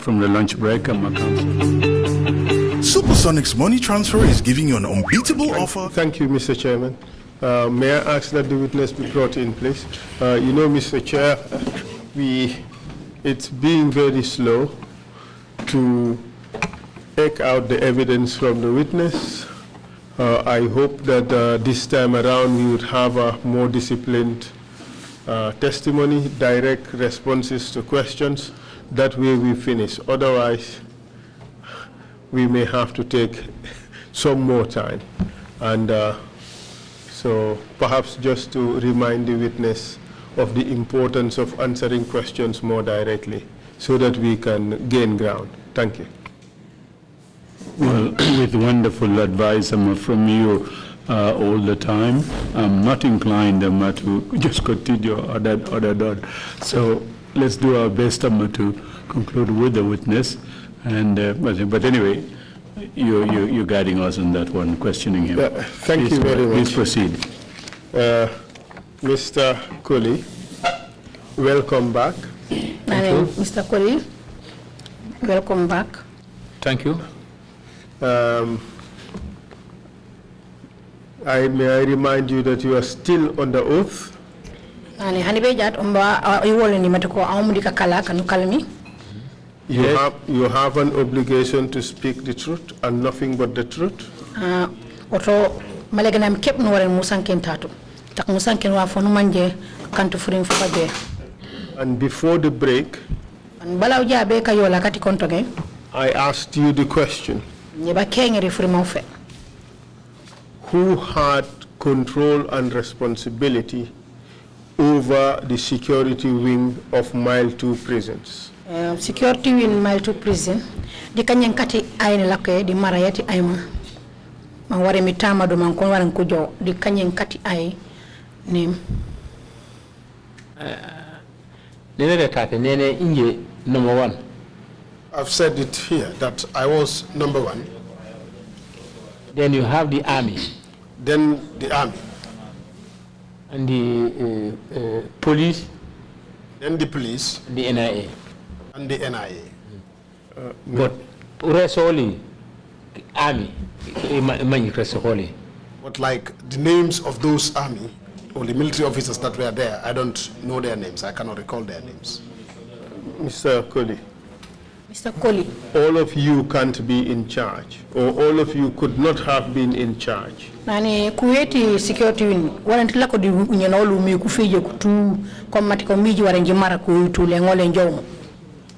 from the lunch break. Supersonic's money transfer is giving you an unbeatable offer. Thank you, Mr. Chairman. May I ask that the witness be brought in, please? You know, Mr. Chair, it's being very slow to take out the evidence from the witness. I hope that this time around we would have a more disciplined testimony, direct responses to questions. That way we finish. Otherwise, we may have to take some more time. And so perhaps just to remind the witness of the importance of answering questions more directly so that we can gain ground. Thank you. Well, with wonderful advice from you all the time, I'm not inclined to just continue on that. So let's do our best to conclude with the witness. And but anyway, you're guiding us on that one, questioning him. Thank you very much. Please proceed. Mr. Colley, welcome back. Mr. Colley, welcome back. Thank you. May I remind you that you are still under oath? You have an obligation to speak the truth and nothing but the truth. And before the break, I asked you the question: who had control and responsibility over the security wing of Mile 2 prisons? Security wing Mile 2 prison. Di kanyang kati aine lakwe di marayati aima. Maware mitama do mankon waran kujo di kanyang kati ai nim. Nene tate nene inje number 1. I've said it here that I was number 1. Then you have the army. Then the army. And the police. Then the police. The NIA. And the NIA. But rest only army. But like the names of those army or the military officers that were there, I don't know their names. I cannot recall their names. Mr. Colley. Mr. Colley. All of you can't be in charge, or all of you could not have been in charge. Nani kuweti security win waranti lako di unyenolu mi kufije kutu kwa matiko miji warenji mara kuitu lengole njomo.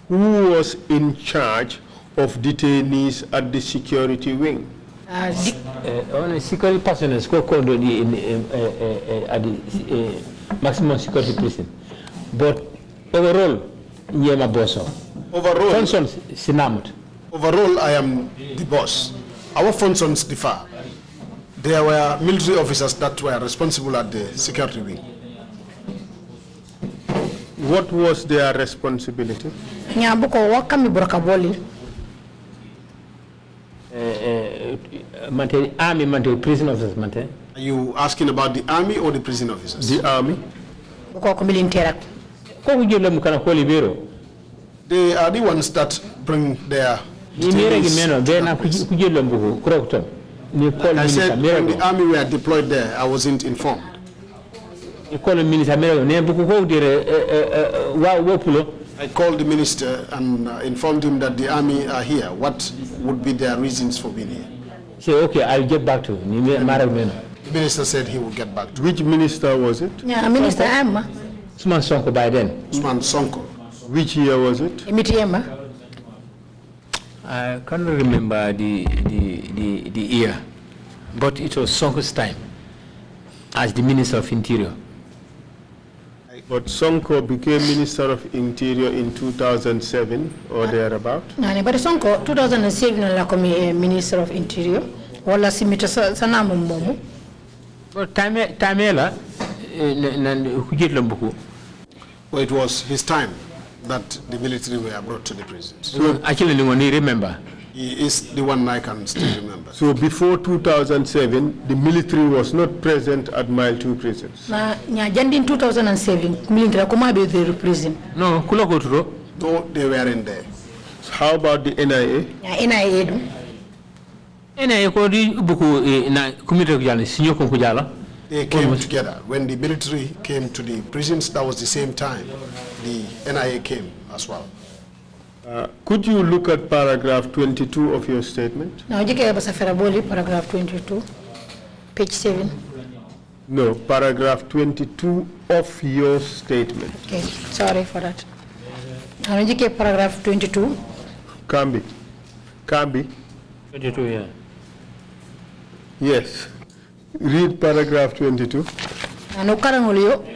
Who was in charge of detainees at the security wing? Security personnel at the maximum security prison. But overall, Nyema Boso. Overall, functions Sinamut. Overall, I am the boss. Our functions differ. There were military officers that were responsible at the security wing. What was their responsibility? Nyabuko wakami brokaboli. Army, prison officers, Are you asking about the army or the prison officers? The army. They are the ones that bring their detainees. I said when the army were deployed there, I wasn't informed. I called the minister and informed him that the army are here. What would be their reasons for being here? Say, okay, I'll get back to you. The minister said he would get back to you. Which minister was it? Yeah, Minister Emma. Usman Sonko by then. Usman Sonko. Which year was it? I can't remember the year, but it was Sonko's time as the Minister of Interior. But Sonko became Minister of Interior in 2007 or thereabout? No, but Sonko 2007 la Minister of Interior. Wala simita sana mumbomu. But Tamela well, it was his time that the military were brought to the prisons. So actually, remember. He is the one I can still remember. So before 2007, the military was not present at Mile 2 prisons? Na jandi in 2007, military kuma be the prison. No, no, they weren't there. How about the NIA? NIA do. NIA ko di buku na community ko jala sinyo ko jala. They came together. When the military came to the prisons, that was the same time the NIA came as well. Could you look at paragraph 22 of your statement? Now, paragraph 22, page 7. No, paragraph 22 of your statement. Okay, sorry for that. Now, paragraph 22. Kambi. 22, yeah. Yes. Read paragraph 22. Ano karangulio.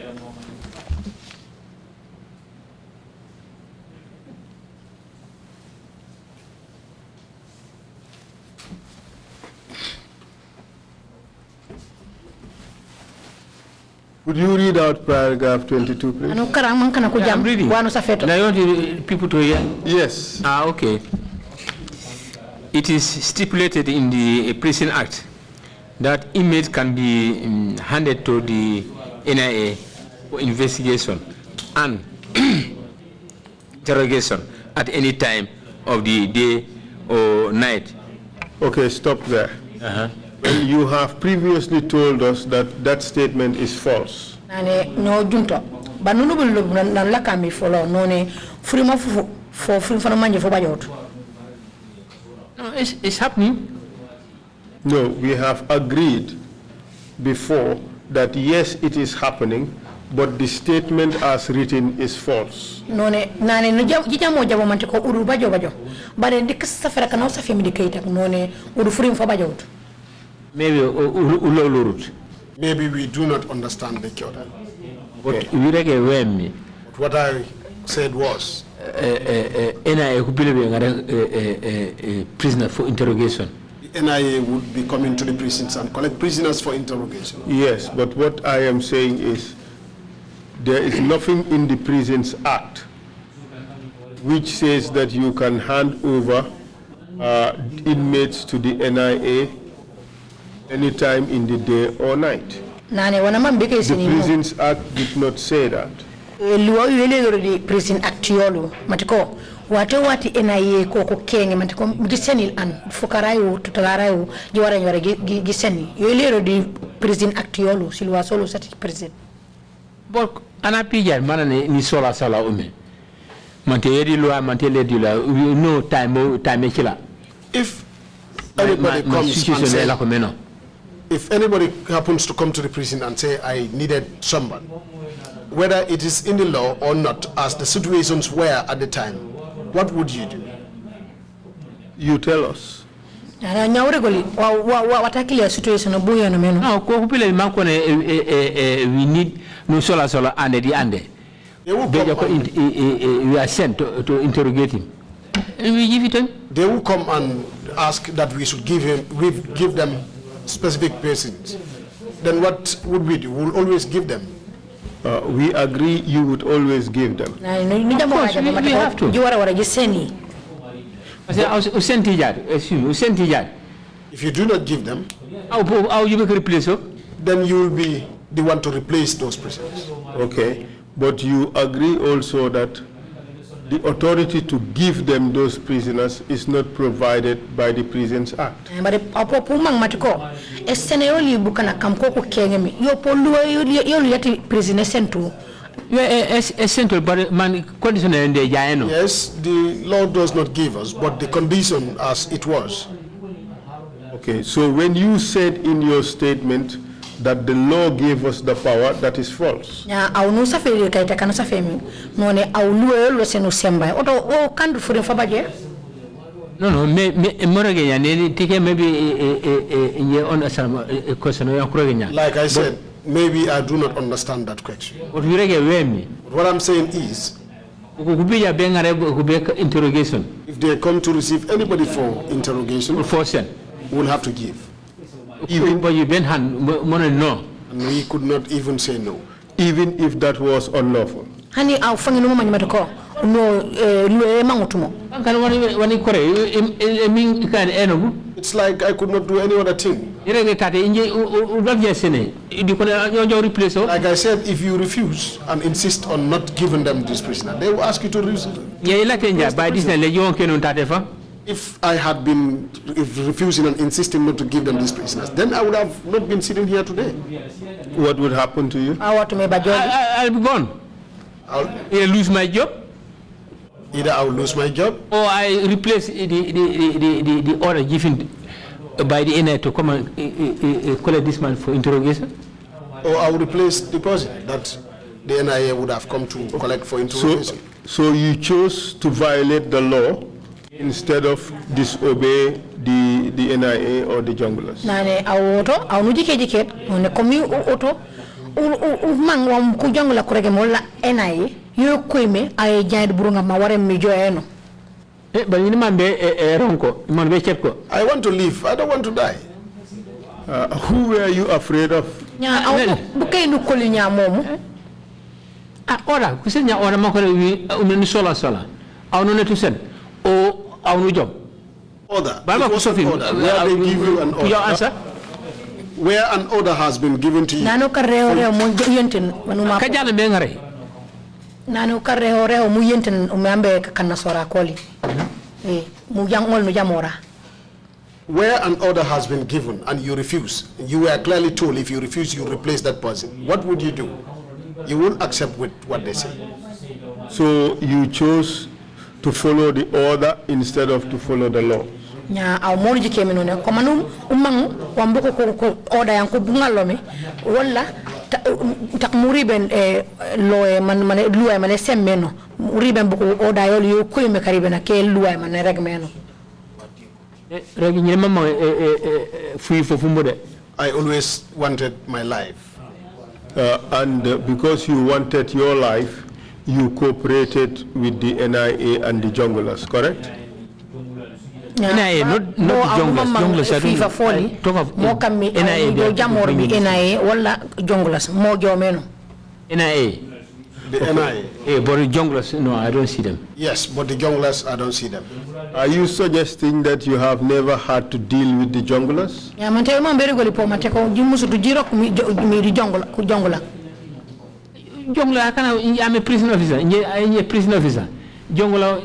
Would you read out paragraph 22, please? Ano karang man kana ko Yeah, I'm jam. reading. Wano sa feto. And I want people to hear. Yes. Okay. It is stipulated in the Prison Act that inmates can be handed to the NIA for investigation and interrogation at any time of the day or night. Okay, stop there. Well, you have previously told us that that statement is false. Nane no junto. Ba nunu bulu na laka mi folo none frima for frima manje for bajot. No, it's happening. No, we have agreed before that yes, it is happening, but the statement as written is false. None nane no jamo jamo mante ko uru bajo. Bare dik safara kana safi mi dikayta none uru frima for bajot. Maybe Maybe we do not understand the Kyoto. but we me. What I said was, NIA could be a prisoner for interrogation. the NIA would be coming to the prisons and collect prisoners for interrogation. Yes, but what I am saying is there is nothing in the Prisons Act which says that you can hand over inmates to the NIA anytime in the day or night. Nane wana mambike The sini. Prisons Act did not say that. Luwa yele di prison act yolo matiko wati NIA ko kenge matiko gisenil an fukarayu tutagarayu jiwara nyara giseni yele di prison act yolo silwa solo sati prison. But anapijar mana ni sola sala ume. Mante yedi loi mante ledi la no time chila. If anybody comes and say, if anybody happens to come to the prison and say, I needed someone, whether it is in the law or not, as the situations were at the time, what would you do? You tell us. Na nyawre goli watakili situation obuyo no meno. No, ko kupile manko we need no sola ande di ande. They will come We are sent to interrogate him. And we give it to him. They will come and ask that we should give them specific persons. Then what would we do? We'll always give them. We agree you would always give them. Na we have to. Jiwara wara giseni. If you do not give them, how you make a replace? then you will be the one to replace those prisoners. Okay, but you agree also that the authority to give them those prisoners is not provided by the Prisons Act. But apopo mang matiko esene yoli bukana kamko ko kengemi yo polu yoli yati prisoner sentu. Essential, but man condition and the giant. Yes, the law does not give us, but the condition as it was. Okay, so when you said in your statement that the law gave us the power, that is false. Ya au no safari kaita kana safemi none au luwe senu semba oto o kandu fure fabaje. No, morage ya ne tike maybe ye on asama question ya kuragenya. Like I said, maybe I do not understand that question. What we rege wemi. What I'm saying is, Kubiya bengare kubeka interrogation. if they come to receive anybody for interrogation, we'll have to give. Even but you been hand no. And we could not even say no. Even if that was unlawful. Hani au fangi no manyi matoko no luwe mangutumo. Kan wani kore min kan enogu. It's like I could not do any other thing. Like I said, if you refuse and insist on not giving them this prisoner, they will ask you to refuse. If I had been refusing and insisting not to give them these prisoners, then I would have not been sitting here today. What would happen to you? I'll be gone. I'll lose my job. Either I will lose my job, or I replace the order given by the NIA to come and collect this man for interrogation. Or I will replace the person that the NIA would have come to collect for interrogation. So you chose to violate the law instead of disobey the NIA or the junglers. Nane auto au nujike one komi auto mangwa ku jungla kurege mola NIA yo kwime ay jaid burunga maware mi joeno. I want to live. I don't want to die. Who were you afraid of? Bukay nu kolinya momu. Ora, kusenya ora makore unani sola. Au no to send. O au no job. Order. Where they give you an order. Your answer? Where an order has been given to you. Nano kareo mo yenten manuma. Kajala bengare. Nano kareo mo yenten umambe kana sora koli. Where an order has been given and you refuse, you were clearly told if you refuse, you replace that person. What would you do? You won't accept with what they say. So you chose to follow the order instead of to follow the law. Nya au morji kemenone komanum umang wamboko ko order yanko bungalomi wala tak muriben loe man luwa man semmeno muriben boko order yol yo koyme karibena ke luwa man regmeno regi nyema ma fui fofumbo. I always wanted my life. And because you wanted your life, you cooperated with the NIA and the junglers, correct? NIA, not the junglers. FIFA folly. Talk of NIA. Jamor bi NIA wala junglers mo jomeno. NIA. The NIA. But the junglers, no, I don't see them. Yes, but the junglers, I don't see them. Are you suggesting that you have never had to deal with the junglers? Yeah, man, tell me very good. Po mateko jimusu to jirok mi di jungler. Jungler, I'm a prison officer. I'm a prison officer. Jungler,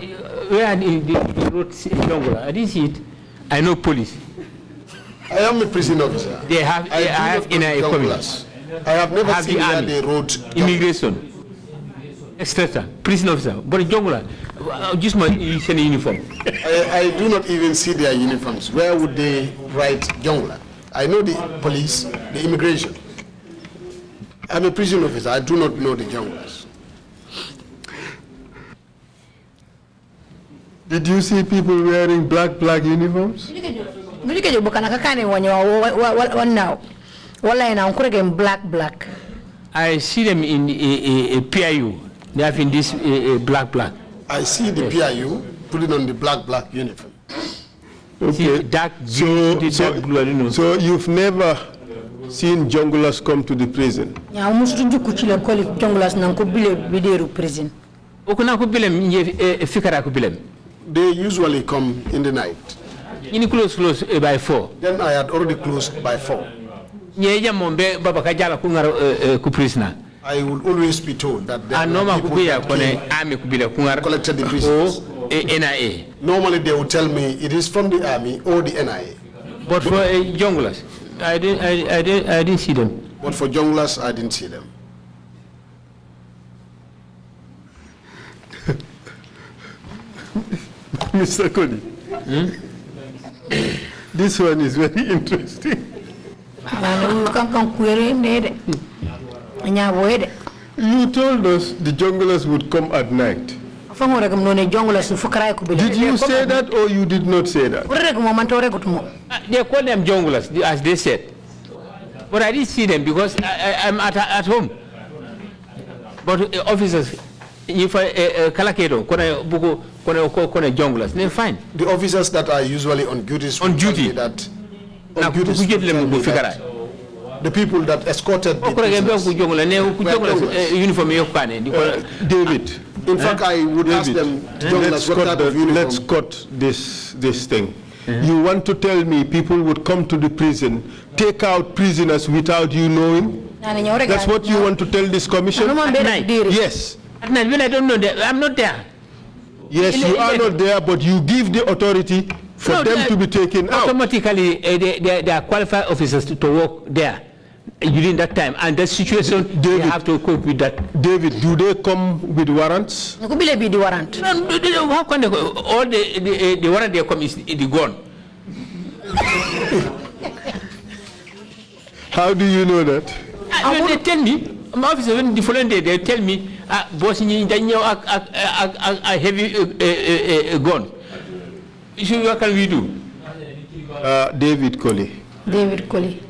where the road jungler? I didn't see it. I know police. I am a prison officer. They have NIA coming. I have never seen where they wrote immigration. Extractor, prison officer, but jungler, just my uniform. I do not even see their uniforms. Where would they write jungler? I know the police, the immigration. I'm a prison officer. I do not know the junglers. Did you see people wearing black uniforms? Black. I see them in a PIU. They have in this black. I see the PIU putting on the black uniform. Okay. Dark blue, so you've never seen junglers come to the prison? They usually come in the night. You close by 4. Then I had already closed by 4. I will always be told that there are people that collected the prisoners. NIA. Normally they will tell me it is from the army or the NIA. But for junglers, I didn't see them. But for junglers, I didn't see them. Mr. Colley, this one is very interesting. You told us the junglers would come at night. Did you say that or you did not say that? They call them junglers, as they said. But I didn't see them because I'm at home. But officers, if Kalakedo, kone junglers, they're fine. The officers that are usually on duty. The people that escorted the David. In fact, I would ask them, let's cut this thing. You want to tell me people would come to the prison, take out prisoners without you knowing? That's what you want to tell this commission? At night? Yes. At night, when I don't know that, I'm not there. Yes, you are not there, but you give the authority for them to be taken out. Automatically, they are qualified officers to work there during that time. And that situation, they have to cope with that. David, do they come with warrants? No, how can they go? All the warrant they come is the gun. How do you know that? When they tell me, my officer, when the following day, they tell me, boss, you a heavy gun. So what can we do? David Colley. David Colley.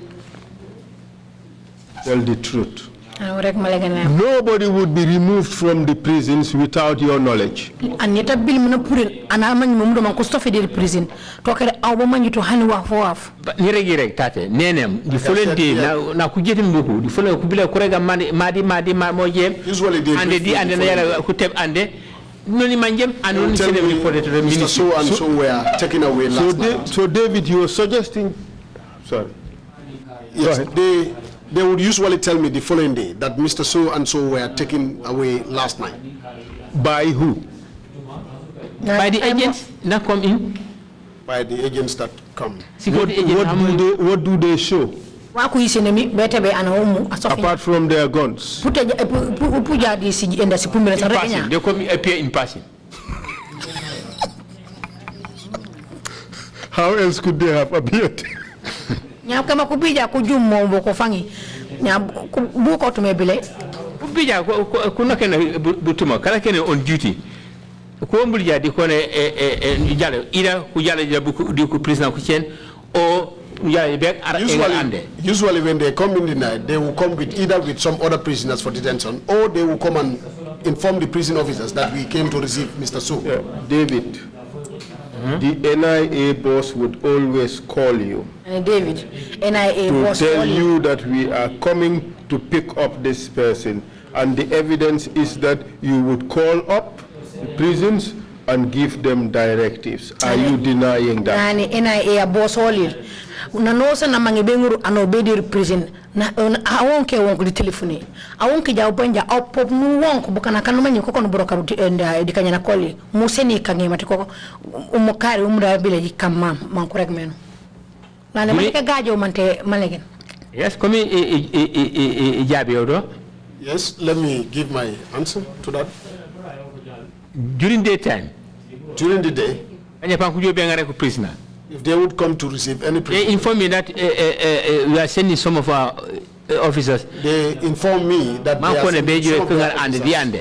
Tell the truth. Nobody would be removed from the prisons without your knowledge. But the following day, now could get him the following could be like Korega Madi Usually they and then could tap and they no manjem and only see them reported to the minister. So and so were taken away last night. So David, you are suggesting, sorry. Yes, they would usually tell me the following day that Mr. So and so were taken away last night. By who? By the agents not come in. By the agents that come. What do they show? Apart from their guns. In passing, they come appear in passing. How else could they have appeared? Kupija kuna kena butuma kala kena on duty ko mbulja di kone jale ida ku jale di ku president ku chen o jale bek usually when they come in the night they will come with either with some other prisoners for detention or they will come and inform the prison officers that we came to receive Mr. So. David, the NIA boss would always call you. David, NIA boss to tell you that we are coming to pick up this person, and the evidence is that you would call up the prisons and give them directives. Are you denying that? NIA boss all na nosa na mangebenguru anobedi prison na awonke wonku di telefoni awonke ja openja opop nu wonku bukana kanuma nyiko kono broka dikanya na Colley museni kange matiko umokari umra bile kamma mankurek meno na ne malika gajo mante malegen. Yes, come jabi odo. Yes, let me give my answer to that. During daytime, during the day, anya pankujo be ngare ku prisoner. If they would come to receive any prisoner. They inform me that we are sending some of our officers. They inform me that they are sending some of their officers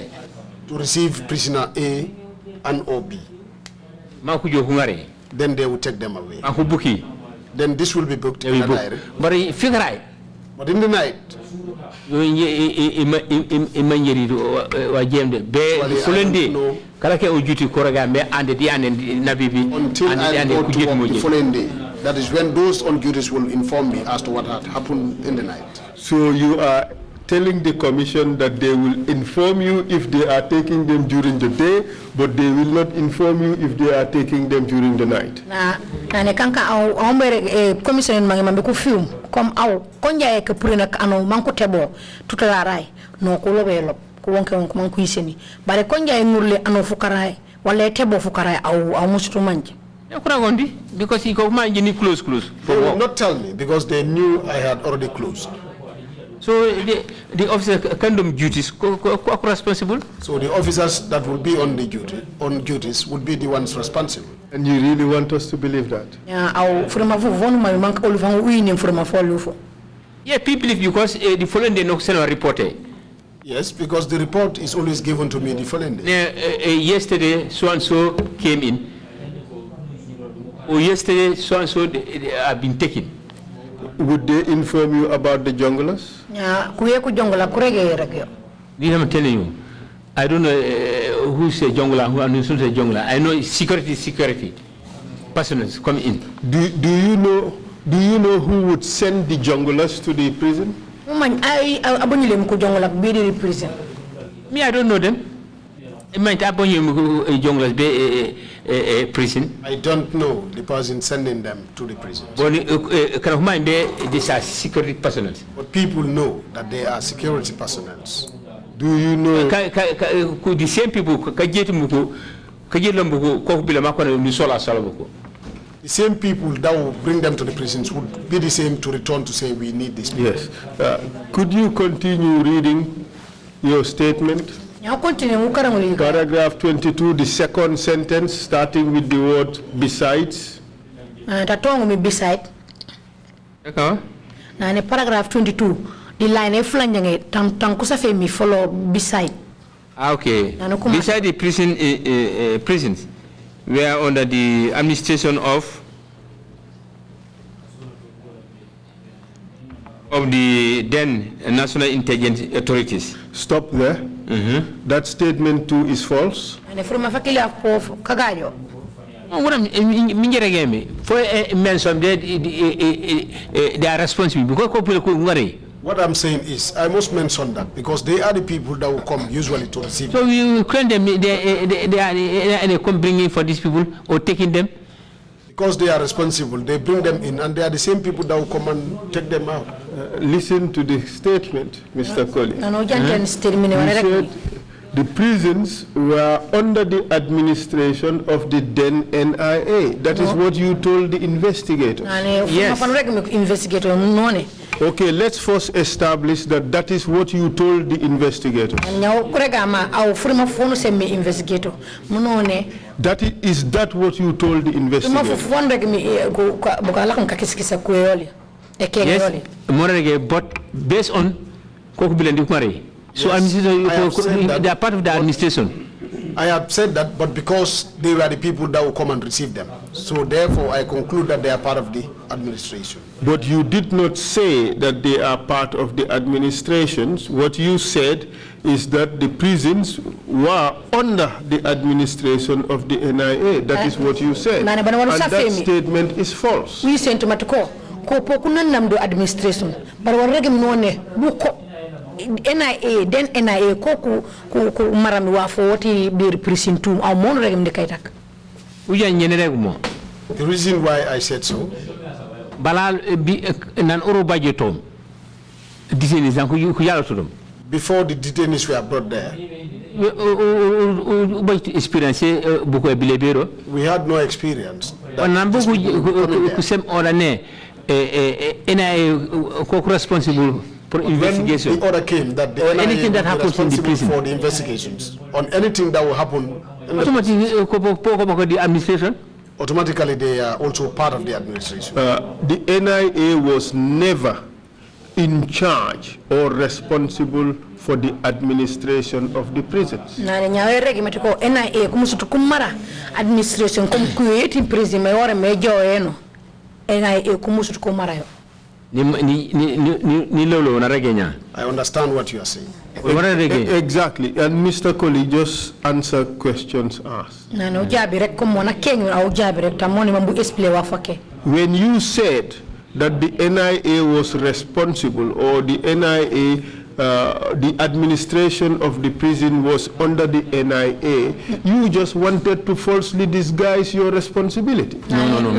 to receive prisoner A and or B. Then they will take them away. Then this will be booked in a diary. But in the night, until I go to work the following day, that is when those on duties will inform me as to what had happened in the night. So you are telling the commission that they will inform you if they are taking them during the day, but they will not inform you if they are taking them during the night. Ne kanka au mbere commission mangi ku film comme au konja e ke purina ano manko tebo tutalarai no ko lobelo ko wonke wonko manko iseni bare konja e ngurle ano fukarai wala tebo fukarai au musutu manje. Because he go manji ni close. They will not tell me because they knew I had already closed. So the officer condom duties responsible. So the officers that will be on duties would be the ones responsible. And you really want us to believe that? Yeah, people believe because the following day no send a report. Yes, because the report is always given to me the following day. Yesterday so and so came in. Or yesterday so and so have been taken. Would they inform you about the junglers? I'm telling you, I don't know who's a jungler, who is a jungler. I know security. Persons come in. Do you know who would send the junglers to the prison? Me, I don't know them. prison. I don't know the person sending them to the prison. These are security personnel. But people know that they are security personnel. Do you know? The same people, the same people that will bring them to the prisons would be the same to return to say we need this. Yes. Could you continue reading your statement? Paragraph 22, the second sentence, starting with the word besides. Beside. Paragraph 22, the line tankusa femi follow beside. Okay. Beside the prisons, we are under the administration of the then national intelligence authorities. Stop there. That statement too is false. What I'm for mention they are responsible because what I'm saying is, I must mention that because they are the people that will come usually to receive. So you claim them they come bringing for these people or taking them? Because they are responsible, they bring them in, and they are the same people that will come and take them out. Listen to the statement, Mr. Colley. You said the prisons were under the administration of the then NIA. That is what you told the investigators. Yes. Okay, let's first establish that that is what you told the investigators. Is that what you told the investigators? Yes, but based on so they are part of the administration. I have said that, but because they were the people that will come and receive them. So therefore, I conclude that they are part of the administration. But you did not say that they are part of the administrations. What you said is that the prisons were under the administration of the NIA. That is what you said. And that statement is false. We sent to Matoko, Kopokunanamdo administration, but we're buko. NIA then NIA koku marami wa foti bir prison tum aw mon regem de kaytak the reason why I said so balal bi nan oro budgetom detainees ku yalla tudum before the detainees were brought there experience beaucoup bilebero we had no experience on beaucoup sem orane NIA koku responsible for investigation. When the order came that the NIA anything that happens in the prison for the investigations on anything that will happen the administration automatically they are also part of the administration. The NIA was never in charge or responsible for the administration of the prisons. NIA kumusutu kumara administration kum create prison me ore mejo eno NIA kumusutu kumara yo. I understand what you are saying. Exactly, and Mr. Colley, just answer questions asked. When you said that the NIA was responsible, or the NIA, the administration of the prison was under the NIA, you just wanted to falsely disguise your responsibility. No.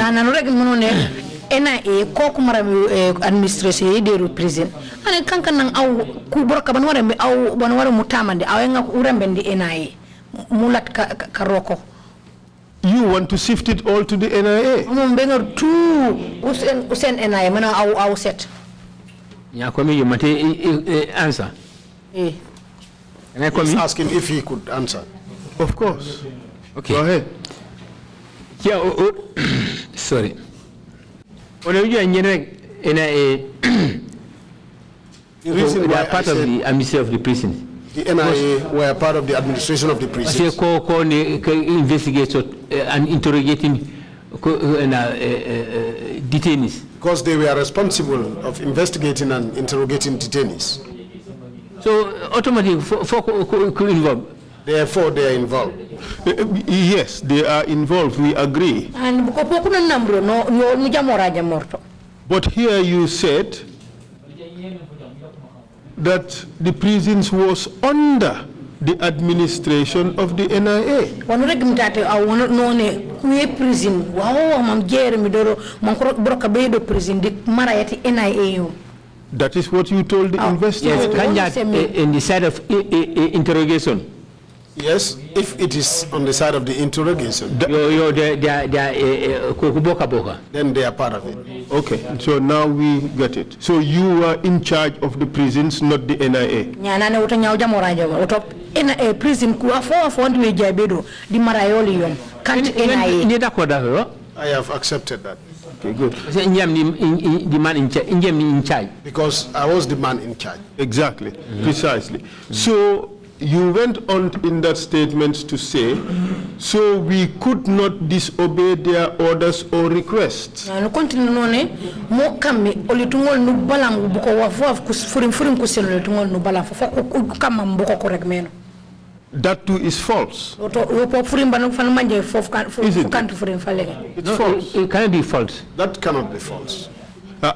NIA koku marami administration de prison ane kankan nang aw ku borka ban wara aw ban wara mutamande aw nga urambe ndi NIA mulat ka roko. You want to shift it all to the NIA? Mum benga tu usen NIA mana aw set ya komi you mate answer He's asking if he could answer. Of course. Okay, go ahead. Yeah, sorry. When you are NIA, the reason why part of the administration of the prison. The NIA were part of the administration of the prison. Investigator and interrogating detainees. Because they were responsible of investigating and interrogating detainees. So automatically, could involve. Therefore, they are involved. Yes, they are involved. We agree. But here you said that the prisons was under the administration of the NIA. Wanu rek mtate aw wono none kuye prison wawo mam jere mi doro man ko broka be do prison di marayati NIA yo. That is what you told the investigators. Yes, in the side of interrogation. Yes, if it is on the side of the interrogation, then they are part of it. Okay, so now we get it. So you are in charge of the prisons, not the NIA. NIA prison di marayoli yom kanti NIA. I have accepted that. Okay, good. The man in charge. Because I was the man in charge. Exactly, precisely. So you went on in that statement to say, so we could not disobey their orders or requests. No continue none mo kammi olitungol nu balang buko wafaf furim kuselo olitungol nu balang fo kamma mboko ko rek meno. That too is false. It's false. It cannot be false. That cannot be false.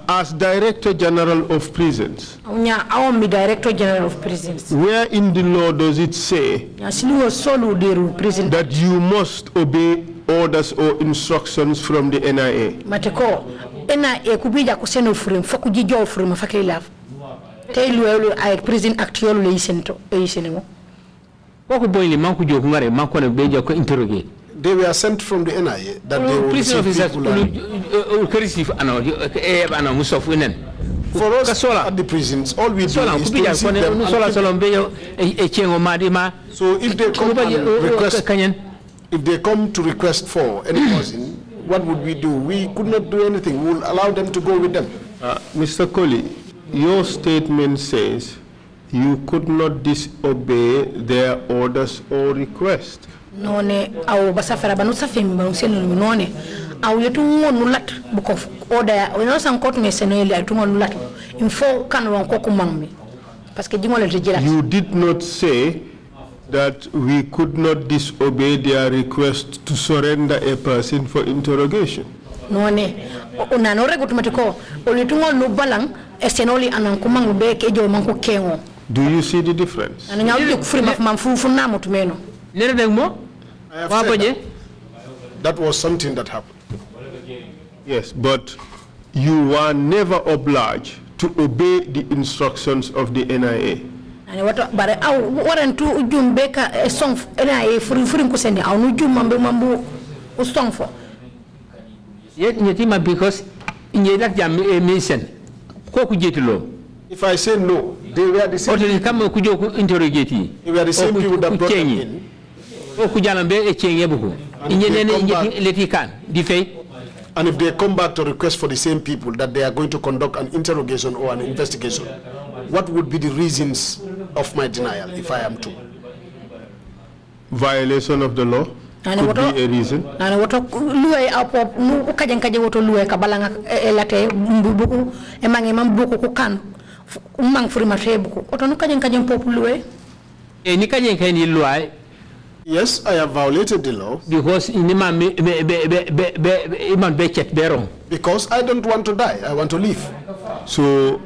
As Director General of Prisons, Director General of Prisons, where in the law does it say that you must obey orders or instructions from the NIA? Mateko, NIA kubija kuseno furim, fakujijo furim, fakilaf. Tell I prison actually isento. They were sent from the NIA that they will receive people. For us at the prisons, all we do is to receive them. So if they come and request, if they come to request for any person, what would we do? We could not do anything. We will allow them to go with them. Mr. Colley, your statement says you could not disobey their orders or requests. None au basafara banusa femi banuseno none au yetu ngonu lat buko order we no san court me seneli atu ngonu lat info kan won ko ko mammi parce que dingole te jira. You did not say that we could not disobey their request to surrender a person for interrogation. None una no rego tumatiko olitu ngonu balang esenoli anan ko mangu be ke jo manko kengo. Do you see the difference? Ana nyawu ko frima mam fu na mutumeno. I have said that was something that happened. Yes, but you were never obliged to obey the instructions of the NIA. And what but I warrant to Jumbeka a song NIA furim kuseni au nuju mambu song for. Yet because in that jam mission if I say no, they were the same. They were the same people that brought them in. And if they come back to request for the same people that they are going to conduct an interrogation or an investigation, what would be the reasons of my denial if I am to? Violation of the law could be a reason. And what luwe apo nu kajankaje woto luwe kabalanga elate mbubuku emange mambuku kukan umang furima tebuku oto nu kajankaje mpopu luwe ni kajankaje ni luwe. Yes, I have violated the law. Because I don't want to die, I want to live. So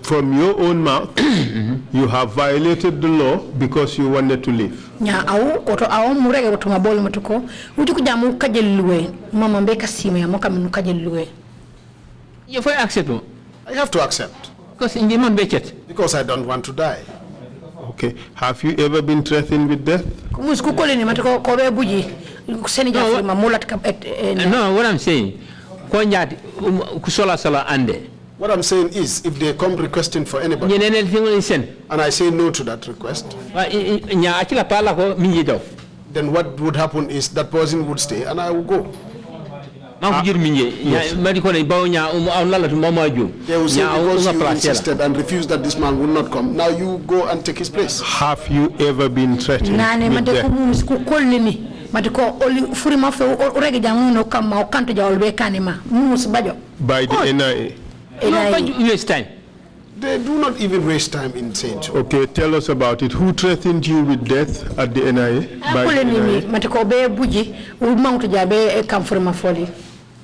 from your own mouth, you have violated the law because you wanted to live. I have to accept. Because I don't want to die. Okay. Have you ever been threatened with death? No, what I'm saying, what I'm saying is, if they come requesting for anybody, and I say no to that request, then what would happen is that person would stay and I will go. Yes. They will say because you insisted and refused that this man would not come, now you go and take his place. Have you ever been threatened with death? By the NIA? Waste time. They do not even waste time in saying so. Okay, tell us about it. Who threatened you with death at the NIA? By the NIA?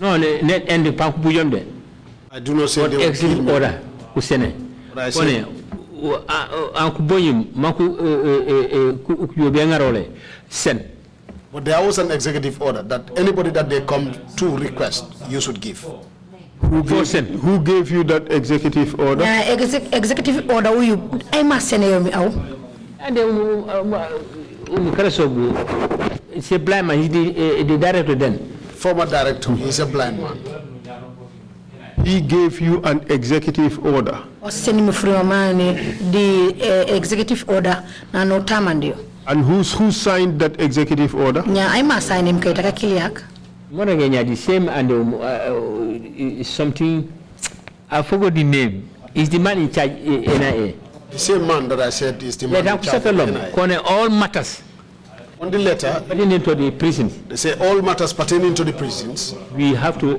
No, net and the pump bujum. I do not say they will kill me. Order. Usene. But I say anku boyim maku yo be ngarole sen. But there was an executive order that anybody that they come to request, you should give. Who gave you that executive order? Executive order you I must send you out. And it's a blind man. He's the director then. Former director, he's a blind man. He gave you an executive order. Send me from the executive order na no tamandio. And who signed that executive order? Yeah, I must sign him kaitaka kiliak. Monagenya the same and something I forgot the name. Is the man in charge NIA? The same man that I said is the man in charge of NIA. All matters. On the letter, pertaining to the prisons. They say all matters pertaining to the prisons. We have to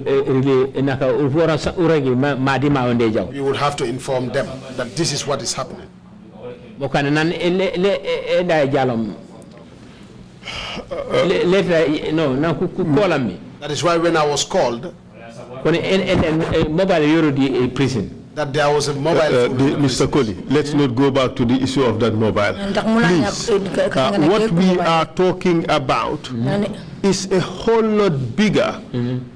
We would have to inform them that this is what is happening. That is why when I was called, mobile prison. That there was a mobile Mr. Colley, let's not go back to the issue of that mobile. Please, what we are talking about is a whole lot bigger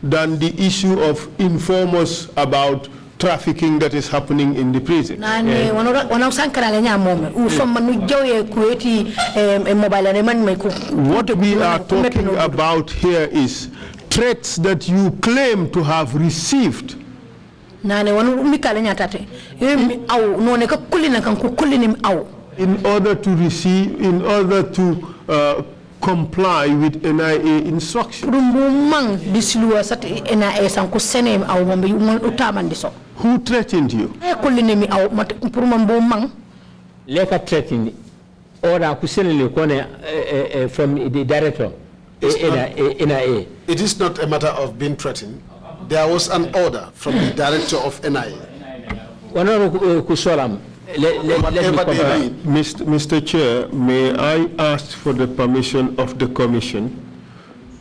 than the issue of informers about trafficking that is happening in the prison. What we are talking about here is threats that you claim to have received. In order to receive, in order to comply with NIA instructions. Who threatened you? Leka threatened order from the director. NIA. It is not a matter of being threatened. There was an order from the director of NIA. Mr. Chair, may I ask for the permission of the Commission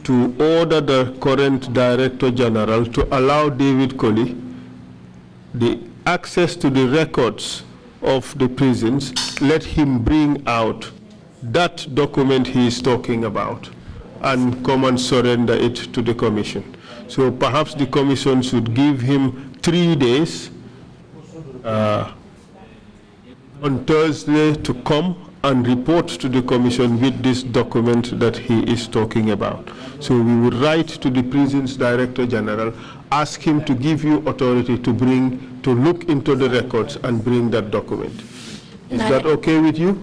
to order the current Director General to allow David Colley the access to the records of the prisons, let him bring out that document he is talking about and come and surrender it to the Commission. So perhaps the Commission should give him 3 days on Thursday to come and report to the Commission with this document that he is talking about. So we would write to the Prisons Director General, ask him to give you authority to look into the records and bring that document. Is that okay with you?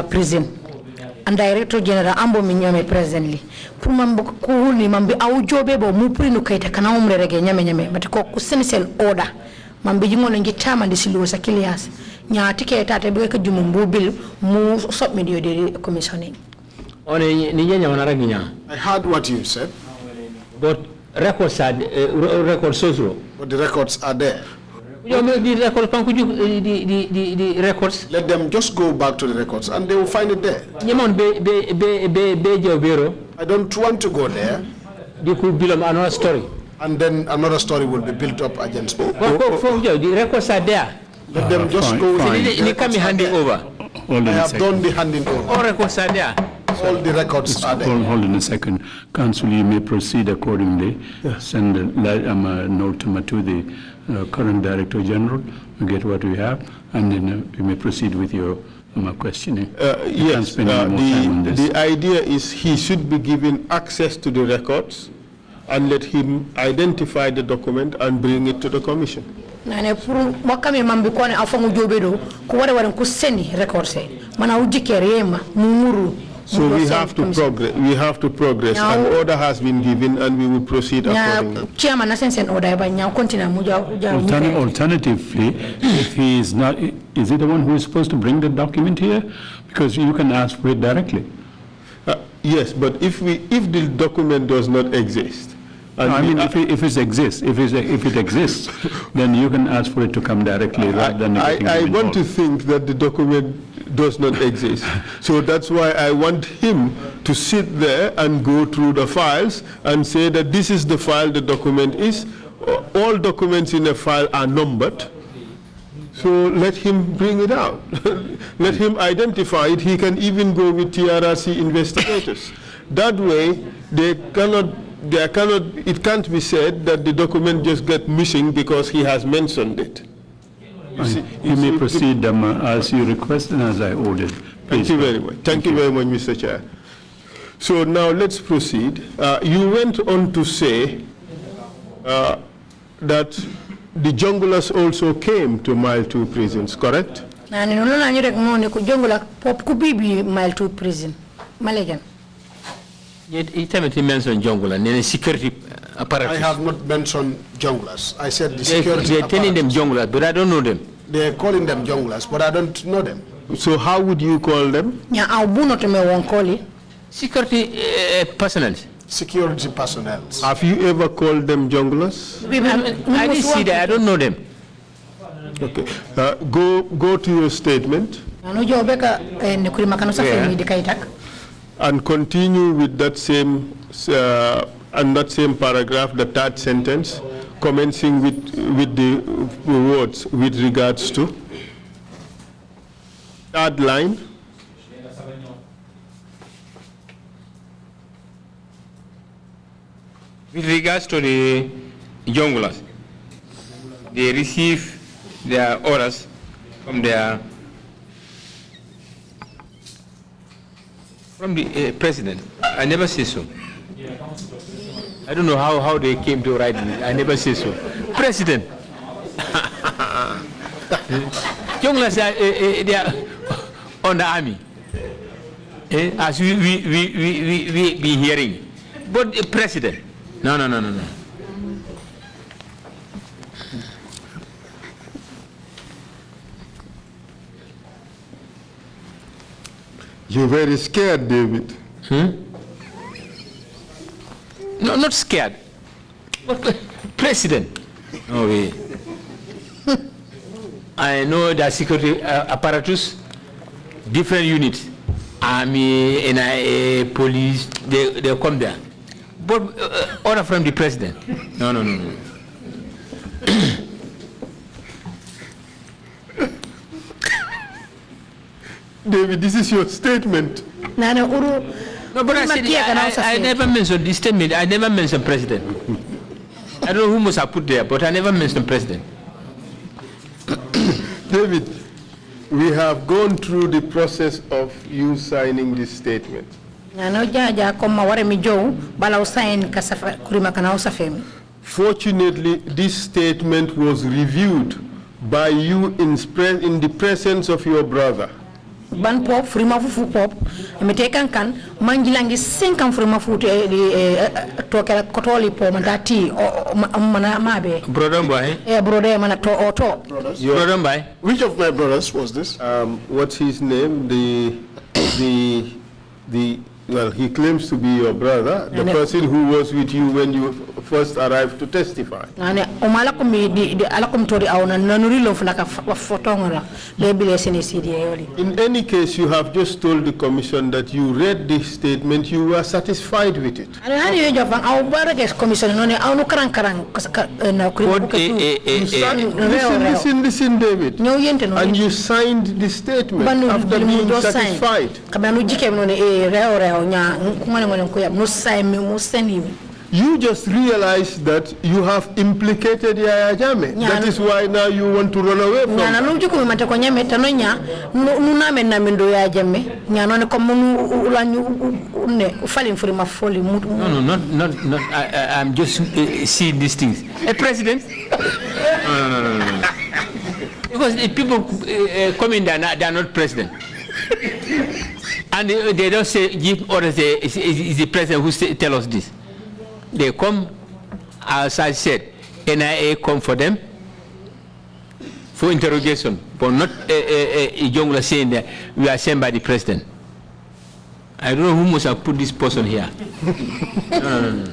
Prison and Director General Ambo Minyome presently. Pumambo kuhuni mambi au jobe bo mupuri nukaita kana umre rege nyame but ko kusenisel order mambi jingo ngi chama ndisilu sakilias nya tike tate be ka jumumbu bil mu submit yo de commissioning. On ni nyanya wana ranginya. I heard what you said. But records are records also. But the records are there. The records. Let them just go back to the records and they will find it there. I don't want to go there. They could build another story. And then another story will be built up against me. The records are there. Let them just go. They can be handing over. I have done the handing over. All records are there. All the records are there. Hold on a second. Council, you may proceed accordingly. Send a note to the current Director General, get what we have, and then you may proceed with your questioning. Yes, the idea is he should be given access to the records and let him identify the document and bring it to the Commission. So we have to progress. We have to progress. An order has been given, and we will proceed accordingly. Alternatively, if he is not, is he the one who is supposed to bring the document here? Because you can ask for it directly. Yes, but if the document does not exist, and I mean, if it exists, then you can ask for it to come directly rather than. I want to think that the document does not exist. So that's why I want him to sit there and go through the files and say that this is the file the document is, all documents in a file are numbered. So let him bring it out. Let him identify it. He can even go with TRRC investigators. That way, it can't be said that the document just get missing because he has mentioned it. You may proceed as you request and as I ordered. Thank you very much. Thank you very much, Mr. Chair. So now let's proceed. You went on to say that the junglers also came to Mile 2 prisons, correct? Mile 2 prison. Malagan. He mentioned junglers, security apparatus. I have not mentioned junglers. I said the security They're telling them junglers, but I don't know them. They're calling them junglers, but I don't know them. So how would you call them? Security personnel. Security personnel. Have you ever called them junglers? I didn't see that. I don't know them. Okay. Go to your statement. And continue with that same paragraph, the third sentence, commencing with the words with regards to. Third line. With regards to the junglers, they receive their orders from the president. I never say so. I don't know how they came to write it. I never say so. President. Junglers they are on the army, as we be hearing. But the president. No. You're very scared, David. No, not scared. But president. No way. I know that security apparatus, different units, army, NIA, police, they come there. But order from the president. No. David, this is your statement. No, but I said I never mentioned this statement. I never mentioned president. I don't know who must have put there, but I never mentioned president. David, we have gone through the process of you signing this statement. Fortunately, this statement was reviewed by you in the presence of your brother. Ban pop frima fu pop me tekan kan mangilangi 5 frima fu to kotoli po mandati mana mabe Brother boy. Brother mana to auto. Brother boy. Which of my brothers was this? What's his name? Well, he claims to be your brother, the person who was with you when you first arrived to testify. In any case, you have just told the commission that you read this statement, you were satisfied with it. Listen, David. And you signed the statement after being satisfied. You just realized that you have implicated Yaya Jammeh. That is why now you want to run away from it. No, not. I'm just seeing these things. President? No. Because if people come in, they're not president. And they don't say, give orders, is the president who tell us this. They come, as I said, NIA come for them for interrogation, but not a jungler saying that we are sent by the president. I don't know who must have put this person here. No.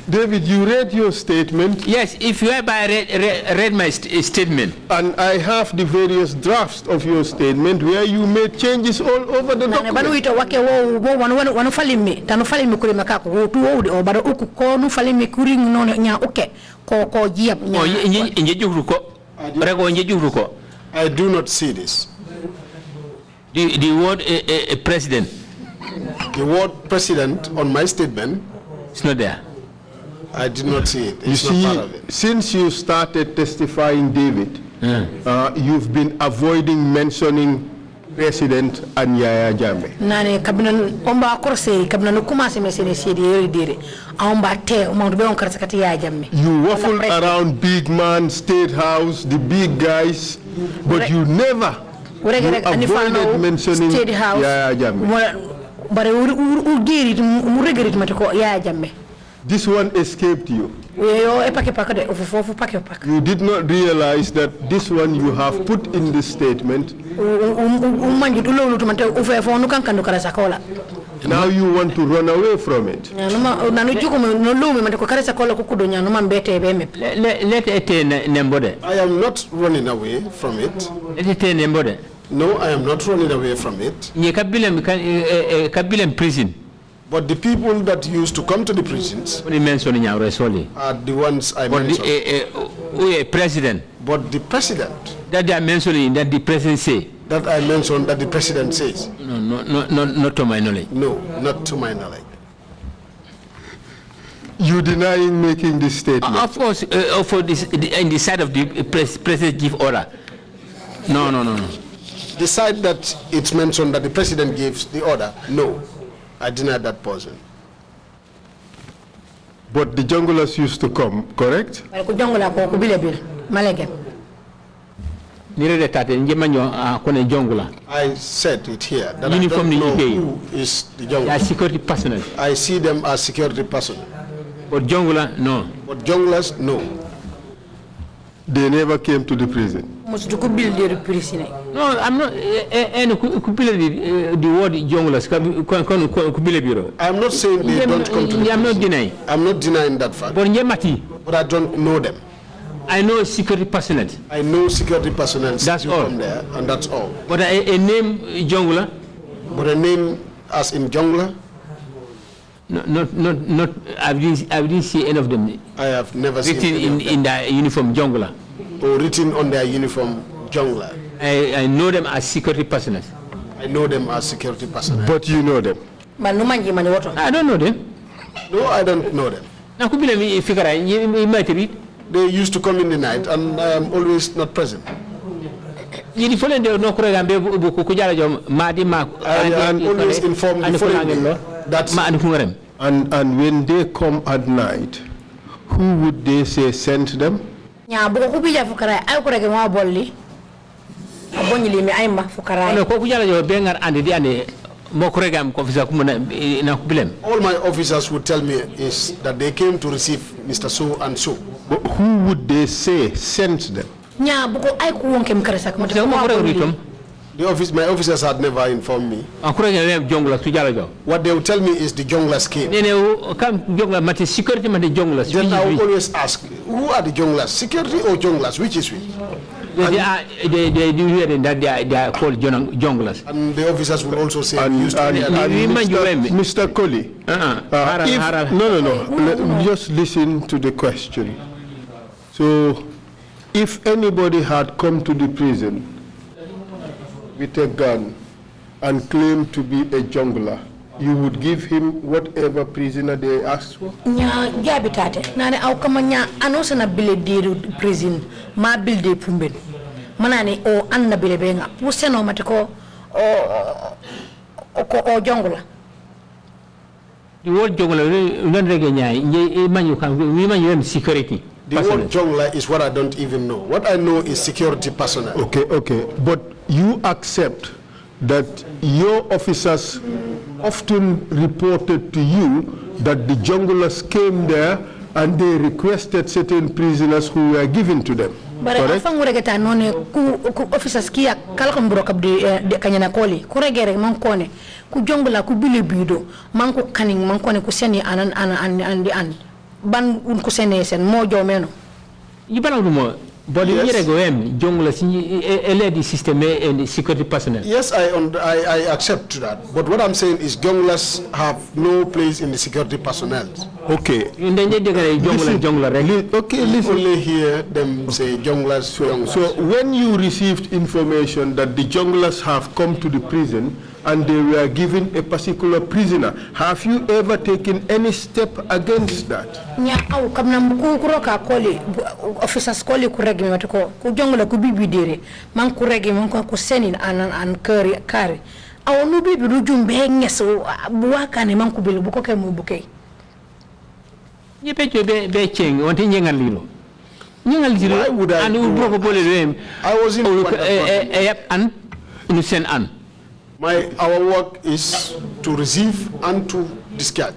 David, you read your statement. Yes, if you have read my statement. And I have the various drafts of your statement where you made changes all over the document. I do not see this. The word president. The word president on my statement. It's not there. I did not see it. It's You not see, part of it. since you started testifying, David, you've been avoiding mentioning President and Yaya Jammeh. Nane kabina omba korse kabina no kuma se mesene sedi yeri dire omba te o be on karsa kati Yaya Jammeh. You waffled around big man, State House, the big guys, but you never avoided mentioning State House, Yaya Jammeh. But Yaya Jammeh. This one escaped you. You did not realize that this one you have put in the statement. Now you want to run away from it. I am not running away from it. No, I am not running away from it. Prison. But the people that used to come to the prisons are the ones I mentioned. President. But the president That they are mentioning that the president say. that I mentioned that the president says. No, not to my knowledge. No, not to my knowledge. You denying making this statement? Of course, for this, in the side of the president give order. No. The side that it's mentioned that the president gives the order, no. I deny that portion. But the junglers used to come, correct? I said it here that I don't know who is the jungler. Security personnel. I see them as security personnel. But jungler, no. But junglers, no. They never came to the prison. No, I'm not. The word junglers. I'm not saying they don't come to the prison. I'm not denying. I'm not denying that fact. But I don't know them. I know security personnel. I know security personnel. That's all. Come there, and that's all. But a name jungler. But a name as in jungler. Not. I didn't see any of them. I have never seen written in their uniform jungler. Or written on their uniform jungler. I know them as security personnel. I know them as security personnel. But you know them. I don't know them. No, I don't know them. They used to come in the night, and I am always not present. I am always informed the following day that. And when they come at night, who would they say sent them? All my officers would tell me is that they came to receive Mr. So and so. But who would they say sent them? My officers had never informed me. What they would tell me is the junglers came. Then I will always ask, who are the junglers? Security or junglers? Which is which? They do hear that they are called junglers. And the officers will also say, Mr. Colley, just listen to the question. So, if anybody had come to the prison with a gun and claimed to be a jungler, you would give him whatever prisoner they asked for? The word jungler, security. The word jungler is what I don't even know. What I know is security personnel. Okay. But you accept that your officers often reported to you that the junglers came there and they requested certain prisoners who were given to them. But if I'm going to get officers kia kalkom broke up the Kanyana Colley, Kuregere Mancone, ku jungla ku bilibido, Manko canning, Mancone Kuseni and the end. ban un kusenesen mo jomeno yibana mo body yere go em jongla si LED system and security personnel. Yes, I accept to that. But what I'm saying is jonglas have no place in the security personnel. Okay. Okay, listen. Only hear them say jonglas. So when you received information that the junglers have come to the prison and they were given a particular prisoner, have you ever taken any step against that? Nya au kamna mkukuro ka koli officers koli kuregi matiko ku jongla ku bibidire man kuregi man ko senin an kari aw no bibi du jumbe ngeso buwakane man ku bil bu ko kay mu bukay yepe be cheng wonti nyengal lilo nyengal lilo and u boko bole dem I was in an sen an our work is to receive and to discharge.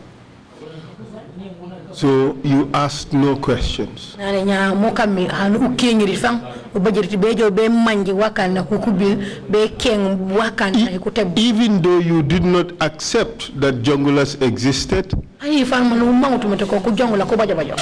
So you asked no questions. Nane nya mokami hanu ukengiri fang ubajiriti bejo be manji wakana kukubil be keng wakana kuteb. Even though you did not accept that junglers existed, Ai fang manu mangutu metoko ku jongla ko bajo bajo.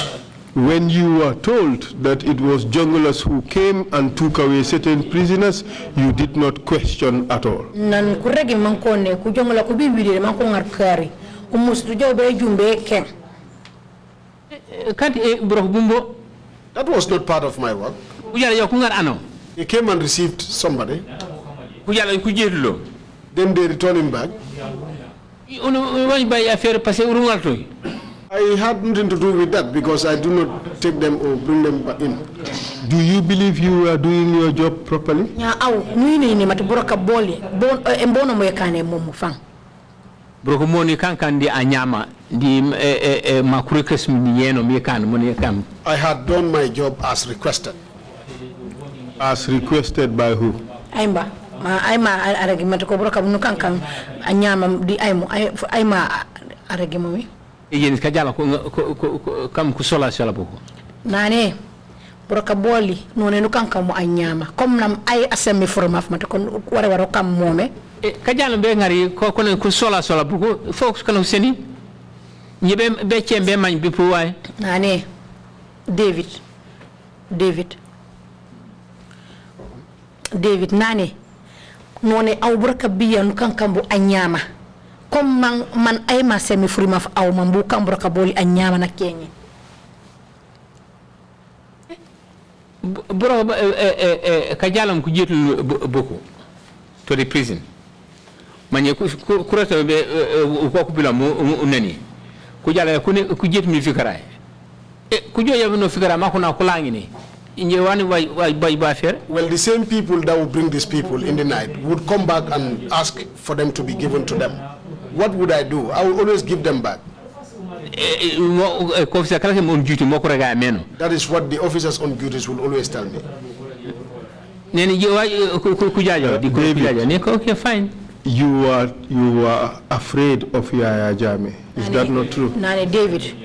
when you were told that it was junglers who came and took away certain prisoners, you did not question at all. Nan kuregi mankone ku jongla ku bibidire manko ngar kari umustu jobe jumbe keng. That was not part of my work. He came and received somebody. Then they returned him back. I had nothing to do with that because I do not take them or bring them back in. Do you believe you were doing your job properly? Brokomoni kankan di anyama di makurekes miyeno mikan moni kam. I had done my job as requested. As requested by who? Aimba aragimento ko broka bunu kankan anyama di aima aragimomi. Yen kajala ko kam ku sola boko. Nane broka boli none nu kankan mo anyama comme nam ay asemi formaf mata kon wara kam mome. Kajala be ngari ko kono ku sola buko fox kono seni nyebe be chembe man bi pu way nane David nane none aw burka biyan kankan bu anyama comme man ay ma semi frima fa aw man bu kan burka boli anyama na kenyi bro kajala ku jetul boko to the prison manye kurata be ko bila mo nani ku jala ku jet mi fikara ku joya no fikara ma ko na ko langini inje wani way ba fer. Well, the same people that would bring these people in the night would come back and ask for them to be given to them. What would I do? I will always give them back. That is what the officers on duties will always tell me. Okay, fine. You were afraid of Yaya Jammeh. Is that not true? Nane David,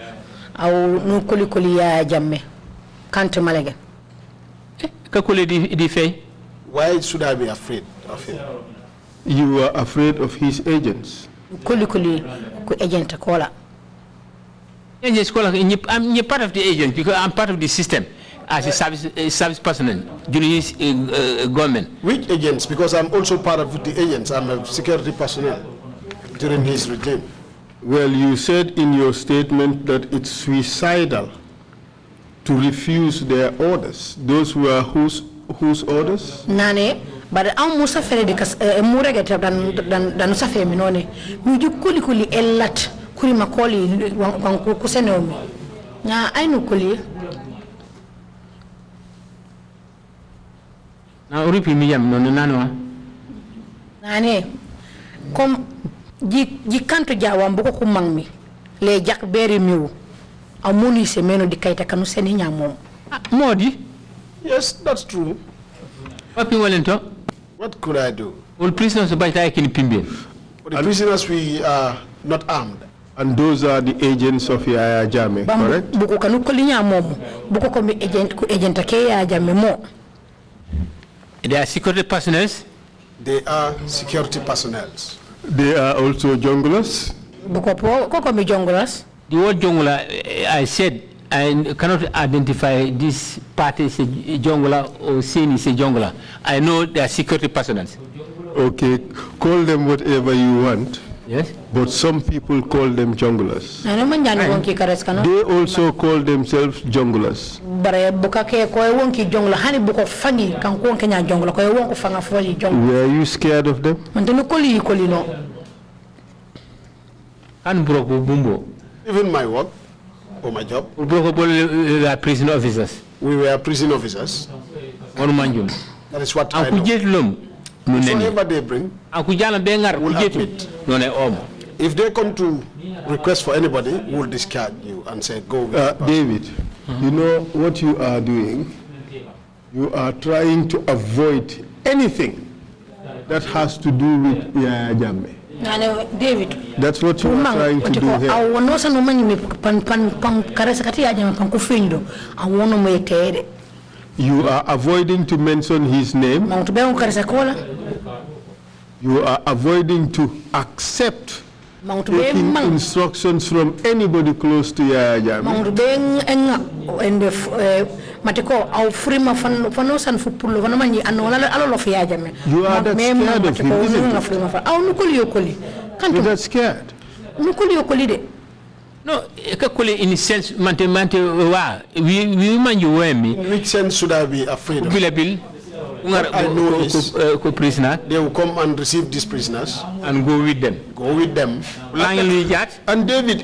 I will no kuli Yaya Jammeh. Can't malaga. Why should I be afraid of him? You were afraid of his agents. Kuli ku agent kola. Agents kola. I'm part of the agent because I'm part of the system as a service personnel during his government. Which agents? Because I'm also part of the agents. I'm a security personnel during his regime. Well, you said in your statement that it's suicidal to refuse their orders. Those were whose orders? Nane, but I'm Musa Feredi Muragata than Safe Minone. Muju kuli elat kuli makoli kusenomi. Na I know kuli. Now repeat me no nano. Nane, come ji kanto jawa mboko kumangmi. Le jak beri miu. Amuni se meno di kaita kanu seni nyamom. Modi? Yes, that's true. What could I do? All prisoners by taking Pimbi. For the prisoners, we are not armed. And those are the agents of Yaya Jammeh, correct? Buko kanu kolinya mom. Buko komi agent ke Yaya Jammeh mo. They are security personnel. They are security personnel. They are also junglers. Buko po komi junglers. The word jongla, I said, I cannot identify this party as a jongla or scene is a jongla. I know they are security personnel. Okay, call them whatever you want. Yes. But some people call them junglers. They also call themselves junglers. Were you scared of them? Even my work or my job. Prison officers. We were prison officers. That is what I know. Whatever they bring, we'll admit. If they come to request for anybody, we'll discharge you and say, go with David, you know what you are doing? You are trying to avoid anything that has to do with Yaya Jammeh. David. That's what you are trying to do here. You are avoiding to mention his name. You are avoiding to accept taking instructions from anybody close to Yaya Jammeh. You are that scared of him, isn't it? You're that scared. No, in a sense, in which sense should I be afraid of? What I know is they will come and receive these prisoners and go with them. Go with them. And David,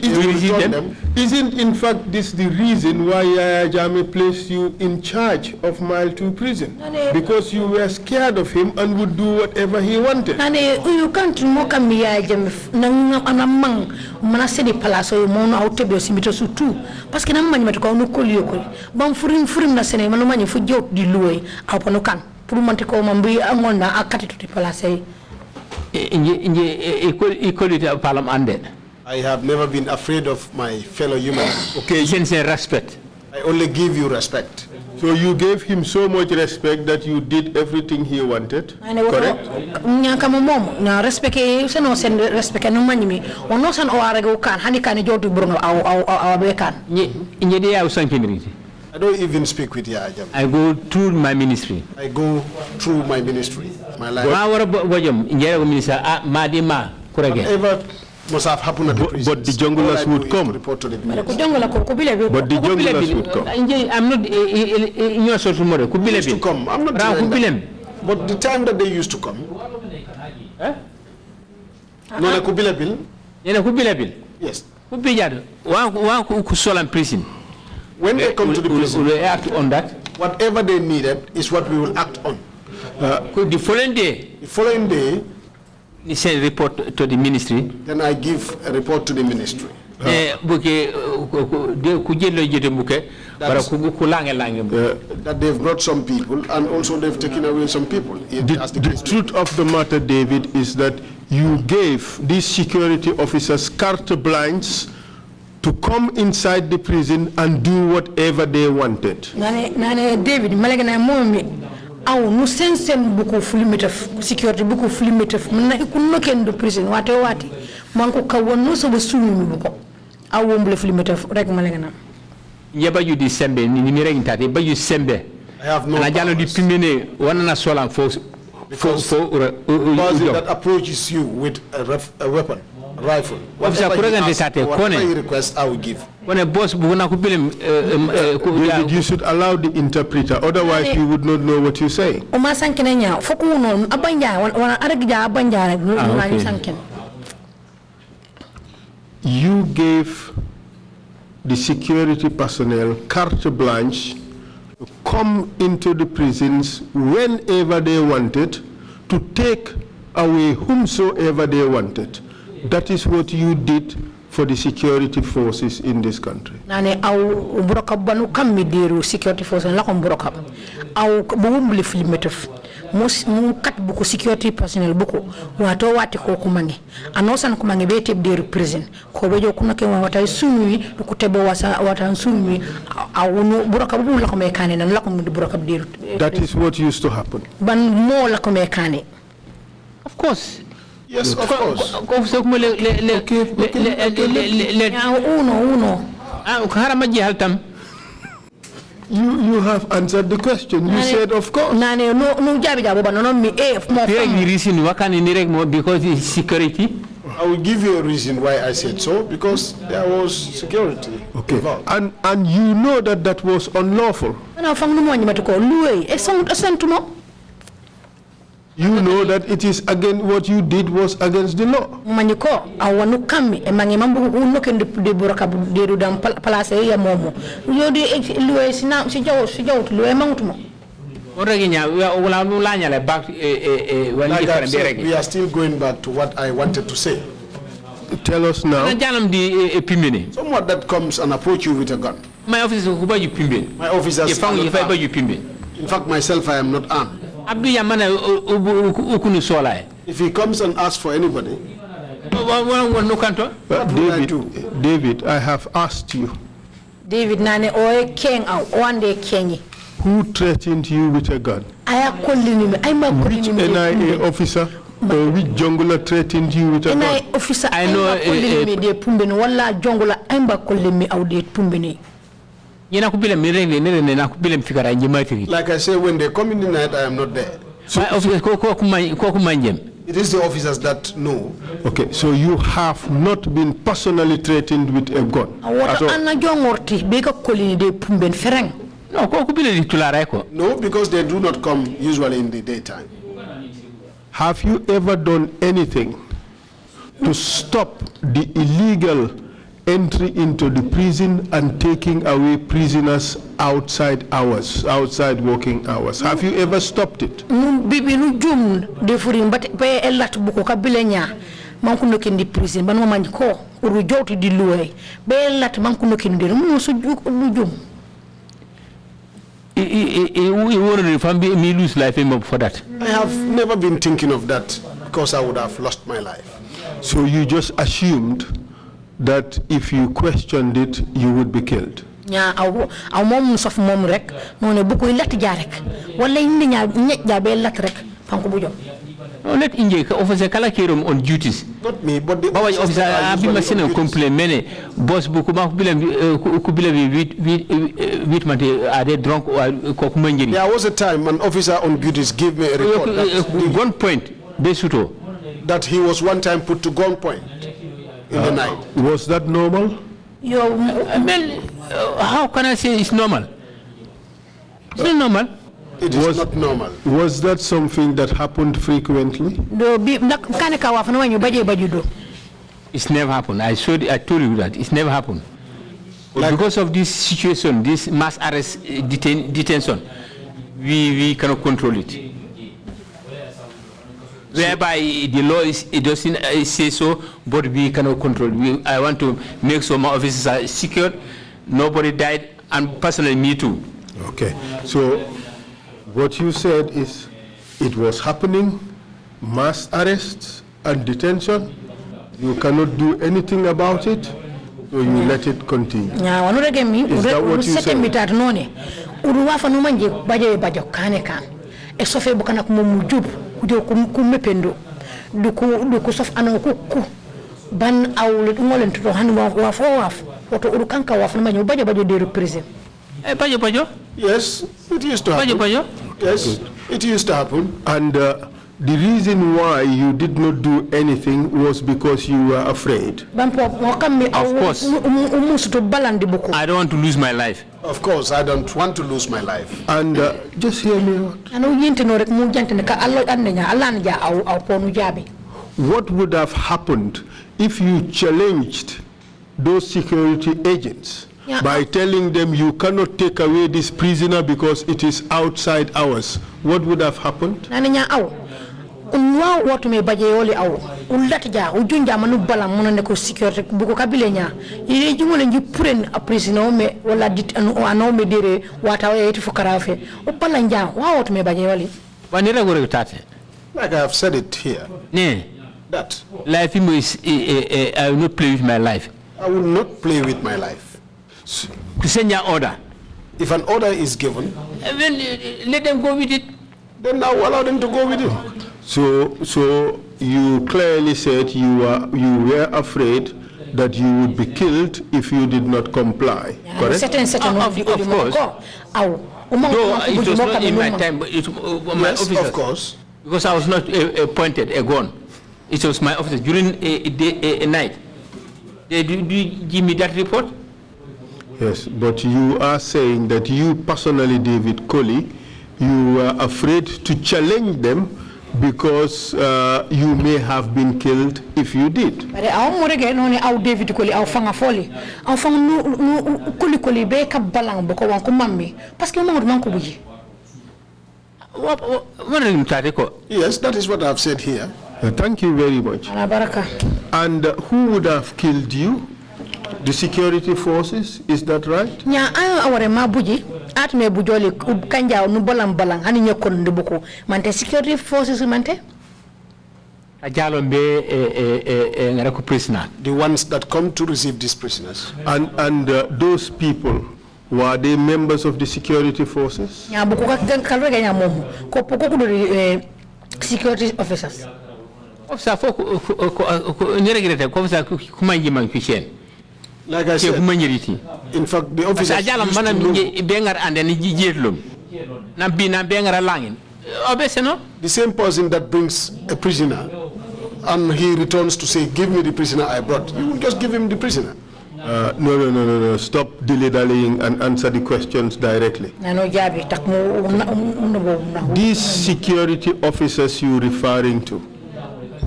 isn't in fact this the reason why Yaya Jammeh placed you in charge of Mile 2 prison? Because you were scared of him and would do whatever he wanted. You can't mock me, Yaya Jammeh. Manasedi palaso mono autobio simito su tu parce que na mani metko no koliokoli bam furim na sene manu mani fu jot di loué apono kan pour monte ko mambi amona akati to palace equality palam ande. I have never been afraid of my fellow humans. Okay, je ne respect. I only give you respect. So you gave him so much respect that you did everything he wanted, correct? Na respect se no sen respect no manimi ono san o arego kan hani kan jodu burno aw be kan nye de ya usankinriti. I don't even speak with Yaya Jammeh. I go through my ministry. I go through my ministry, my life. Whatever must have happened at the prison. But the junglers would come. Report to the But the junglers would come. I'm not in your social model. They used to come. I'm not denying that. But the time that they used to come. No, Kubilabil. Yes. When they come to the prison, we act on that. Whatever they needed is what we will act on. The following day, he send report to the ministry. Then I give a report to the ministry. That they've brought some people and also they've taken away some people. The truth of the matter, David, is that you gave these security officers carte blanche to come inside the prison and do whatever they wanted. David, aw nu sen buku fulimitef security buku fulimitef na ikunno ken do prison wate manko kawonno so basumi buko aw wombule fulimitef rek malengana yeba yu di sembe ni mi rek tati ba yu sembe I have no na jalo di pimene wana na sola because that approaches you with a weapon, a rifle. Whatever you request, I will give. David, you should allow the interpreter, otherwise we would not know what you say. You gave the security personnel carte blanche to come into the prisons whenever they wanted, to take away whomsoever they wanted. That is what you did for the security forces in this country. Nane au broka banu kamidiru security forces la kom broka au bumbuli filmetef mu kat buku security personnel buku wato wati ko kumangi anosan kumangi bete de prison ko bejo kuna ke wata sumi ko tebo wata sumi au no broka bu la ko me kané nan la ko broka de. That is what used to happen. Ban mo la ko me kané. Of course. Yes, of course. You have answered the question. You said, of course. Because it's security. I will give you a reason why I said so, because there was security involved. And you know that that was unlawful. You know that it is against what you did was against the law. We are still going back to what I wanted to say. Tell us now. Someone that comes and approach you with a gun. My officer My officers are not armed. In fact, myself, I am not armed. If he comes and asks for anybody, David, I have asked you. David nane oe king au wande kenyi. Who threatened you with a gun? Which NIA officer or which jungler threatened you with a gun? NIA officer I know de pumbeni wala jungler aimba kolimi au de pumbeni. Like I say, when they come in the night, I am not there. It is the officers that know. Okay, so you have not been personally threatened with a gun at all? No, because they do not come usually in the daytime. Have you ever done anything to stop the illegal entry into the prison and taking away prisoners outside hours, outside working hours? Have you ever stopped it? I have never been thinking of that because I would have lost my life. So you just assumed that if you questioned it, you would be killed? Let officer kala kirum on duties. Not me, but the officer abi masina complain boss bu kuma kubila with mate are they drunk or kokumanjiri. There was a time an officer on duties gave me a report gunpoint besuto that he was one time put to gunpoint in the night. Was that normal? How can I say it's normal? It's not normal. It is not normal. Was that something that happened frequently? It's never happened. I told you that it's never happened. Like because of this situation, this mass arrest detention, we cannot control it. Whereby the law it doesn't say so, but we cannot control it. I want to make sure my officers are secure, nobody died, and personally me too. Okay, so what you said is it was happening, mass arrests and detention. You cannot do anything about it, so you let it continue. Is that what you said? Yes, it used to happen. Yes, it used to happen. And the reason why you did not do anything was because you were afraid. Of course. I don't want to lose my life. Of course, I don't want to lose my life. And just hear me out. What would have happened if you challenged those security agents by telling them you cannot take away this prisoner because it is outside hours? What would have happened? Unwa watu mebaje yole au ulatja ujunja manu bala mona ko security buko kabilenya ile jumole nji puren a prisoner me wala dit anu me dire wata wa yeti fukarafe o bala nja wa watu mebaje yole wanira gore tate like I have said it here that life is I will not play with my life. I will not play with my life. To send your order, if an order is given, then let them go with it. Then now allow them to go with it. So you clearly said you were afraid that you would be killed if you did not comply, correct? Of course. Though it was not in my time, but it was my officers. Of course. Because I was not appointed a gun. It was my officer during a night. They give me that report? Yes, but you are saying that you personally, David Colley, you were afraid to challenge them because you may have been killed if you did. But David Colley, I found a folly. I found no Colley Baker Balang Boko Wankumami. Pascal Mankubuji. Yes, that is what I've said here. Thank you very much. And who would have killed you? The security forces, is that right? Nya aware mabuji atme bujoli kanja no balang hani nyokon ndubuko mante security forces mante the ones that come to receive these prisoners. And those people, were they members of the security forces? Nya buko kalrega nya mom ko poko security officers. Officer fo ko neregrete ko officer kumanji man fichen. Like I said, in fact, the officers used to know. The same person that brings a prisoner and he returns to say, give me the prisoner I brought, you will just give him the prisoner. No. Stop dilly-dallying and answer the questions directly. These security officers you're referring to,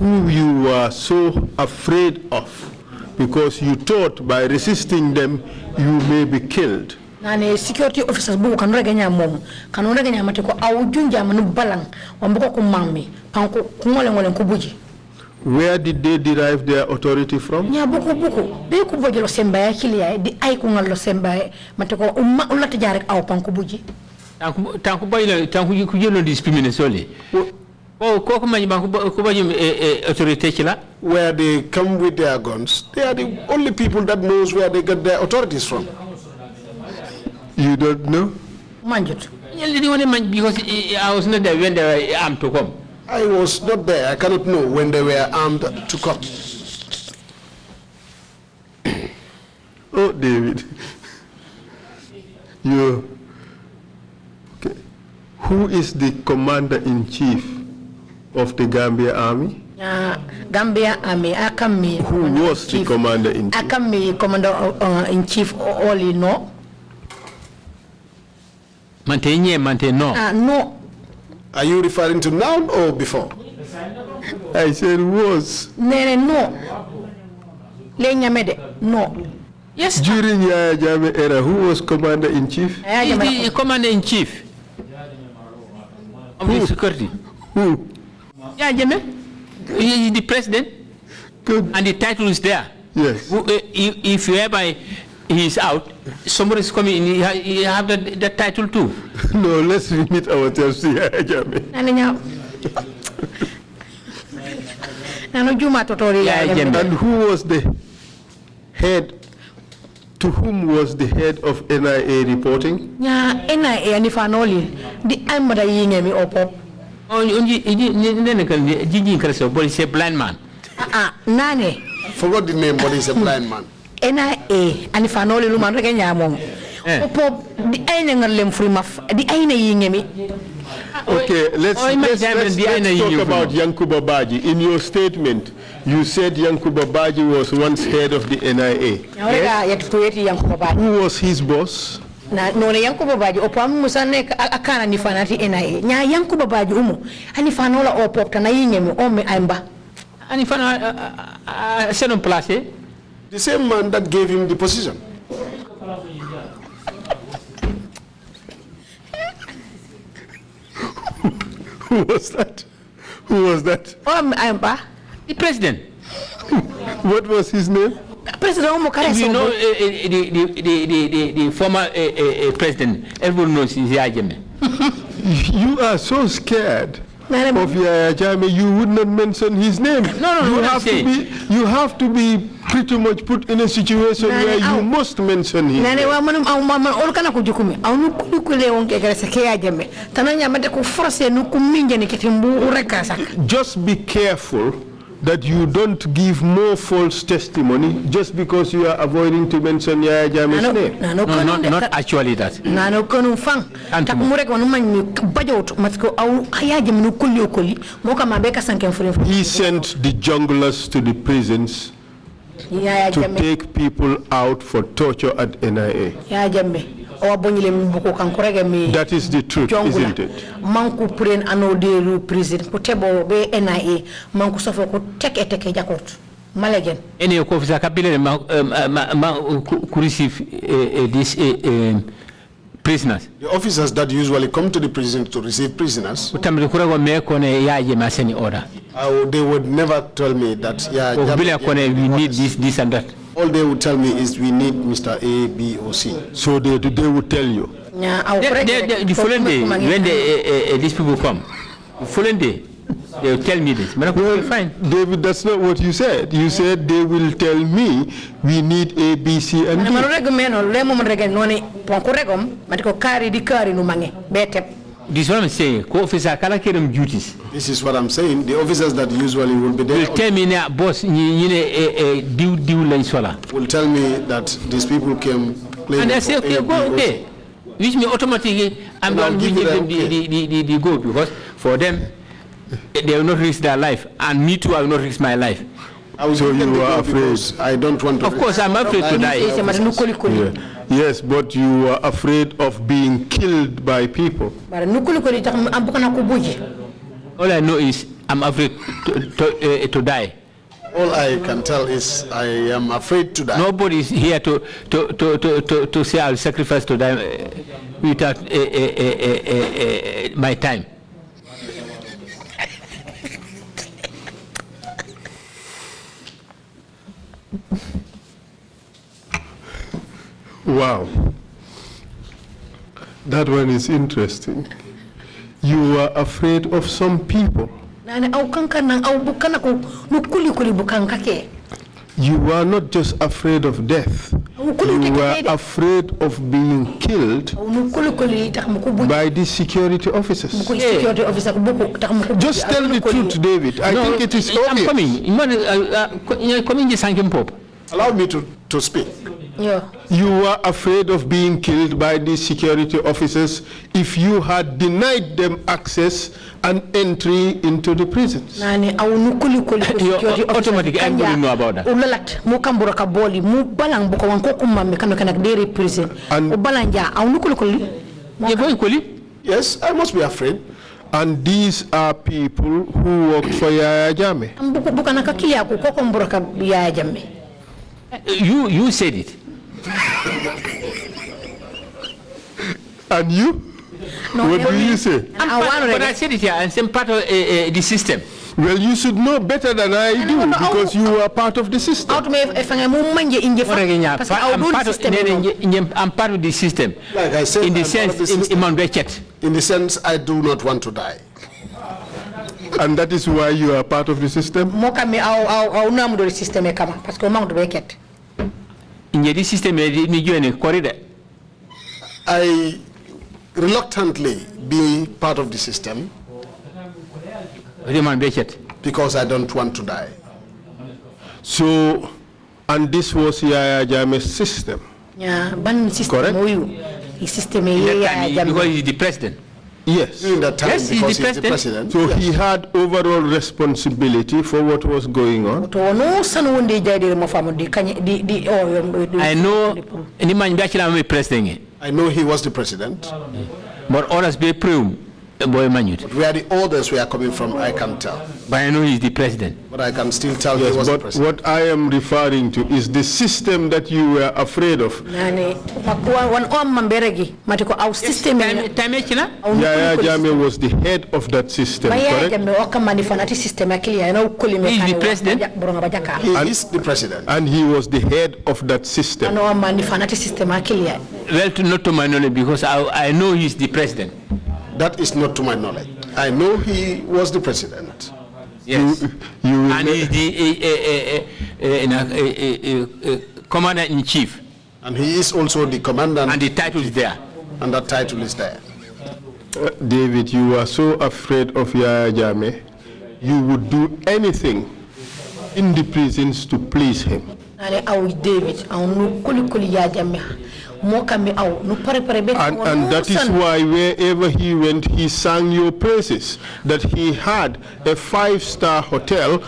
who you were so afraid of, because you thought by resisting them you may be killed. Security officers bu kan reganya mom kan reganya mate ko awjunja manu balang wamboko ko mammi kan ko ngole ko buji. Where did they derive their authority from? Nya buku be ko bojo lo semba ya kiliya di ay ko ngal lo semba mate ko umma ulata jarek aw pan ko buji. Tanku bayla tanku ku jelo discrimination le. Where they come with their guns, they are the only people that knows where they get their authorities from. You don't know? Because I was not there when they were armed to come. I was not there. I cannot know when they were armed to come. Oh, David. You. Okay. Who is the commander-in-chief of the Gambia Army? Gambia Army, Akami. Who was the commander-in-chief? Akami, commander-in-chief, only no. No. No. Are you referring to now or before? I said was. No. No. Yes. During Yaya Jammeh era, who was commander-in-chief? He's the commander-in-chief of the security. Who? Yeah, Jammeh. He is the president. Good. And the title is there. Yes. If whereby he is out, somebody is coming in, he have that title too. No, let's limit ourselves to Yaya Jammeh. And who was the head? To whom was the head of NIA reporting? NIA and if I know the I'm the yingemi opop. Oh, but he's a blind man. Nane. Forgot the name, but he's a blind man. NIA and if I know Luman Reganyamon. Opop, the Ainangalem free maf, the Aina yingemi. Okay, let's talk about Yankuba Baji. In your statement, you said Yankuba Baji was once head of the NIA. Yes? Who was his boss? No, Yankuba Baji, Opam Musane Akana Nifanati NIA. Nya Yankuba Baji Umu, and if I know Opop Tanayim, Ome Amba. And if I second place, the same man that gave him the position. Who was that? Who was that? Amba. The president. What was his name? President Omokare. You know the former president, everyone knows he's Yaya Jammeh. You are so scared of Yaya Jammeh, you would not mention his name. No, you have to be pretty much put in a situation where you must mention him. Just be careful that you don't give more false testimony just because you are avoiding to mention Yaya Jammeh's name. No, not actually that. He sent the junglers to the prisons to take people out for torture at NIA. That is the truth, isn't it? Manku pren anoderu prison kutebo be NIA manku sofo ko teke jakot malegen Any officer kapile could receive these prisoners. The officers that usually come to the prison to receive prisoners, They would never tell me that we need this and that. all they would tell me is we need Mr. A, B, or C. So they would tell you. The following day, when these people come, the following day, they will tell me this. Well, fine. David, that's not what you said. You said they will tell me we need A, B, C, and D. This is what I'm saying. Co-officer, duties. This is what I'm saying. The officers that usually will be there will tell me, boss, will tell me that these people came playing. And I say, okay, go, okay. Which means automatically, I'm going to give them the go, because for them, they will not risk their life, and me too, I will not risk my life. So you are afraid? I don't want to. Of course, I'm afraid to die. Yeah. Yes, but you are afraid of being killed by people. All I know is I'm afraid to die. All I can tell is I am afraid to die. Nobody is here to say I'll sacrifice to die without my time. Wow. That one is interesting. You are afraid of some people. You are not just afraid of death. You are afraid of being killed by these security officers. Just tell the truth, David. I think it is obvious. I'm coming. Allow me to speak. Yeah. You are afraid of being killed by these security officers if you had denied them access and entry into the prisons. Automatically, I wouldn't know about that. Yes, I must be afraid. And these are people who work for Yaya Jammeh. You said it. And you? What do you say? But I said it here, and I'm part of the system. Well, you should know better than I do because you are part of the system. I'm part of the system. Like I said, in the sense, I do not want to die. And that is why you are part of the system? I reluctantly be part of the system because I don't want to die. So, and this was Yaya Jammeh's system? Correct? Because he's the president. Yes. During that time, yes, because he's the president. So he had overall responsibility for what was going on. I know he was the president. But others be prune. But where the orders were coming from, I can't tell. But I know he's the president. But I can still tell he was the president. What I am referring to is the system that you were afraid of. Yaya Jammeh was the head of that system, correct? He's the president. He is the president. And he was the head of that system. Well, not to my knowledge, because I know he's the president. That is not to my knowledge. I know he was the president. Yes. You And he's the commander-in-chief. And he is also the commandant. And the title is there. And that title is there. David, you are so afraid of Yaya Jammeh, you would do anything in the prisons to please him. David, and that is why wherever he went, he sang your praises, that he had a 5-star hotel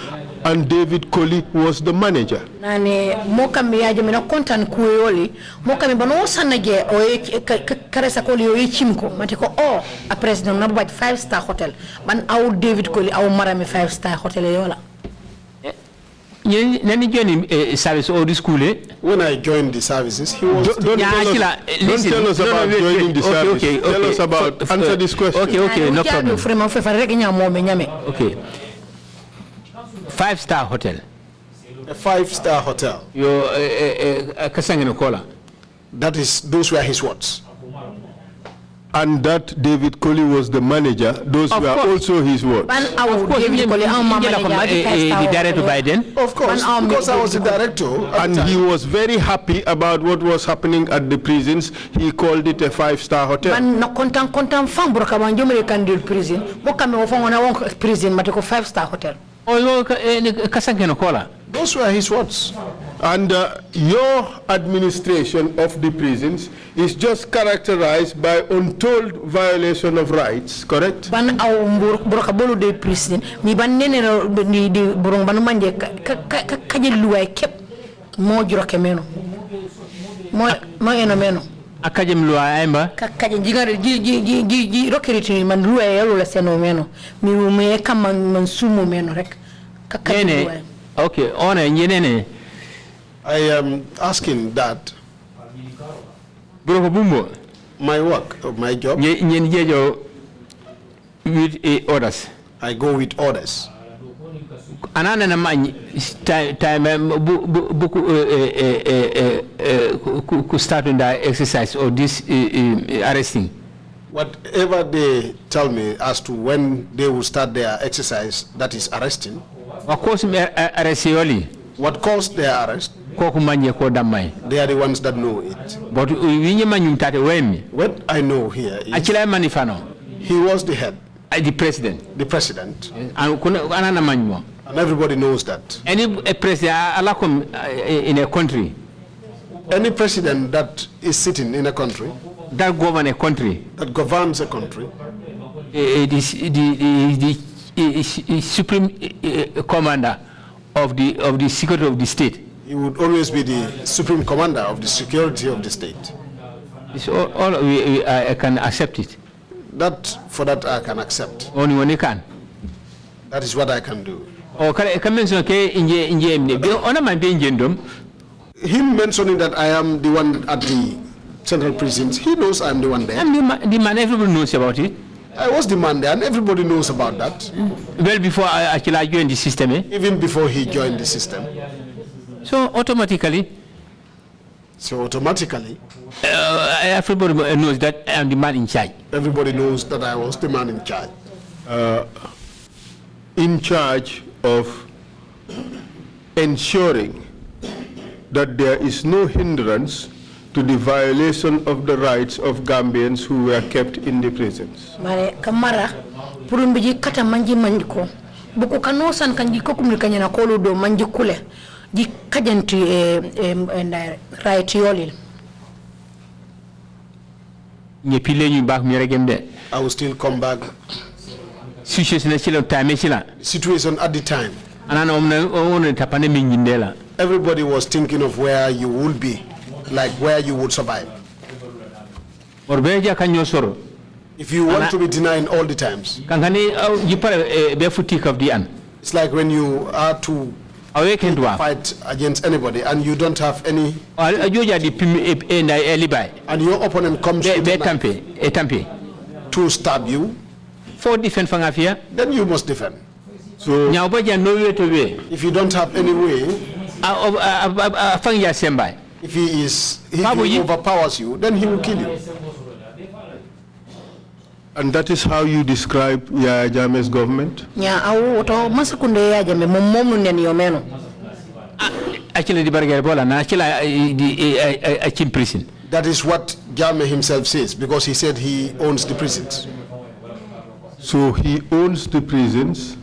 and David Colley was the manager. Nane mokami yaje mina kontan kueyoli mokami bano sanaje o karesa Colley o chimko matiko a president na 5-star hotel ban aw David Colley aw marami 5-star hotel yola. Nani join service or the school? When I joined the services, he was. Don't tell us about joining the service. Tell us about answer this question. Okay, no problem. Okay. 5-star hotel. A 5-star hotel. That is, those were his words. And that David Colley was the manager. Those were also his words. Of course, the director by then. Of course, because I was the director. And he was very happy about what was happening at the prisons. He called it a 5-star hotel. Prison, 5-star hotel. Those were his words. And your administration of the prisons is just characterized by untold violation of rights, correct? Ban broka bolu de prison mi ban nene ni di burong banu manje kaje luway kep mo joroke meno mo eno meno akajem luway amba kaje jigare ji rokeriti man luway yalo la seno meno mi me kam man sumu meno rek kaje luway. Okay, ona nyenene I am asking that my work, my job, with orders. I go with orders. Anana na man time could start in the exercise or this arresting. Whatever they tell me as to when they will start their exercise, that is arresting. Of course, arrest. What caused their arrest? They are the ones that know it. But what I know here is he was the head. The president. The president. And everybody knows that. Any president in a country. Any president that is sitting in a country. That governs a country. That governs a country. The supreme commander of the security of the state. He would always be the supreme commander of the security of the state. It's all I can accept it. For that I can accept. Only when you can. That is what I can do. Oh, can I mention him mentioning that I am the one at the central prisons, he knows I'm the one there. I'm the man, everybody knows about it. I was the man there and everybody knows about that. Well before I joined the system, eh? Even before he joined the system. So automatically, everybody knows that I am the man in charge. Everybody knows that I was the man in charge. In charge of ensuring that there is no hindrance to the violation of the rights of Gambians who were kept in the prisons. Mare kamara purumbiji kata manji manjiko buku kanosan kanji kokumlikanya na kolo do manji kule ji kajanti right yolil. I will still come back. Situation at the time. Everybody was thinking of where you would be, like where you would survive. If you want to be denied all the times. It's like when you are to fight against anybody and you don't have any, and your opponent comes to stab you, then you must defend. So if you don't have any way, if he overpowers you, then he will kill you. And that is how you describe Yaya Jammeh's government? Nya au to masakunde Yaya Jammeh mom nu nen yomeno. Actually, the barrier bola na actually in prison. That is what Jammeh himself says, because he said he owns the prisons. So he owns the prisons.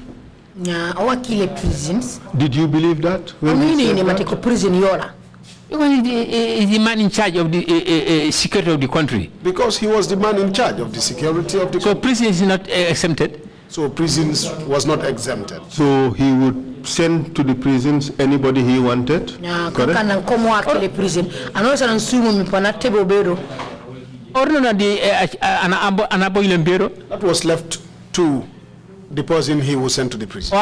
Nya awakile prisons. Did you believe that? When he said that? Matiko prison yola. Because he's the man in charge of the security of the country. Because he was the man in charge of the security of the So prison is not exempted. So prisons was not exempted. So he would send to the prisons anybody he wanted? Nya kana komo akile prison. Anosa na nsumu mipana tebo bero. Orno di anabo ilembero. That was left to the person he was sent to the prison.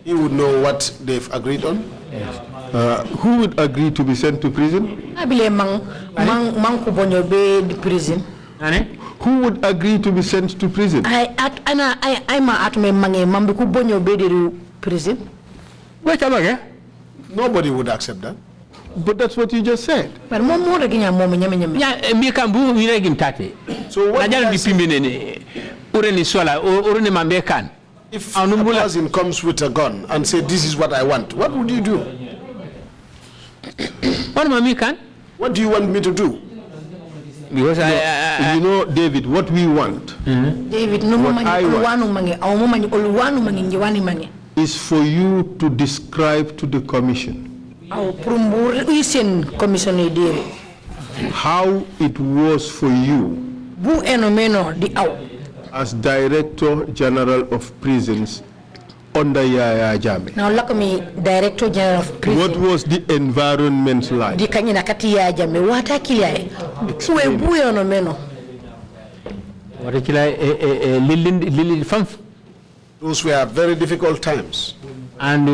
He would know what they've agreed on. Yes. Who would agree to be sent to prison? I believe man kubonyo be the prison. Who would agree to be sent to prison? I'm at me mange mambe kubonyo be the prison. Wait a minute. Nobody would accept that. But that's what you just said. But more ginya mom nyame. Ya mi kambu mi regim tate. So what najala dipimene ureni swala ureni mambe kan. If a person comes with a gun and say this is what I want, what would you do? What do you want me to do? Because you know, David, what we want. David, no is for you to describe to the commission how it was for you as Director General of Prisons under Yaya Jammeh. Now look at me, Director General of Prison. What was the environment like? Those were very difficult times. And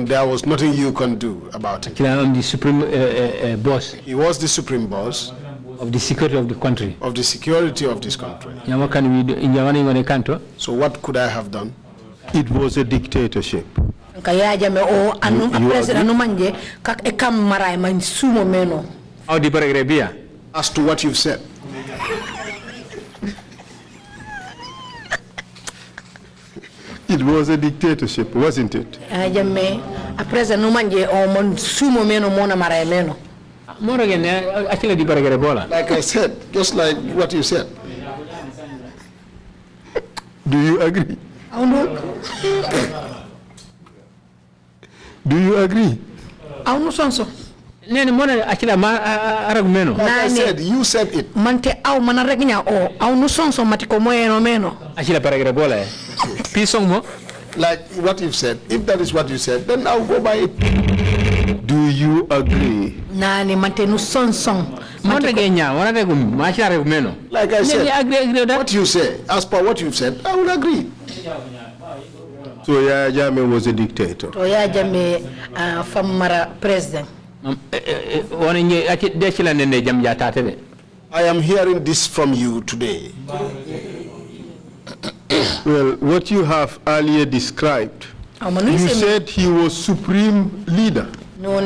there was nothing you can do about it. I'm the supreme boss. He was the supreme boss of the security of the country. Of the security of this country. So what could I have done? It was a dictatorship. How the paragraph? As to what you've said. It was a dictatorship, wasn't it? Like I said, just like what you said. Do you agree? Do you agree? Like I said, you said it. Like what you've said. If that is what you said, then I'll go by it. Do you agree? Like I said, what you say, as per what you've said, I will agree. So Yaya Jammeh was a dictator. Yaya Jammeh former president. I am hearing this from you today. Well, what you have earlier described, you said he was supreme leader. Those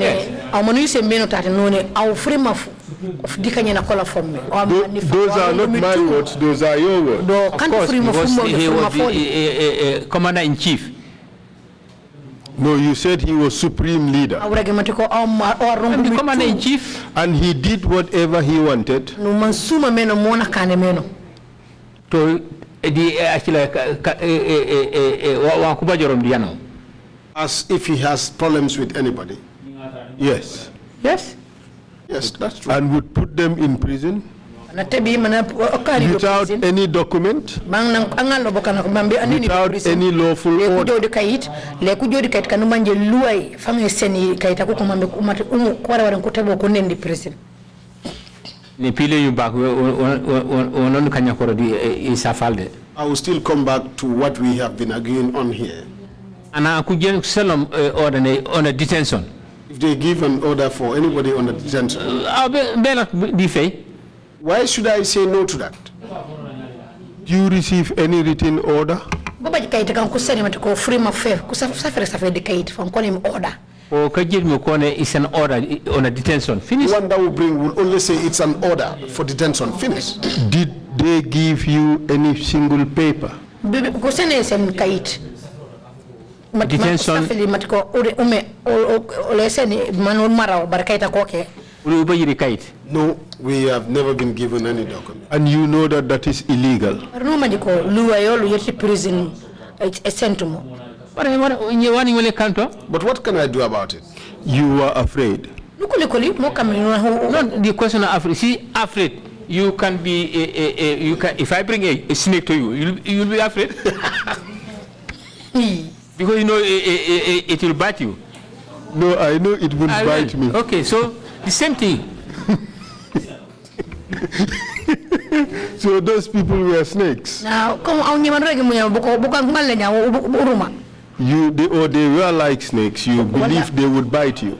are not my words, those are your words. Of course, because he was the commander-in-chief. No, you said he was supreme leader. The commander-in-chief. And he did whatever he wanted. As if he has problems with anybody. Yes. Yes. Yes, that's true. And would put them in prison without any document, without any lawful order. I will still come back to what we have been agreeing on here. And I could get some order on a detention. If they give an order for anybody on a detention, why should I say no to that? Do you receive any written order? O kajirmi kone is an order on a detention. Finish. The one that we bring will only say it's an order for detention. Finish. Did they give you any single paper? Ko sene sen kayit. Detention. Matiko ume ole sene manul maraw barkaita koke. No, we have never been given any document. And you know that that is illegal. No majiko luwayolo yeti prison sentumo. But what can I do about it? You are afraid. No, the question of afraid. You can be you can. If I bring a snake to you, you'll be afraid. Because you know it will bite you. No, I know it will bite me. Okay, so the same thing. So those people were snakes. Now, They were like snakes. You believe they would bite you.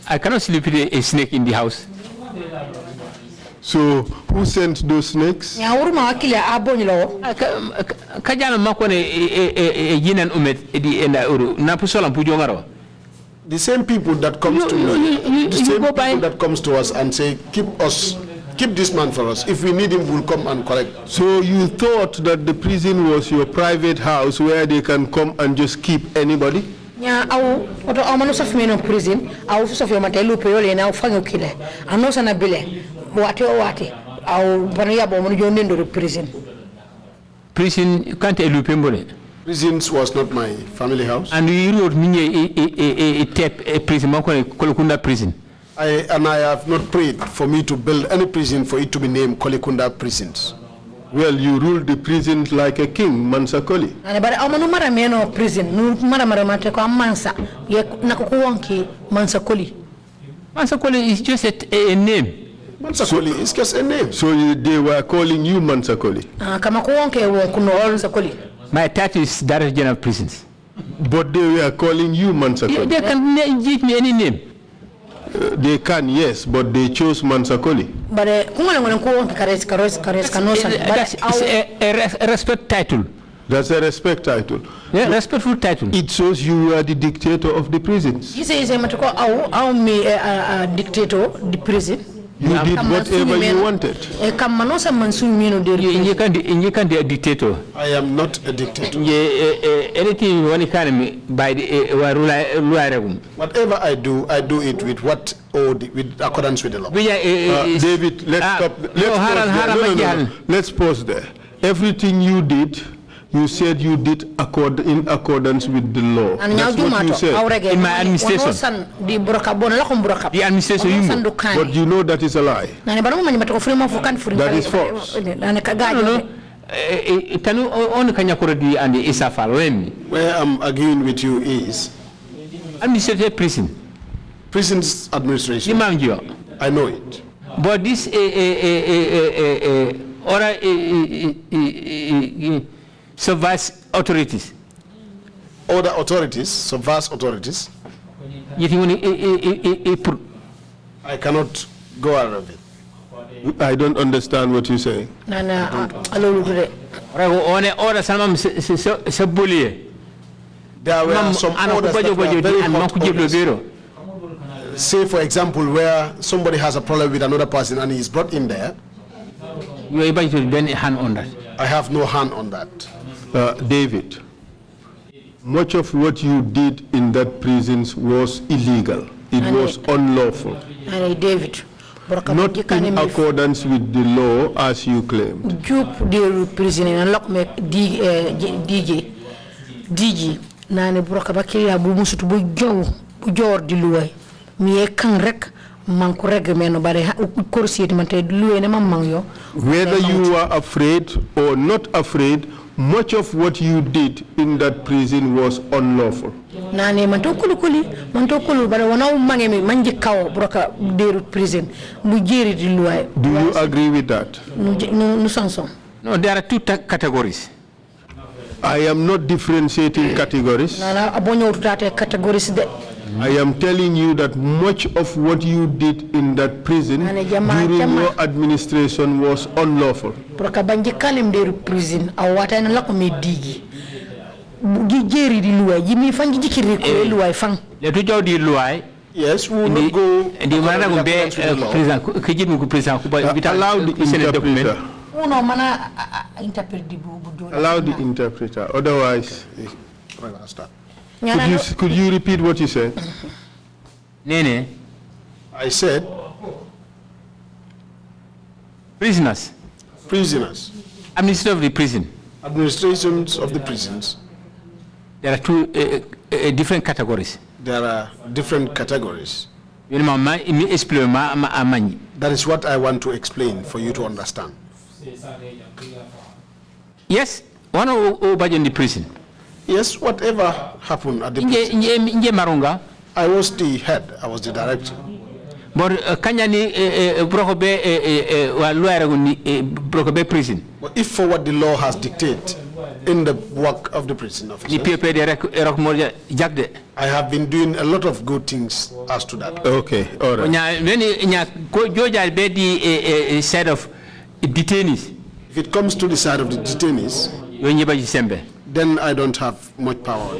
I cannot sleep with a snake in the house. So who sent those snakes? The same people that comes to me, the same people that comes to us and say, keep this man for us. If we need him, we'll come and collect. So you thought that the prison was your private house where they can come and just keep anybody? Yeah, prison. Prison can't elupe. Prisons was not my family house. And you wrote me a prison, prison. I have not prayed for me to build any prison for it to be named Kolikunda prisons. Well, you ruled the prison like a king, Mansa Colley. Mansa Colley. Mansa Colley is just a name. Mansa Colley is just a name. So they were calling you Mansa Colley. My title is Director General of Prisons. But they were calling you Mansa Colley. They can give me any name. They can, yes, but they chose Mansa Colley. But that's a respect title. That's a respect title. Yeah, respectful title. It shows you are the dictator of the prisons. You say dictator the prison. You did whatever you wanted. You can't be a dictator. I am not a dictator. Anything one economy by the Whatever I do it with with accordance with the law. David, let's stop. Let's pause there. Everything you did, you said you did in accordance with the law. That's what you said. In my administration. The administration. But you know that is a lie. That is false. Where I'm arguing with you is administrative prison. Prisons administration. I know it. But this subvert authorities. Other authorities, subvert authorities. I cannot go out of it. I don't understand what you say. There were some orders that were very hot orders. Say, for example, where somebody has a problem with another person and he is brought in there. You are able to lend a hand on that? I have no hand on that. David, much of what you did in that prison was illegal. It was unlawful. David, not in accordance with the law as you claim. Whether you are afraid or not afraid, much of what you did in that prison was unlawful. Do you agree with that? No, there are two categories. I am not differentiating categories. I am telling you that much of what you did in that prison during your administration was unlawful. jeri di luai jimi fangi jikiri ko luai fang le to jawdi luai yes, we will not go. Ndi mana go be president kejid ko president ko allow the interpreter. Uno mana interpret di bu Allow the interpreter. Otherwise, Nyana could you repeat what you said? Nene I said prisoners administration of the prisons. There are two different categories. There are different categories. That is what I want to explain for you to understand. Yes, one over in the prison. Yes, whatever happened at the prison. I was the head, I was the director. But prison. But if for what the law has dictated in the work of the prison officer, I have been doing a lot of good things as to that. Okay, all right. Side of detainees. If it comes to the side of the detainees, then I don't have much power.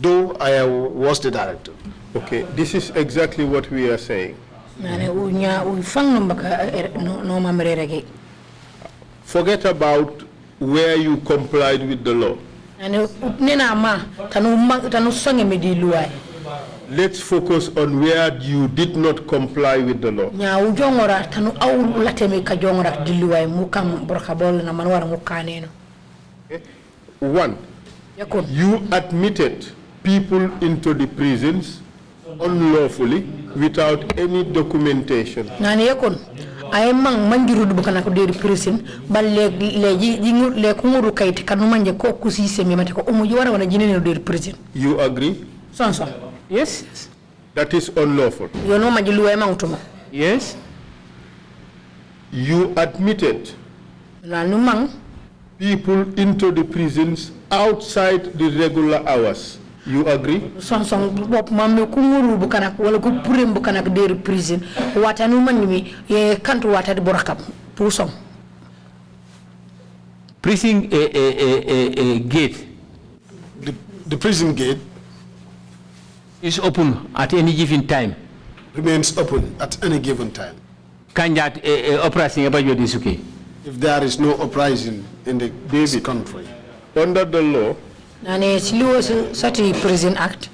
Though I was the director. Okay, this is exactly what we are saying. Forget about where you complied with the law. Let's focus on where you did not comply with the law. Okay. One, you admitted people into the prisons unlawfully without any documentation. ay mangiru du bokana ko deri prison bal leji le ko nguru kayit kanu manje ko ku système mate ko umuji wara wana jinene deri prison. You agree? Son. Yes. That is unlawful. You know majilu e mangtuma. Yes. You admitted people into the prisons outside the regular hours. You agree? Son bop mamme ku nguru bokana wala ko purem bokana deri prison wata nu manmi e kantu wata de borakam pour son. Prison gate. The prison gate is open at any given time. Remains open at any given time. If there is no uprising in the country, under the law, Prison Act,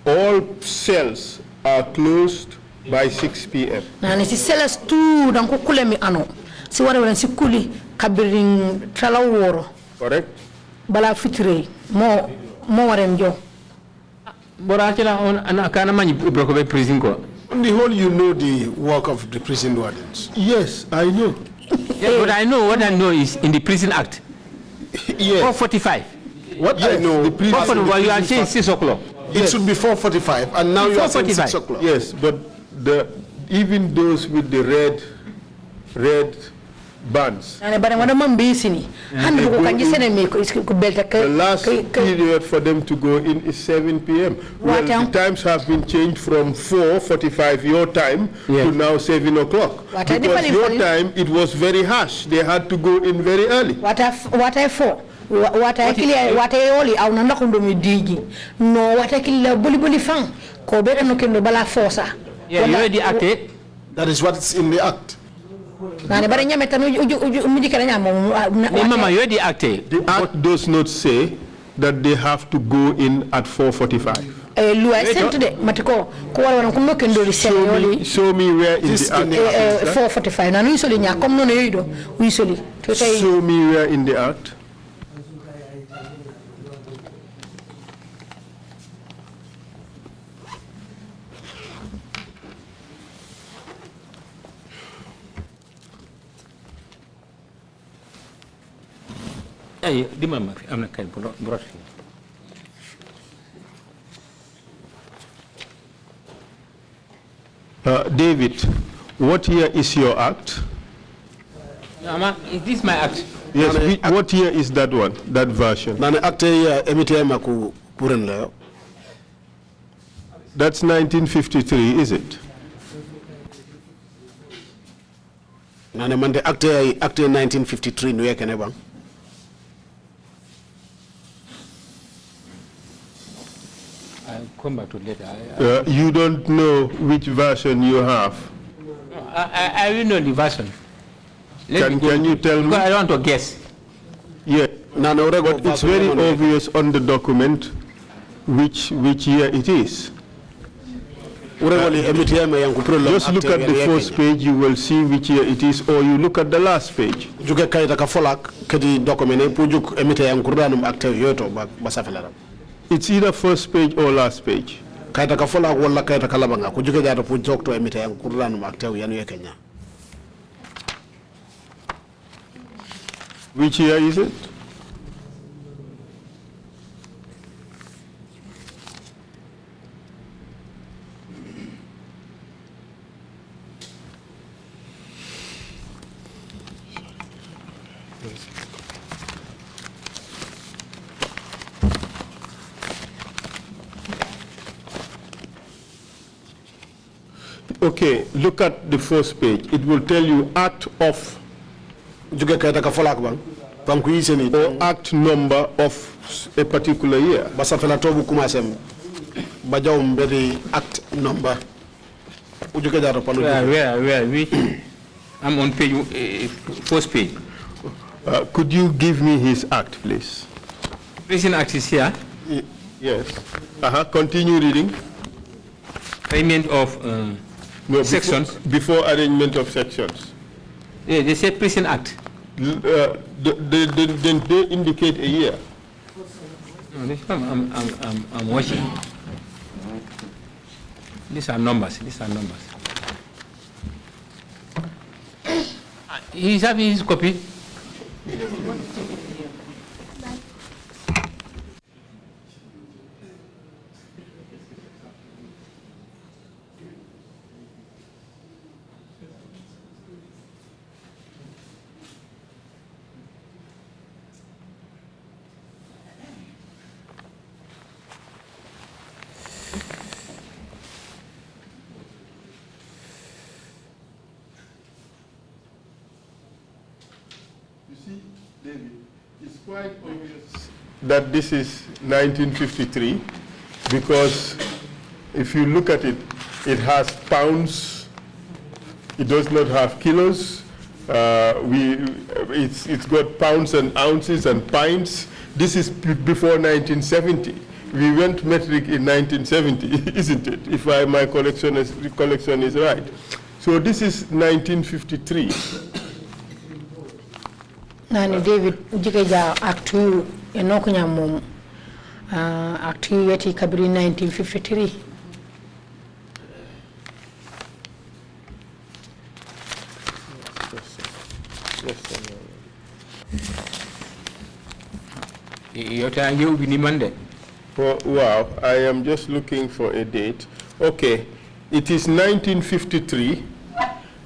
all cells are closed by 6 p.m. Correct? Bala fitre mo warenjo. On the whole, you know the work of the prison wardens. Yes, I know. Yeah, but I know what I know is in the Prison Act. Yes. 445. What I know, the prison you are saying 6 o'clock. It should be 4:45, and now you are saying 6 o'clock. Yes, but even those with the red bands. The last period for them to go in is 7 p.m. Well, the times have been changed from 4:45 your time to now 7 o'clock. Because your time, it was very harsh. They had to go in very early. What I only I will not do me digging. No, what I kill bully fang. Kobera no kendo bala forsa. Yeah, you already acted. That is what's in the act. Mama, you already acted. The act does not say that they have to go in at 4:45. Show me where in the act. 4:45. Show me where in the act. David, what year is your act? Is this my act? Yes, what year is that one, that version? That's 1953, is it? Act 1953 no yakene bang. come back to later. You don't know which version you have. I will know the version. Can you tell me? I want to guess. Yeah, but it's very obvious on the document which year it is. Just look at the first page, you will see which year it is, or you look at the last page. It's either first page or last page. Which year is it? Okay, look at the first page. It will tell you act of or act number of a particular year. Act number. Where? I'm on page, first page. Could you give me his act, please? Prison Act is here. Yes. Continue reading. Arrangement of sections. Before arrangement of sections. Yeah, they say Prison Act. They indicate a year. No, this one I'm watching. These are numbers. He's having his copy. David, it's quite obvious that this is 1953 because if you look at it, it has pounds, it does not have kilos, it's got pounds and ounces and pints. This is before 1970. We went metric in 1970, isn't it? If my recollection is right. So this is 1953. Nani David Ujikeja Act 2 enokunya mum Act 2 yeti kabiri 1953. Wow, I am just looking for a date. Okay, it is 1953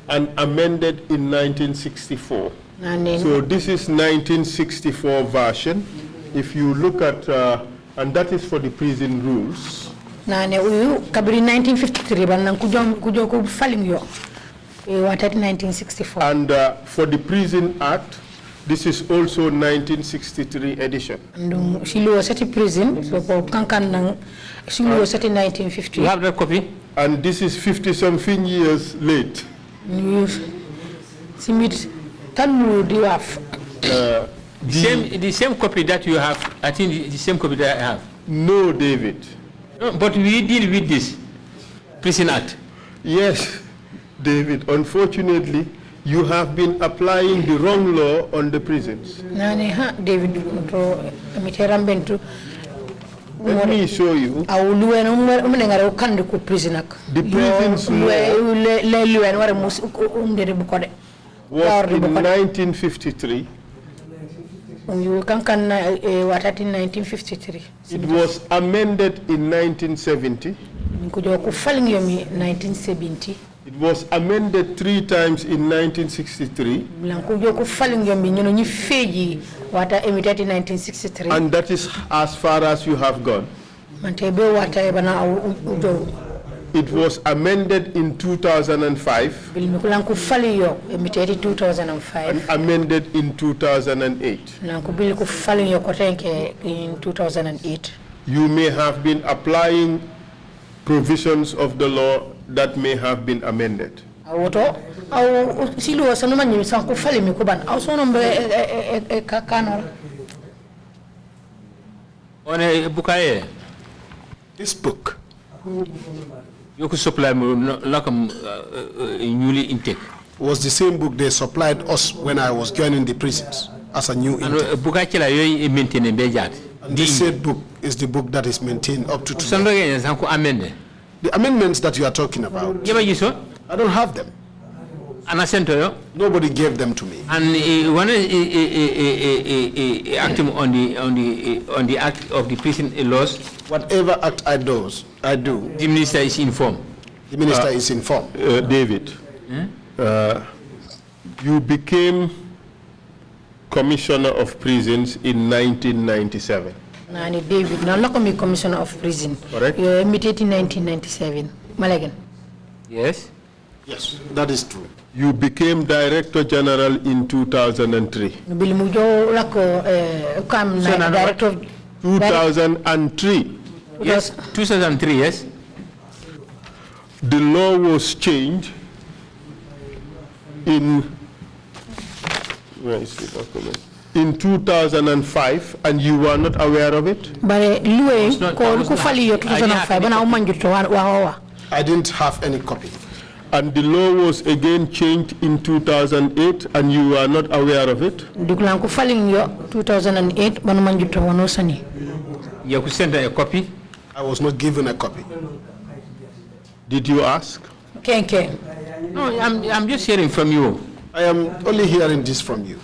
and amended in 1964. So this is 1964 version. If you look at, and that is for the prison rules. Nane uyu kabiri 1953 ban kujo ko faling yo. What 1964. And for the Prison Act, this is also 1963 edition. Ndum silo seti prison so ko kankan nang silo seti 1950. You have that copy? And this is 50-something years late. Simit tanu diwaf. The same copy that you have, I think the same copy that I have. No, David. No, but we deal with this Prison Act. Yes, David. Unfortunately, you have been applying the wrong law on the prisons. David, let me show you. The prisons was in 1953. It was amended in 1970. It was amended 3 times in 1963. And that is as far as you have gone. It was amended in 2005 and amended in 2008. In 2008. You may have been applying provisions of the law that may have been amended. Auto au silo sanuma nyi sanku fale mi kuban au sono mbe kanol one bukaye This book you could supply me lakam newly intake was the same book they supplied us when I was joining the prisons as a new intake. Bukache la yoy maintain be jat And this said book is the book that is maintained up to today. sandoge sanku amende The amendments that you are talking about, yeba giso I don't have them. ana sento yo Nobody gave them to me. and one acting on the act of the prison laws. Whatever act I do, The minister is informed. the minister is informed. David, you became Commissioner of Prisons in 1997. nani David na lako mi commissioner of prison Correct. you imitated in 1997 Malagan. Yes. Yes, that is true. You became Director General in 2003. Bil mu jo lako kam So, na director of 2003. Yes. 2003. Yes. The law was changed in, where is the document? In 2005, and you were not aware of it? bare luwe not- ko I was ku not- fali yo I didn't have 2005 bana o manjuto wa I didn't have any copy. And the law was again changed in 2008, and you were not aware of it? dikulan ku fali yo 2008 bana manjuto wono sani You could send a copy. I was not given a copy. Did you ask? kenke No, I'm just hearing from you. I am only hearing this from you.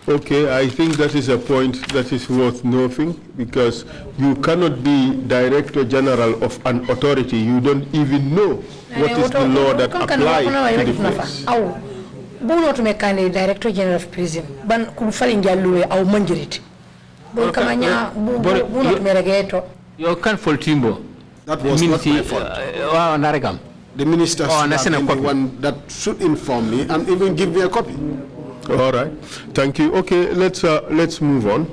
Okay, I think that is a point that is worth noting, because you cannot be Director General of an authority. You don't even know what is the law that applies to the place. aw buno to mekane director general of prison ban ku fali njalluwe aw manjiriti bon kamanya buno to meregeto You can't fault Timbo. That was not my fault. Naragam. The minister Oh, should that's have in a been the copy. one that should inform me and even give me a copy. All right, thank you. Okay, let's move on.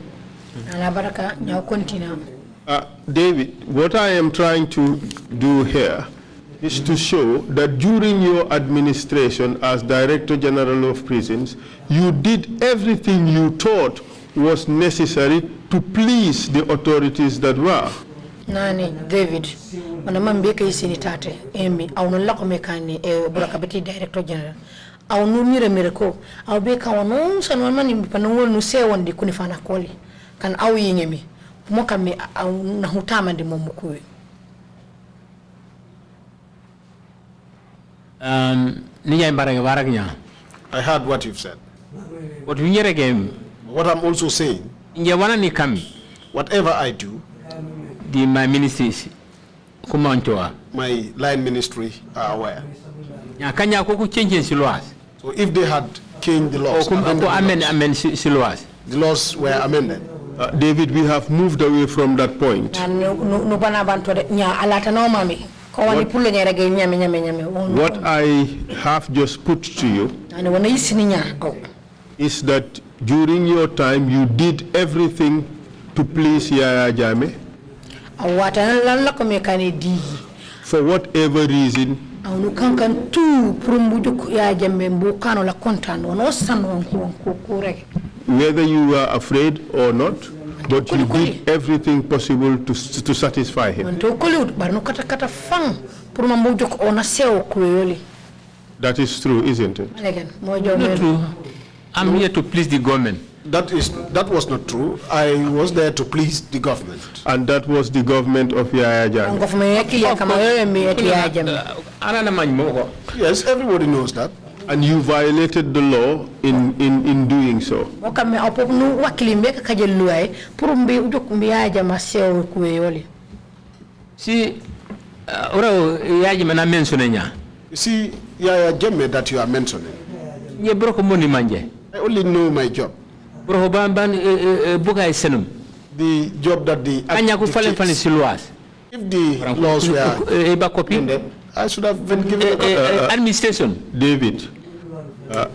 ala baraka nyaw continue David, what I am trying to do here is to show that during your administration as Director General of Prisons, you did everything you thought was necessary to please the authorities that were. nani David mana mambe kay sini tate emi aw no lako mekani e buraka beti director general aw no mire ko aw be ka wono san man man panongol no se wondi kuni fana koli kan aw yingemi mo kam aw na hutama ndi mom ko I heard what you've said. What we hear again, What I'm also saying, whatever I do, my ministries, my line ministry are aware. change So if they had changed the laws, the laws were amended. David, we have moved away from that point. no bana banto de nya alata no mami ko woni pulle nyere ge nyame What I have just put to you ani wona yisini nya ko is that during your time you did everything to please Yaya Jammeh awata lan la ko me kane di for whatever reason. awnu kankan tu prumbu juk ya jamme mbu kano la kontan wono san won ko rek Whether you were afraid or not, but you did everything possible to satisfy him. to kolut bar no kata fang pour mbu juk ona sew ko yoli That is true, isn't it? legen mo jo Not true. I'm here to please the government. That was not true. I was there to please the government. And that was the government of Yaya Jammeh. ngo fuma yakili kama wewe mi eti ya jamme Yes, everybody knows that. And you violated the law in doing so. mo kam me opop nu wakili mbeka kajel luay pour mbi juk mbi ya jama sew ko yoli See, ora yaji mana mention nya. You see, Yaya Jammeh that you are mentioning, Ye broko moni manje. I only know my job. Broko ban buka senum. The job that the act Anya ku falen dictates. siluas. If the laws were Eba copy. amended, I should have been given a copy. Administration. David,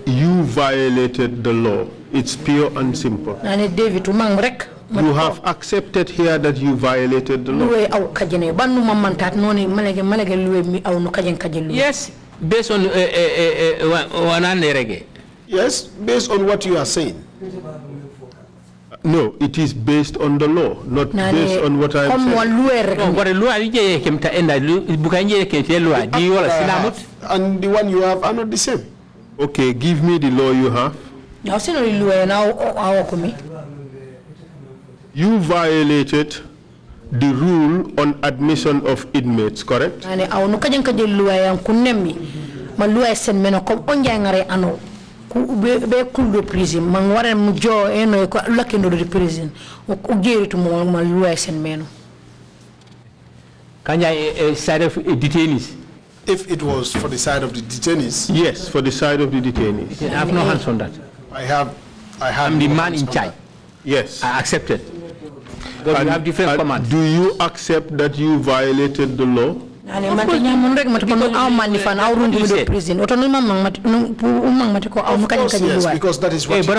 you violated the law. It's pure and simple. nane David umang rek You have accepted here that you violated the law. Yes, based on Yes, based on what you are saying. No, it is based on the law, not based on what I am saying. And the one you have are not the same. Okay, give me the law you have. You violated the rule on admission of inmates, correct? Prison mangwara mujo eno ko lakendo de prison o geri to mo ma luwa sen meno kanya side of detainees. If it was for the side of the detainees. Yes, for the side of the detainees. I have no hands on that. I'm the man in charge. Yes. I accepted. But we have different commands. Do you accept that you violated the law? Of course, yes, because that is what but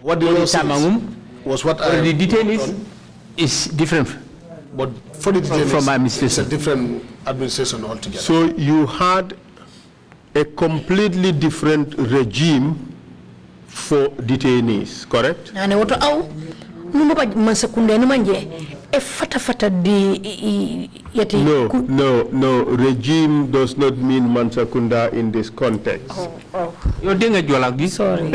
what the law says was what the detainees is different. But for the detainees, from my administration, it's a different administration altogether. So you had a completely different regime for detainees, correct? No. Regime does not mean Mansakunda in this context. You're doing a job like this. Sorry.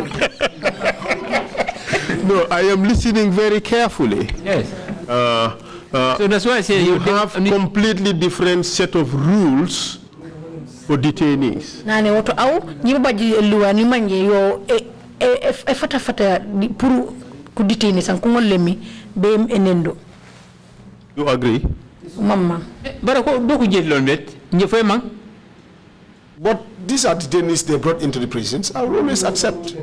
No, I am listening very carefully. Yes. So that's why I say you have completely different set of rules for detainees. You agree? Mama. But these are detainees they brought into the prisons. I will always accept.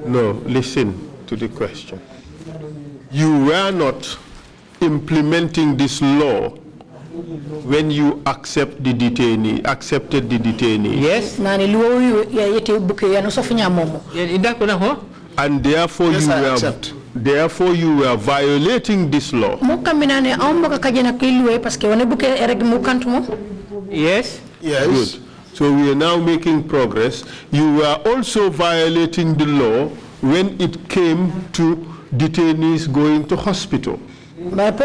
No, listen to the question. You were not implementing this law when you accepted the detainee. Yes. And therefore you were violating this law. Yes. Yes. Good. So we are now making progress. You were also violating the law when it came to detainees going to hospital. But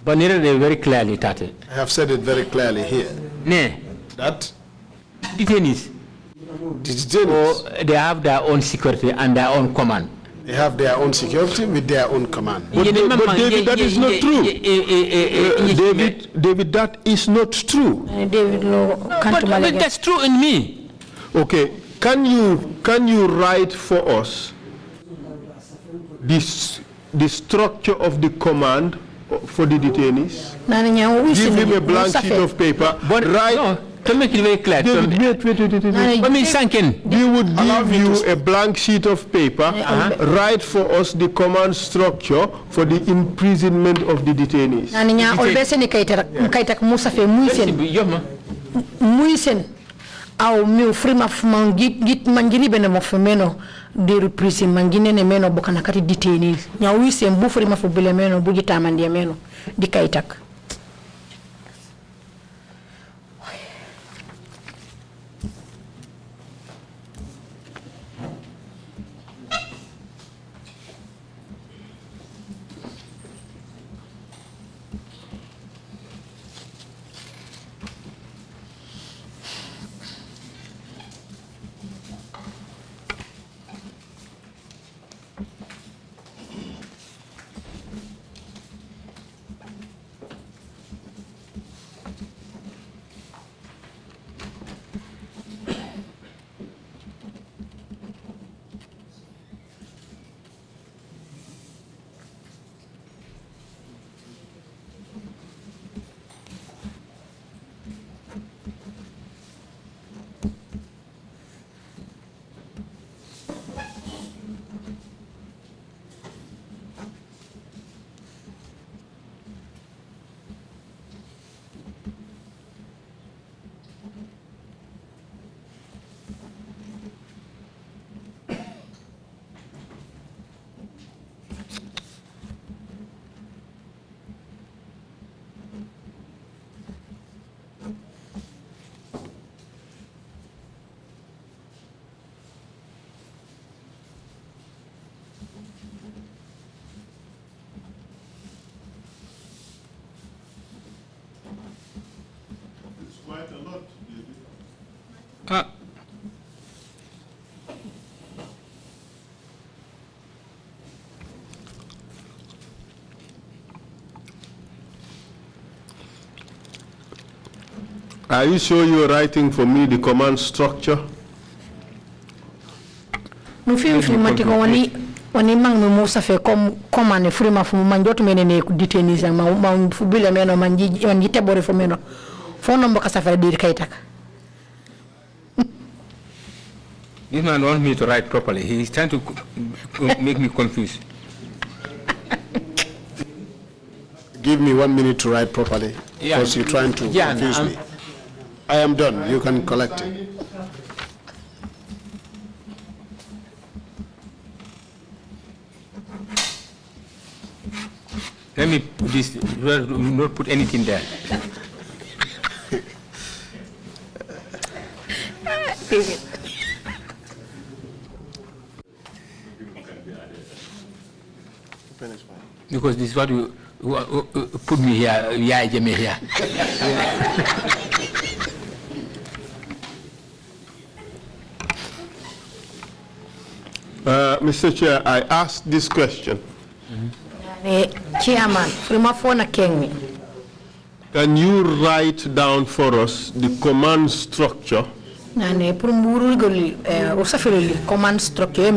very clearly, Tate. I have said it very clearly here. That detainees, they have their own security and their own command. They have their own security with their own command. But David, that is not true. David, that is not true. But that's true in me. Okay, can you write for us the structure of the command for the detainees? Give him a blank sheet of paper. No, to make it very clear. Wait. We would give you a blank sheet of paper. Write for us the command structure for the imprisonment of the detainees. Au mi frima mangiri bene mo femeno de reprise mangine ne meno bokana kati detainees nya wise mbu frima fu bele meno buji tamandi meno di kaitak. Are you sure you're writing for me the command structure? No film matiko wani mang no musa fe command frima fu manjoto menene ku detainees ma fu bile meno manji tebore fo meno fo no mbaka safari dir kaytaka. This man wants me to write properly. He's trying to make me confused. Give me 1 minute to write properly, because you're trying to confuse me. I am done. You can collect it. Let me put this, do not put anything there. Because this is what you put me here, here. Mr. Chair, I asked this question. Chairman, Can you write down for us the command structure command structure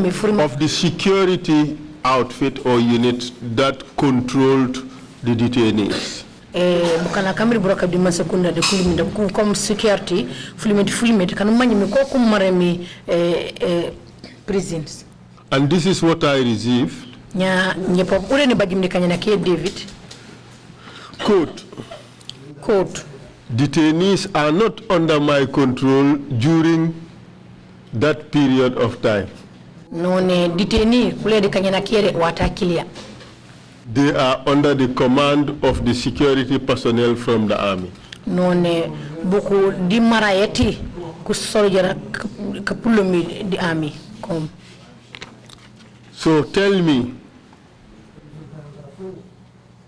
of the security outfit or unit that controlled the detainees? Bukana kamri broka di masakunda de kulimida comme security fulimit kanu manyi ko kumaremi prisons. And this is what I received. Nya nyepo ule ni bajimde kanya na kia David. Quote. Quote. Detainees are not under my control during that period of time. No ne detainee kule de kanya na kia watakilia. They are under the command of the security personnel from the army. No ne buku di marayeti kusoljara kapulumi di army kom. So tell me,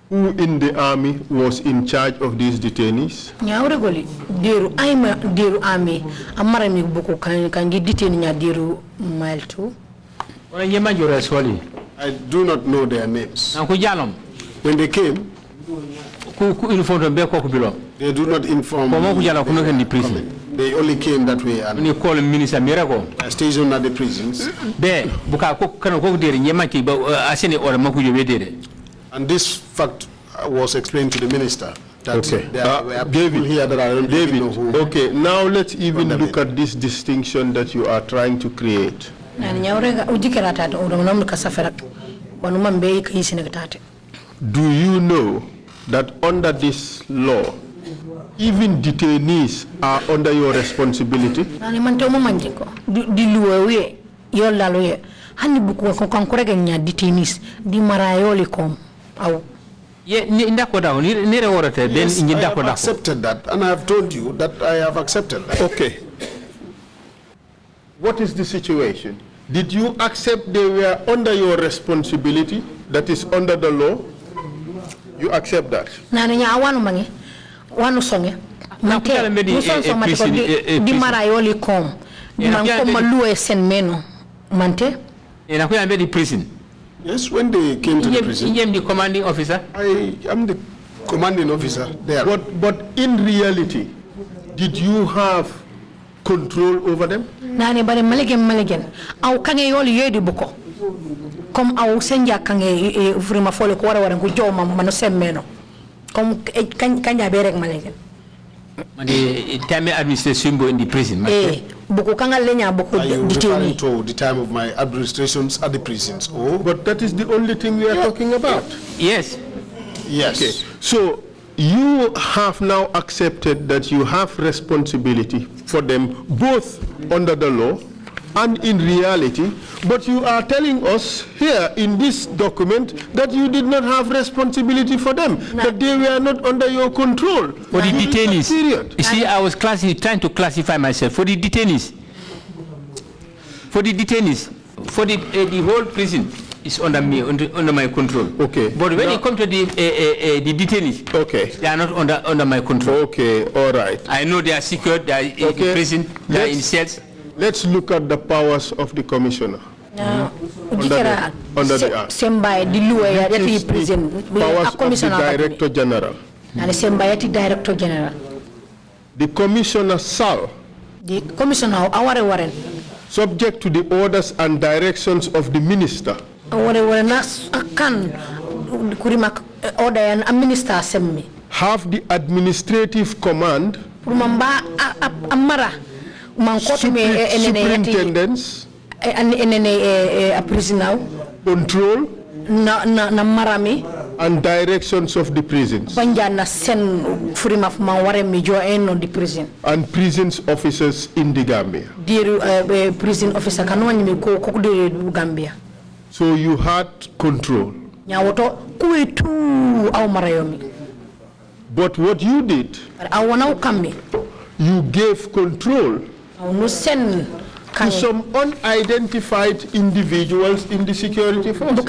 who in the army was in charge of these detainees? Nyawregoli deru aima deru army amara mi buku kangi detainee nya deru mile 2. I do not know their names. When they came, they do not inform me. They only came that way and are stationed at the prisons. And this fact was explained to the minister. That there were people here that I don't even know who. Okay, now let's even look at this distinction that you are trying to create. Do you know that under this law, even detainees are under your responsibility? I have accepted that, and I have told you that I have accepted that. Okay. What is the situation? Did you accept they were under your responsibility, that is under the law? You accept that? Yes, when they came to the prison. You am the commanding officer? I am the commanding officer there. But in reality, did you have control over them? Nani bari maligen au kange yoli yedi buko kom au senja kange vrima fole ko wara ko joma mano semmeno kom kanya berek maligen the time administration in the prison buko kanga lenya buko referring to the time of my administrations at the prisons. Oh, but that is the only thing we are talking about. Yes. Yes. Okay. So you have now accepted that you have responsibility for them both under the law and in reality, but you are telling us here in this document that you did not have responsibility for them, that they were not under your control. For the detainees. You see, I was trying to classify myself. For the detainees. For the detainees. For the whole prison. is under me, under my control. Okay. But when it comes to the detainees, okay, they are not under my control. Okay, all right. I know they are secured, they are in prison, they are in cells. Let's look at the powers of the commissioner. Under the act. Powers of the Director General. Director General. The commissioner shall, The commissioner, our warrant. subject to the orders and directions of the minister, have the administrative command, superintendence, control, and directions of the prisons, and prisons officers in the Gambia. Prison officer Gambia. So you had control. But what you did, you gave control to some unidentified individuals in the security force.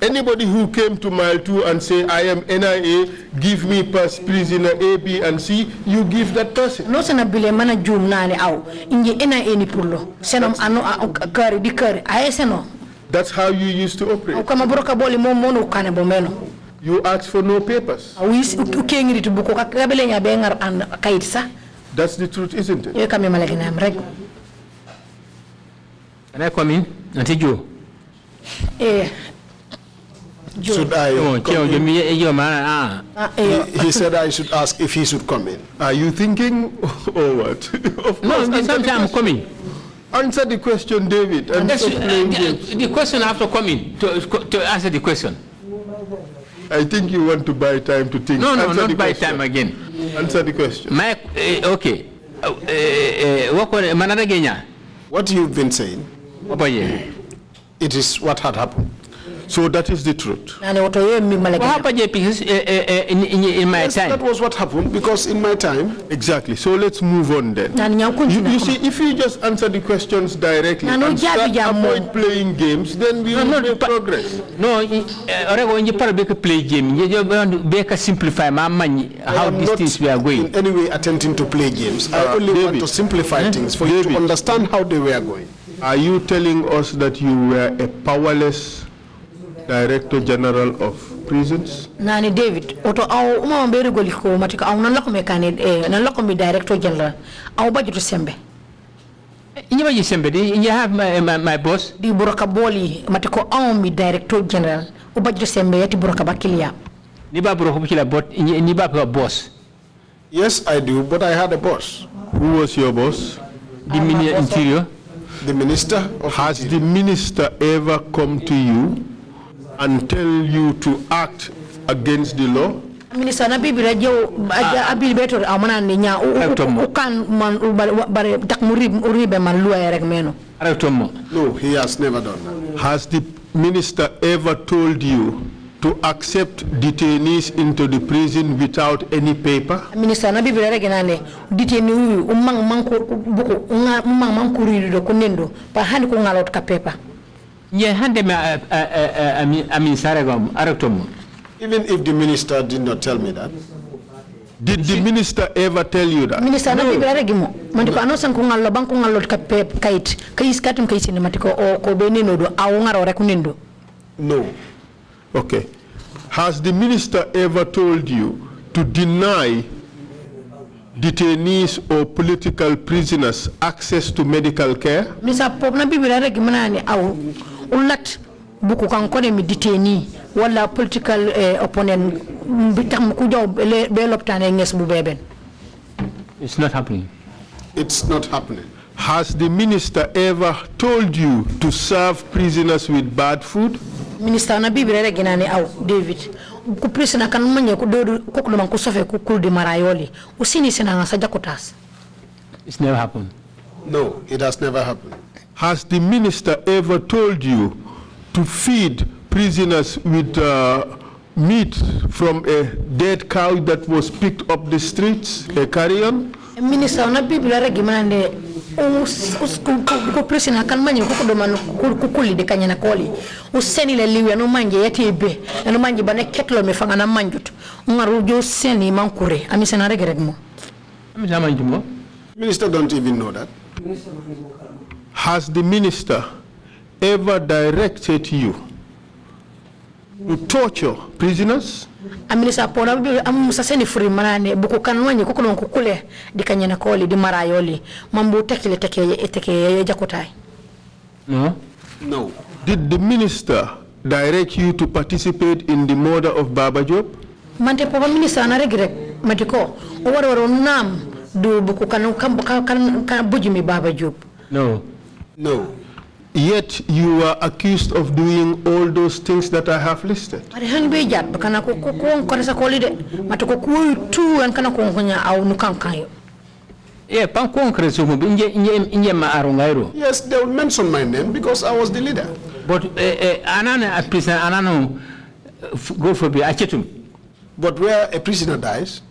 Anybody who came to mile 2 and say, I am NIA, give me prisoner A, B, and C, you give that person. No sana bile mana jum nani au inje NIA ni pullo senom ano kari di kari ayeseno. That's how you used to operate. Kama broka boli mo mono kane bomeno. You asked for no papers. That's the truth, isn't it? Can I come in? Auntie Joe. Should I? He said I should ask if he should come in. Are you thinking or what? No, sometimes I'm coming. Answer the question, David. And the question after coming to answer the question. I think you want to buy time to think. No, not buy time again. Answer the question. Okay. What you've been saying, it is what had happened. So that is the truth. What happened in my time? That was what happened because in my time. Exactly. So let's move on then. You see, if you just answer the questions directly and avoid playing games, then we will make progress. No, you play game. You simplify how these things we are going. In any way attempting to play games. I only want to simplify things for you to understand how they were going. Are you telling us that you were a powerless Director General of Prisons? Nani David, oto au mberi goliko matika au nanlako mekane nanlako mi Director General au budget sembe. You have my boss. Di buraka boli matiko au mi Director General u budget sembe yati buraka bakilia. Niba buraka bakilia but niba boss. Yes, I do, but I had a boss. Who was your boss? The Minister Interior. The Minister. Has the minister ever come to you and tell you to act against the law? Minister na bibi radio abil betor amana ninya ukan man bare tak uribe man luwa rek meno. No, he has never done that. Has the minister ever told you to accept detainees into the prison without any paper? Minister na bibi rek nane detainee umang manko buko umang mankuri do kunendo pa hani ko ngalot ka paper. Even if the minister did not tell me that. Did the minister ever tell you that? Minister na bibi rek mo mandiko anosan ko ngallo banko ngalot ka kayit kayis katum kayit matiko o ko benino do aw ngaro rek kunendo. No. Okay. Has the minister ever told you to deny detainees or political prisoners access to medical care? Minister pop na bibi rek manani aw ulat buku kan kone mi detainee wala political opponent bitam ku jaw be loptane nges bu beben. It's not happening. It's not happening. Has the minister ever told you to serve prisoners with bad food? Minister na bibi rek ginani aw David ku prisoner kan manye ku do ko man ku sofe ku kul di marayoli usini sina sa jakotas. It's never happened. No, it has never happened. Has the minister ever told you to feed prisoners with meat from a dead cow that was picked up the streets, a carrion? Minister na bibi rek ginani ko president kan manyi ko do man ko kulli de kanyana koli o seni le liwe no manje yati be no manje bane ketlo me fanga na manjut ngaru jo seni mankure ami sena reg mo ami na manju mo Minister don't even know that. Has the minister ever directed you to torture prisoners? Minister pona am sa seni furi manane buko kan wanye ko non ko kule di kanyana koli di marayoli mambu tekile teke jakotai. No. Did the minister direct you to participate in the murder of Baba Job? Mante papa minister na regret matiko o waro nam do buko kan bujumi Baba Job. No. Yet you are accused of doing all those things that I have listed. Ari hanbe jat bakana ko resa koli de matiko ku tu an kana ko nya aw nu kankayo. Yeah, pan concreto mo inje ma arongairo. Yes, they will mention my name because I was the leader. But anana a prisoner anano go for be achetum. But where a prisoner dies,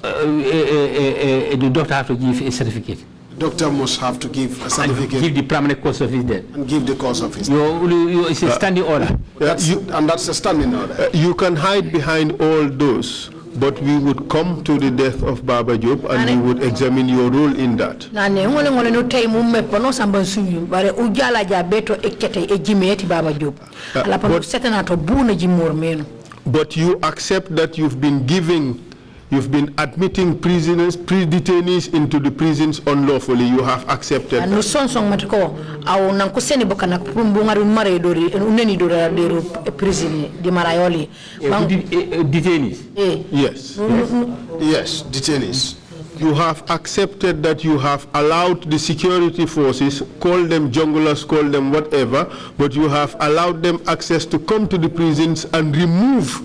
the doctor have to give a certificate. the doctor must have to give a certificate Give the permanent cause of his death. and give the cause of his death. It's a standing order. That's a standing order. You can hide behind all those, but we would come to the death of Baba Job and we would examine your role in that. Nane ngole no tay mu meppo no samba suyu bare ujala ja beto ekkete e jimeti Baba Job. Ala pa setana to buna jimor meno. But you accept that you've been admitting prisoners, detainees into the prisons unlawfully. You have accepted No that. son matiko aw nan ko seni bokana pumbu ngari mare dori uneni dora de prison di marayoli. Detainees. Yes. Yes, detainees. You have accepted that you have allowed the security forces, call them junglers, call them whatever, but you have allowed them access to come to the prisons and remove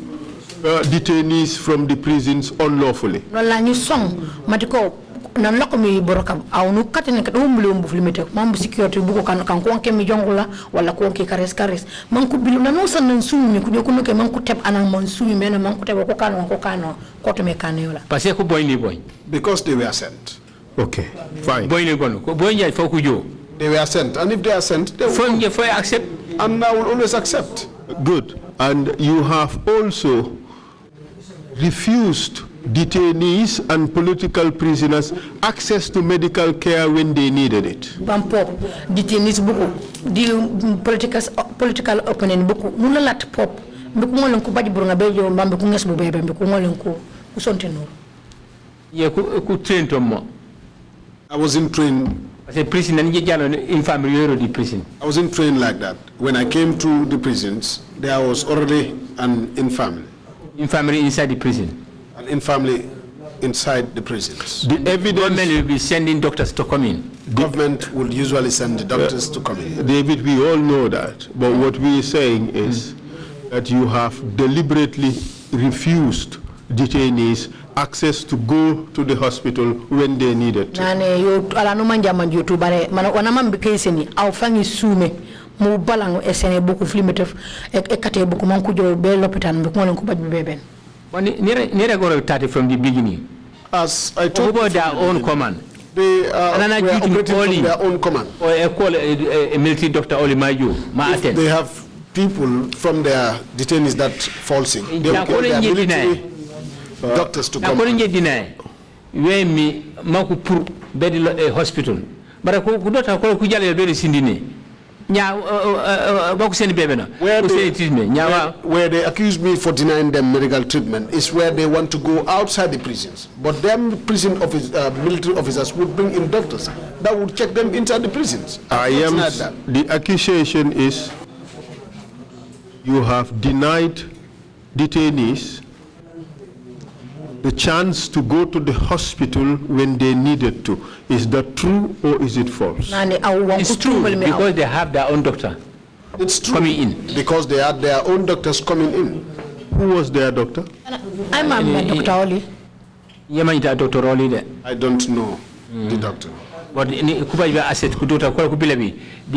detainees from the prisons unlawfully. No la ñu song matiko nan lako mi borokam aw nu katene kat umbulu umbu flimete mambu security buko kan ko mi jongula wala ko kares man ko bilu nan san nan sumi ko jokuno ke man ko teb anan man sumi mena man ko teb ko kano ko to me kaneola Parce que boy ni boy. Because they were sent. Okay, fine. Boy ni bono. Boy ni fo ku jo. They were sent. And if they are sent, they will come. For accept. And I will always accept. Good. And you have also refused detainees and political prisoners access to medical care when they needed it. Pop detainees buku di political opponent buku nuna lat pop buku ngolen ko baji burunga bejo mbambe ku nges bu bebe buku ngolen ko sonteno. Ye ku train to mo. I wasn't trained. Parce que prison ni jalo infirmary yoro di prison. I wasn't trained like that. When I came to the prisons, there was already an infirmary. Infirmary inside the prison. An infirmary inside the prisons. The evidence Government will be sending doctors to come in. Government will usually send the doctors to come in. David, we all know that, but what we are saying is that you have deliberately refused detainees access to go to the hospital when they needed to. Nane yo ala no manja manjo tu bare wana mambe keseni aw fangi sume mu balang esene beaucoup flimete e kate beaucoup man ko jo be l'hôpital be ko ko baj beben. Nere go started from the beginning. As I told you, about their own command. They were operating from their own command. Or a military doctor only They have people from their detainees that fall sick. They will get their military doctors to come. We me maku pour bed hospital. But ko doctor ko ku jale be sindine. Where they accuse me for denying them medical treatment is where they want to go outside the prisons. But them prison office, military officers would bring in doctors that would check them inside the prisons. The accusation is you have denied detainees the chance to go to the hospital when they needed to. Is that true or is it false? It's true because they have their own doctor. It's true coming in because they had their own doctors coming in. Who was their doctor? I'm a Dr. Oli. Dr. Oli. I don't know the doctor. But the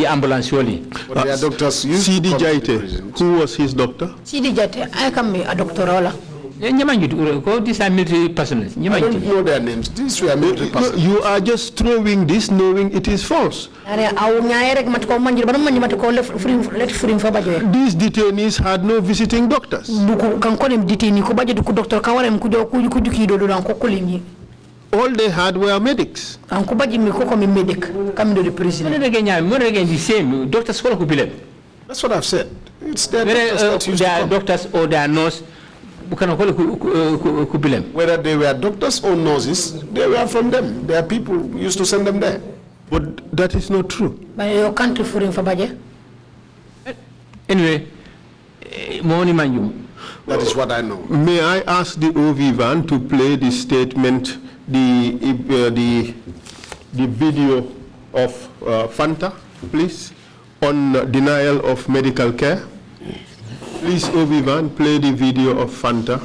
ambulance only. But their doctors used C.D. to come to the Jaite, prisons. who was his doctor? C.D. Jaite, I come a Dr. Ola. These are military personnel. I don't know their names. These were military personnel. You are just throwing this knowing it is false. These detainees had no visiting doctors. All they had were medics. That's what I've said. It's their doctors they are doctors or they are nurses. Whether they were doctors or nurses, they were from them. Their people used to send them there. But that is not true. Anyway, that is what I know. May I ask the OV van to play the statement, the video of Fanta, please, on denial of medical care? Please, OV van, play the video of Fanta.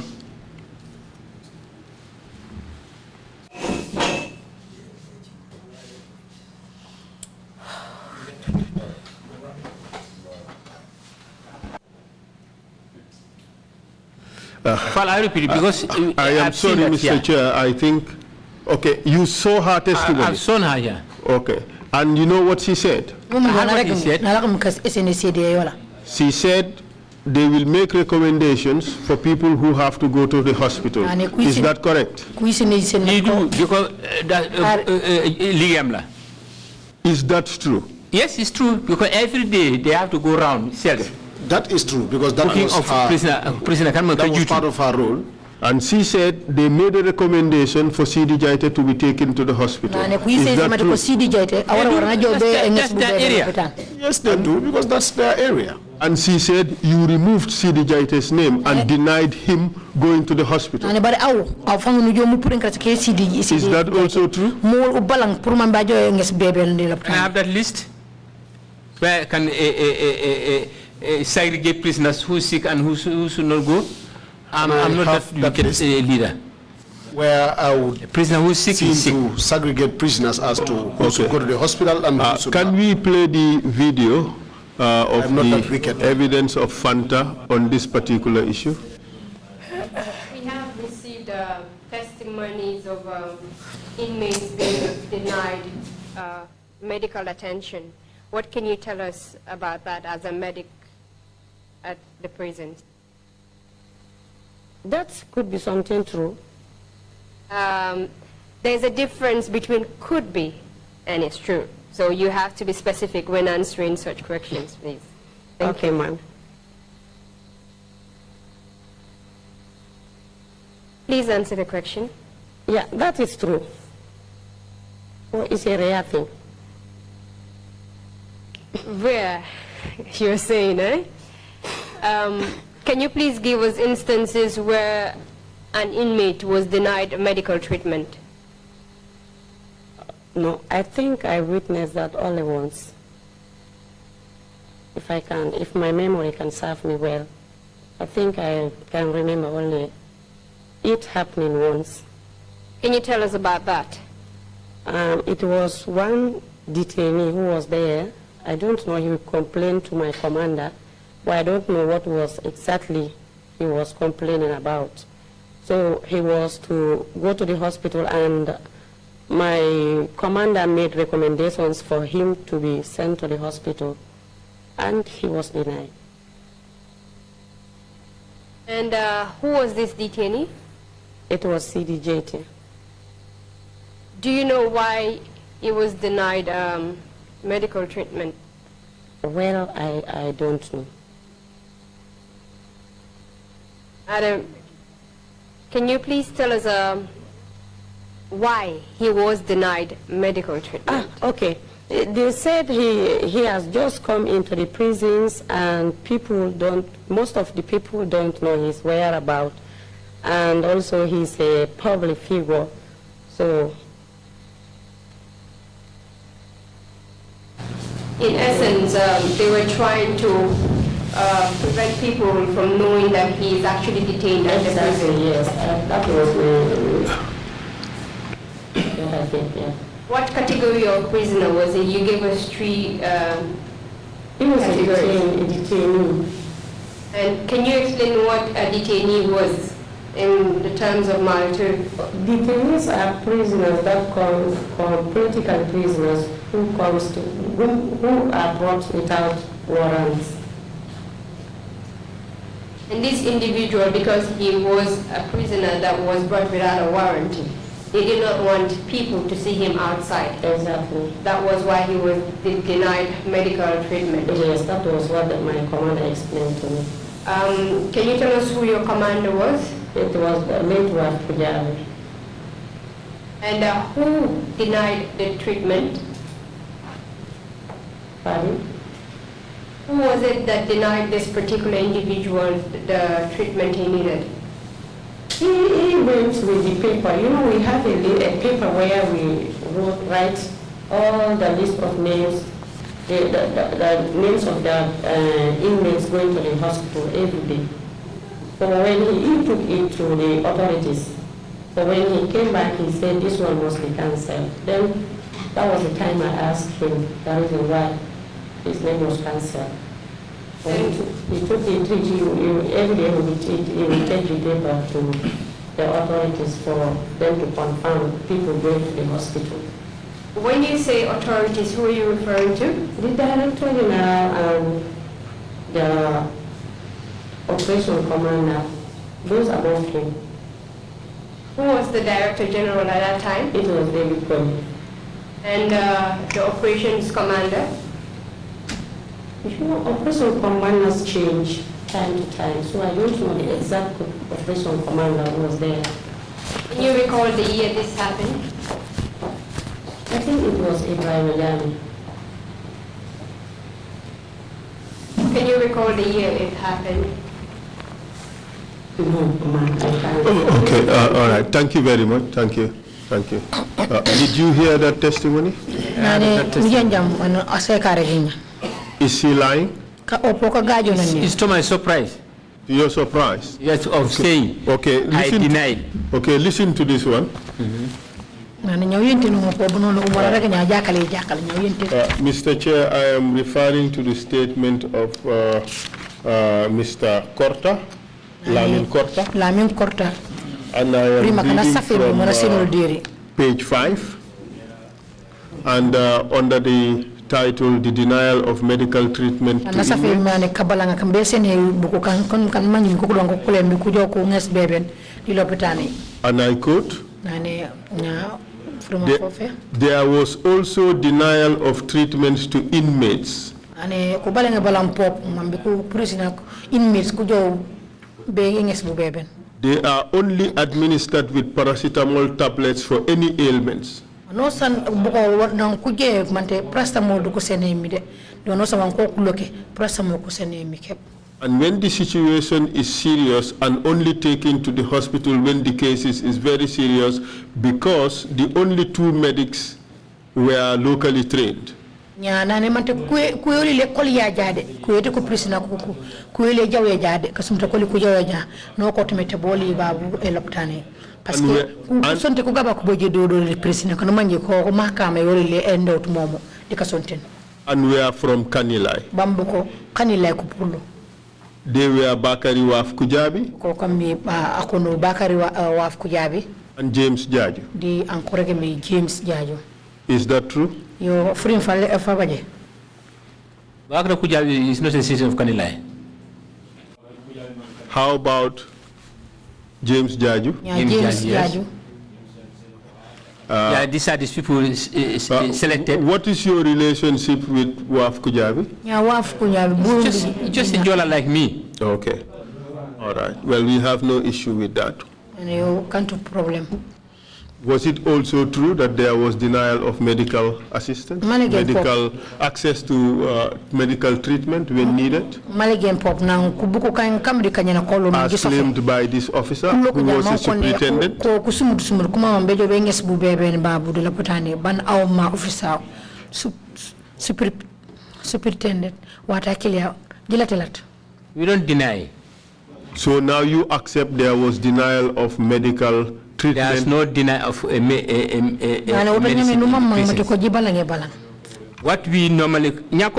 I repeat it because I am sorry, Mr. Chair. I think, okay, you saw her testimony. I've shown her here. Okay, and you know what she said? She said they will make recommendations for people who have to go to the hospital. Is that correct? You do, because is that true? Yes, it's true, because every day they have to go around cells. That is true, because that was, that was part of her role. And she said they made a recommendation for CD Jaite to be taken to the hospital. Is that true? That's their area. Yes, they do, because that's their area. And she said you removed CD Jaite's name and denied him going to the hospital. Is that also true? Can I have that list? Where can segregate prisoners who sick and who should not go? I'm not that leader. Where I would prisoner who is sick to segregate prisoners as to who should go to the hospital and who should can not. We play the video of the evidence of Fanta on this particular issue? We have received testimonies of inmates being denied medical attention. What can you tell us about that as a medic at the prison? That could be something true. There's a difference between could be and it's true. So you have to be specific when answering such questions, please. Thank okay, ma'am. Please answer the question. Yeah, that is true. Or it's a rare thing. Where you're saying, eh? Can you please give us instances where an inmate was denied medical treatment? No, I think I witnessed that only once. If my memory can serve me well, I think I can remember only it happening once. Can you tell us about that? It was one detainee who was there. I don't know, he complained to my commander, but I don't know what was exactly he was complaining about. So he was to go to the hospital, and my commander made recommendations for him to be sent to the hospital, and he was denied. And who was this detainee? It was CDJT. Do you know why he was denied medical treatment? Well, I don't know. Adam, can you please tell us why he was denied medical treatment? Okay. They said he has just come into the prisons, and most of the people don't know his whereabouts, and also he's a public figure, so. In essence, they were trying to prevent people from knowing that he is actually detained at the prison. Yes, that was yeah. What category of prisoner was it? You gave us three He was categories. a detainee. And can you explain what a detainee was? in the terms of maltreatment? Detainees are prisoners that come, political prisoners who are brought without warrants. And this individual, because he was a prisoner that was brought without a warrant, they did not want people to see him outside. Exactly. That was why he was denied medical treatment. Yes, that was what my commander explained to me. Can you tell us who your commander was? It was late Pujari. And who denied the treatment? Pardon? Who was it that denied this particular individual the treatment he needed? He went with the paper. You know, we have a paper where we write all the list of names, the names of the inmates going to the hospital every day. So when he took it to the authorities, so when he came back, he said this one must be cancelled. Then that was the time I asked him the reason why his name was cancelled. He took the treaty, every day he will take the paper to the authorities for them to confirm people going to the hospital. When you say authorities, who are you referring to? The Director General and the Operation Commander, those above him. Who was the Director General at that time? It was David Colley. And the Operations Commander? You know, Operation Commanders change time to time, so I don't know the exact Operation Commander who was there. Can you recall the year this happened? I think it was Ibrahim Yami. Can you recall the year it happened? No, man, I can't. Oh, okay, all right. Thank you very much. Thank you. Thank you. Did you hear that testimony? Is he lying? It's to my surprise. You're surprised? Yes, of saying. Okay, I denied. Okay, listen to this one. Mr. Chair, I am referring to the statement of Mr. Korta, Lamin Korta. Lamin Korta. And I am reading from page 5. And under the title, The Denial of Medical Treatment to Inmates. And I quote, there was also denial of treatment to inmates. They are only administered with paracetamol tablets for any ailments. And when the situation is serious and only taken to the hospital when the case is very serious, because the only 2 medics were locally trained. And we are from Kanilai. They were Bakari Waf Kujabi and James Jaju. Is that true? Bakari Kujabi is not a citizen of Kanilai. How about James Jaju? James Jaju. These are these people selected. What is your relationship with Waf Kujabi? Just a jeweler like me. Okay. All right. Well, we have no issue with that. And you can't have problem. Was it also true that there was denial of medical assistance, medical access to medical treatment when needed? As claimed by this officer who was a superintendent? We don't deny. So now you accept there was denial of medical treatment? There is no denial of medicine. What we normally you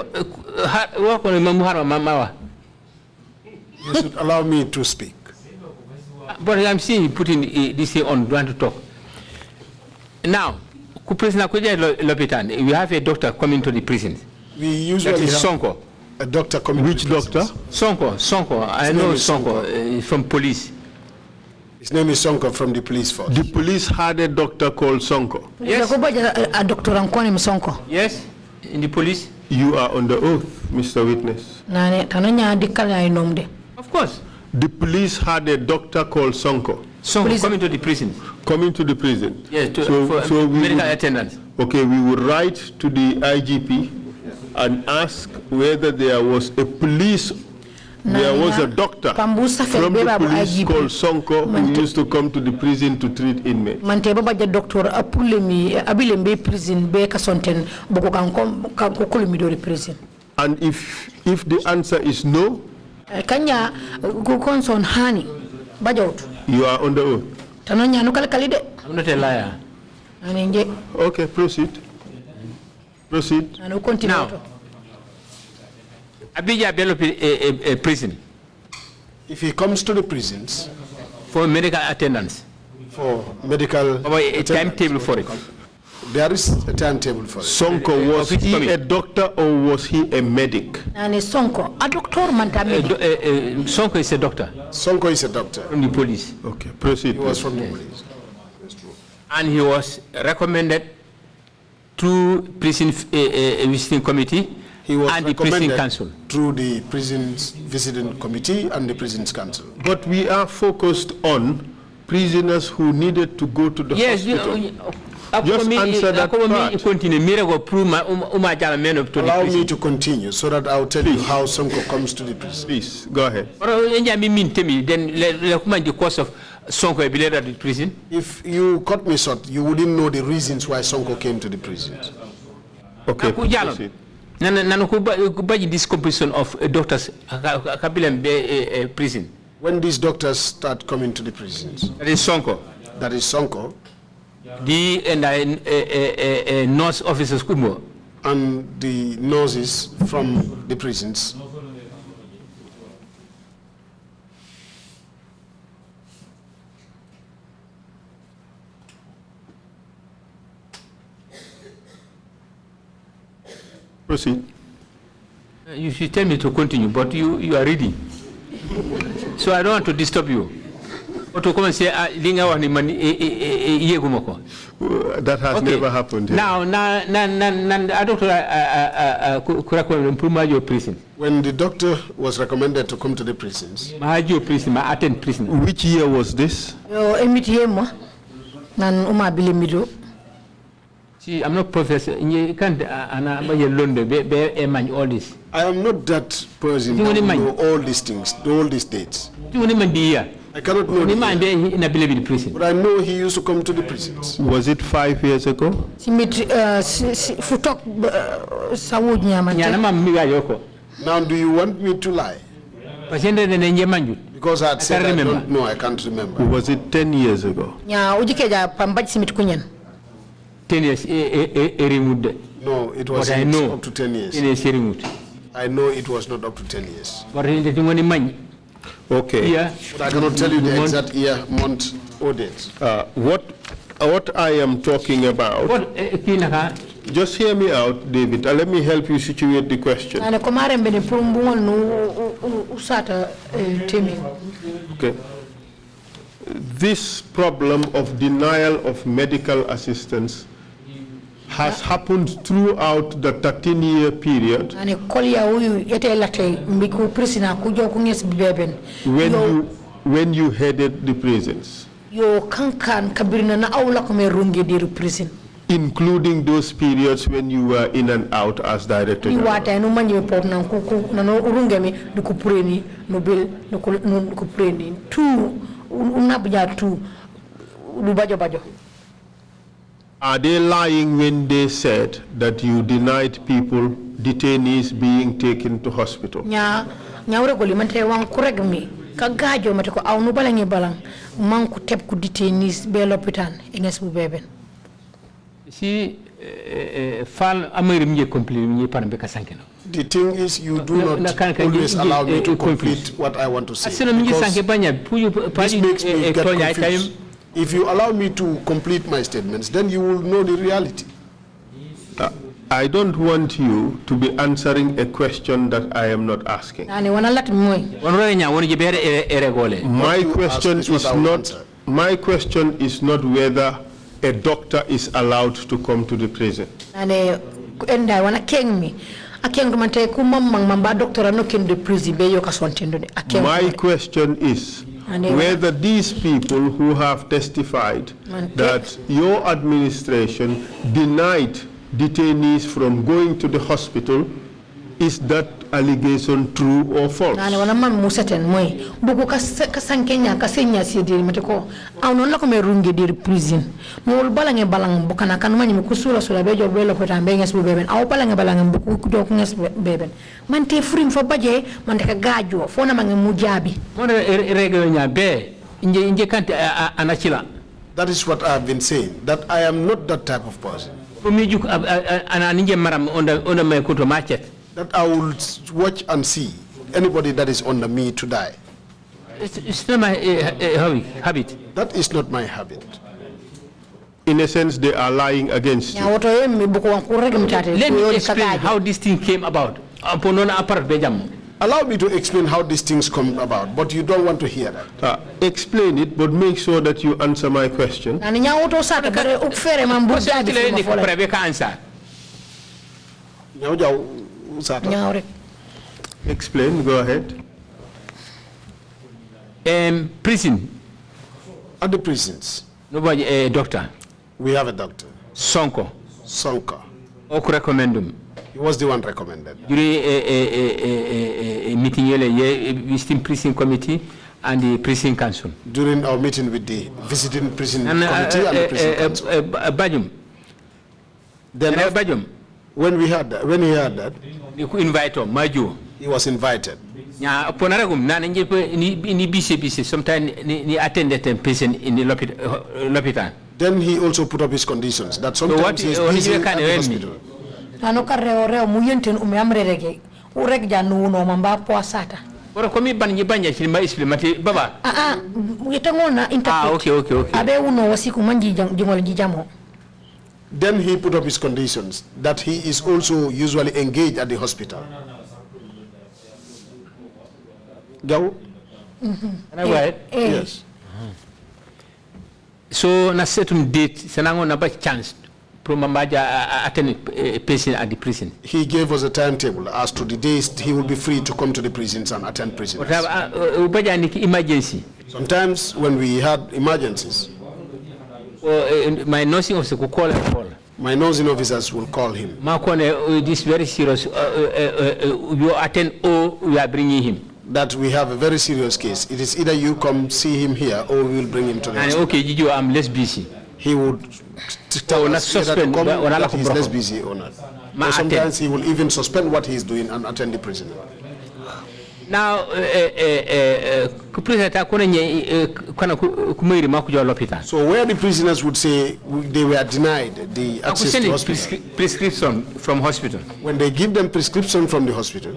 should allow me to speak. But I'm seeing you putting this here on, trying to talk. Now, we have a doctor coming to the prison. We usually that is have Sonko. A doctor coming. Which to the doctor? Sonko. I know Sonko from police. His name is Sonko from the police force. The police had a doctor called Sonko. Yes. A doctor Sonko. Yes, in the police. You are under oath, Mr. Witness. Of course. The police had a doctor called Sonko. Sonko coming to the prison. Coming to the prison. Yes, so medical attendance. Okay, we would write to the IGP and ask whether there was a police. There was a doctor from the police called Sonko who used to come to the prison to treat inmates. And if the answer is no, you are on the oath. I'm not a liar. Okay, proceed. Proceed. Now, Abidja develop a prison. If he comes to the prisons for medical attendance, a timetable for it. There is a timetable for it. Sonko, was he a doctor or was he a medic? Sonko, a doctor Sonko is a doctor. Sonko is a doctor. From the police. Okay, proceed. He was from the police. That's true. And he was recommended to prison visiting committee and the prison council. Through the prisons visiting committee and the prisons council. But we are focused on prisoners who needed to go to the hospital. Just answer that part. Allow me to continue so that I'll tell you how Sonko comes to the prison. Please, go ahead. Then the course of Sonko at the prison. If you cut me short, you wouldn't know the reasons why Sonko came to the prison. Okay, proceed. This composition of doctors prison. When these doctors start coming to the prisons. That is Sonko. That is Sonko. The nurse officers and the nurses from the prisons. Proceed. You should tell me to continue, but you are reading. So I don't want to disturb you. That has never happened. Now, I don't your prison. When the doctor was recommended to come to the prisons. I attend prison. Which year was this? See, I'm not professor. You can't all this. I am not that person who know all these things, all these dates. I cannot know the prison. But I know he used to come to the prisons. Was it 5 years ago? Now, do you want me to lie? Because I had said I don't know, I can't remember. Was it 10 years ago? 10 years, no, it was up to 10 years. I know it was not up to 10 years. Okay. Yeah. But I cannot tell you the exact year, month, or date. What I am talking about, just hear me out, David, and let me help you situate the question. Okay. This problem of denial of medical assistance has happened throughout the 13-year period when you headed the prisons, including those periods when you were in and out as Director General. Are they lying when they said that you denied people, detainees, being taken to hospital? See, fal amerim ye complete ni parambe kasankeno. The thing is, you do not always allow me to complete what I want to say. Because this makes me get confused. If you allow me to complete my statements, then you will know the reality. I don't want you to be answering a question that I am not asking. My question is not whether a doctor is allowed to come to the prison. My question is whether these people who have testified that your administration denied detainees from going to the hospital, is that allegation true or false? That is what I have been saying, that I am not that type of person. That I will watch and see anybody that is under me to die. It's not my habit. That is not my habit. In a sense, they are lying against you. Let me explain how this thing came about. Allow me to explain how these things come about, but you don't want to hear that. Explain it, but make sure that you answer my question. Explain, go ahead. Prison. At the prisons. Nobody, a doctor. We have a doctor. Sonko. Oku recommendum. He was the one recommended. During a meeting, visiting prison committee and the prison council. During our meeting with the visiting prison committee and the prison council. Bajum. Then Bajum. When he heard that, you could invite him, Maju. He was invited. Sometimes he attended a patient in the Lopitan. Then he also put up his conditions that sometimes he is busy at the hospital. Okay. Then he put up his conditions that he is also usually engaged at the hospital. Go. Can I go ahead? Yes. So na certain date, sanango na ba chance promamaja attend a patient at the prison. He gave us a timetable as to the days he will be free to come to the prisons and attend prisons. Emergency. Sometimes when we had emergencies, my nursing officer could call and call. My nursing officers will call him. This very serious. You attend or we are bringing him. That we have a very serious case. It is either you come see him here or we will bring him to the hospital. Okay, Gigi, I'm less busy. He would tell us either to come that he's less busy or not. Or sometimes he will even suspend what he's doing and attend the prison. Now, so where the prisoners would say they were denied the access to hospital. Prescription from hospital. When they give them prescription from the hospital,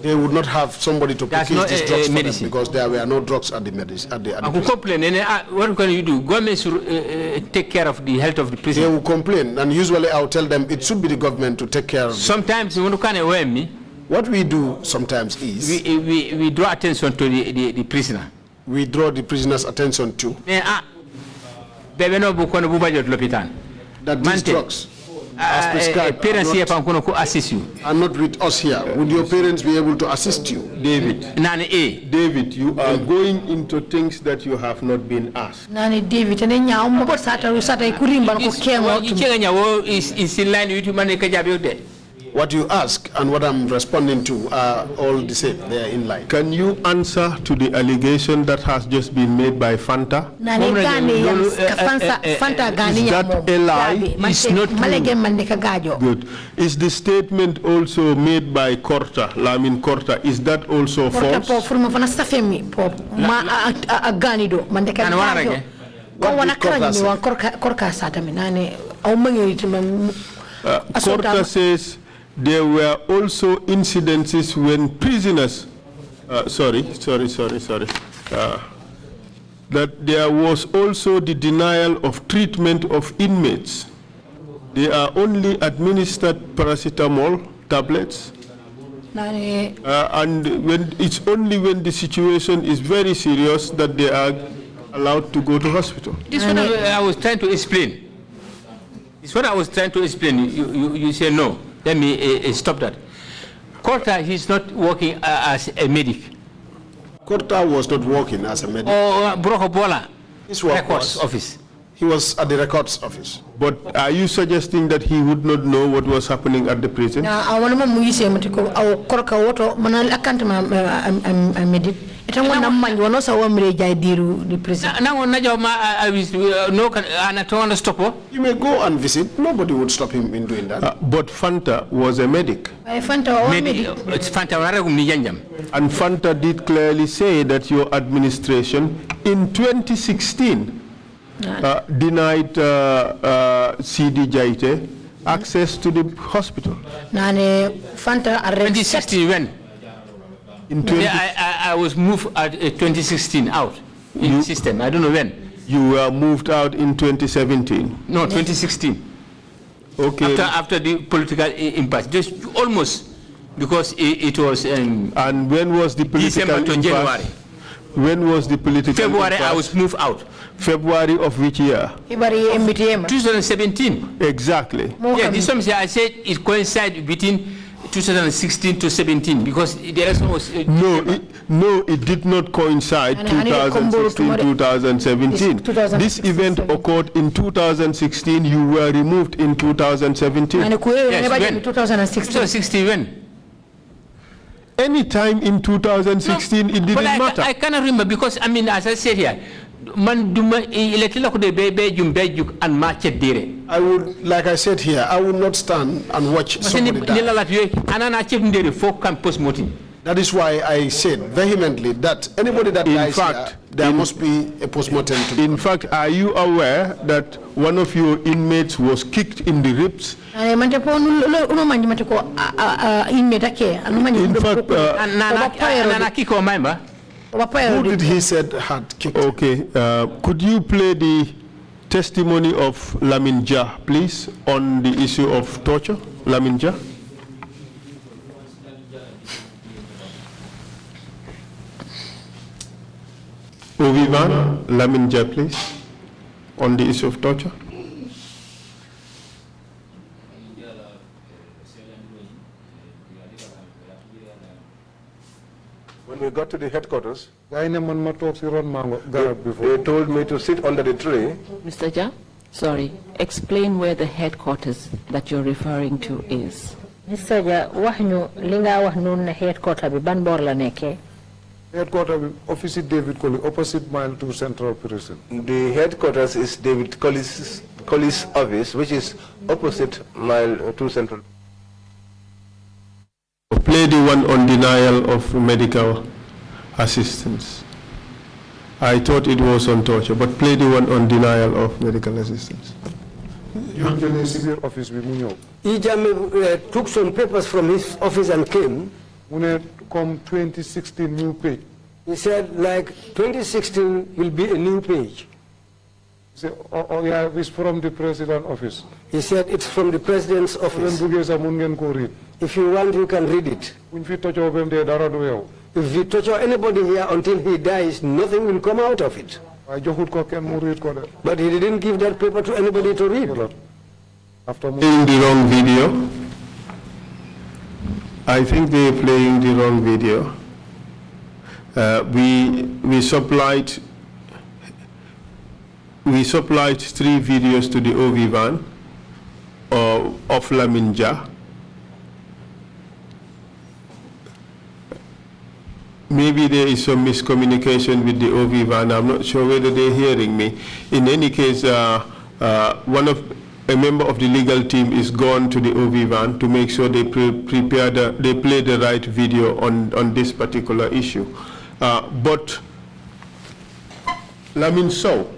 they would not have somebody to purchase these drugs for them because there were no drugs at the medicine. What can you do? Government should take care of the health of the prisoner. They will complain, and usually I will tell them it should be the government to take care of. Sometimes what we do sometimes is we draw attention to the prisoner. We draw the prisoner's attention to that these drugs as prescribed are not with us here. Would your parents be able to assist you? David, you are going into things that you have not been asked. David, is in line with what you ask and what I'm responding to are all the same. They are in line. Can you answer to the allegation that has just been made by Fanta? Is that a lie? It's not true. Good. Is the statement also made by Korta, Lamin Korta, is that also false? Korta says there were also incidences when prisoners, that there was also the denial of treatment of inmates. They are only administered paracetamol tablets. And it's only when the situation is very serious that they are allowed to go to hospital. This is what I was trying to explain. It's what I was trying to explain. You say no. Let me stop that. Korta, he's not working as a medic. Korta was not working as a medic. Or Brokobola, His work records was- office. He was at the records office. But are you suggesting that he would not know what was happening at the prison? na awon mo muyise matiko aw korka woto manal akanta ma medit eta wona man wono sa wamre jay diru di president Now, no, Anatona stop. He may go and visit. Nobody would stop him in doing that. But Fanta was a medic. ay fanta o medit It's Fanta. And Fanta did clearly say that your administration in 2016 denied CD Jaite access to the hospital. nane fanta arrest 2016 when? In 20, I was moved at 2016 out in the system. I don't know when. you were moved out in 2017. No, 2016. Okay. After the political impasse, just almost because it was And when was the political December to impasse? January. When was the political February. I impasse? was moved out. February of which year? ibari mbitema 2017. Exactly. Yeah, this one I said it coincided between 2016 to 17 because the election was. No, it did not coincide And I need a combo 2016, tomorrow. 2017. It's 2016. This event occurred in 2016. You were removed in 2017. nane kuwe Yes, never when? in 2016 2016 when? Any time in 2016, it didn't matter. I cannot remember because I mean, as I said here, man duma electila ko de be jumbe and match dire. I would, like I said here, I would not stand and watch somebody die. That is why I said vehemently that anybody that dies here, there must be a postmortem to be. In fact, are you aware that one of your inmates was kicked in the ribs? nane mante po uno manji mate ko imeta ke anu manji In fact, Who did he said had kicked? okay, could you play the testimony of Lamin Jah, please, on the issue of torture? Lamin Jah? Ovivan, Lamin Jah, please, on the issue of torture. When we got to the headquarters, They told me to sit under the tree. Mr. Ja, sorry, explain where the headquarters that you're referring to is. Mr. Ja wax ñu li nga wax non na headquarter bi ban bor la nekké Headquarters office David Colley, opposite Mile 2 Central Prison. The headquarters is David Colley's office, which is opposite Mile 2 Central. Play the one on denial of medical assistance. I thought it was on torture, but play the one on denial of medical assistance. Severe office we took some papers from his office and came. Come 2016 new page. He said, like, 2016 will be a new page. He said, oh yeah, it's from the president's office. He said, it's from the president's office. If you want, you can read it. If we torture anybody here until he dies, nothing will come out of it. But he didn't give that paper to anybody to read. After playing the wrong video. I think they're playing the wrong video. We supplied 3 videos to the OV van of Lamin Jah. Maybe there is some miscommunication with the OV van. I'm not sure whether they're hearing me. In any case, a member of the legal team is gone to the OV van to make sure they play the right video on this particular issue. But Lamin Sow,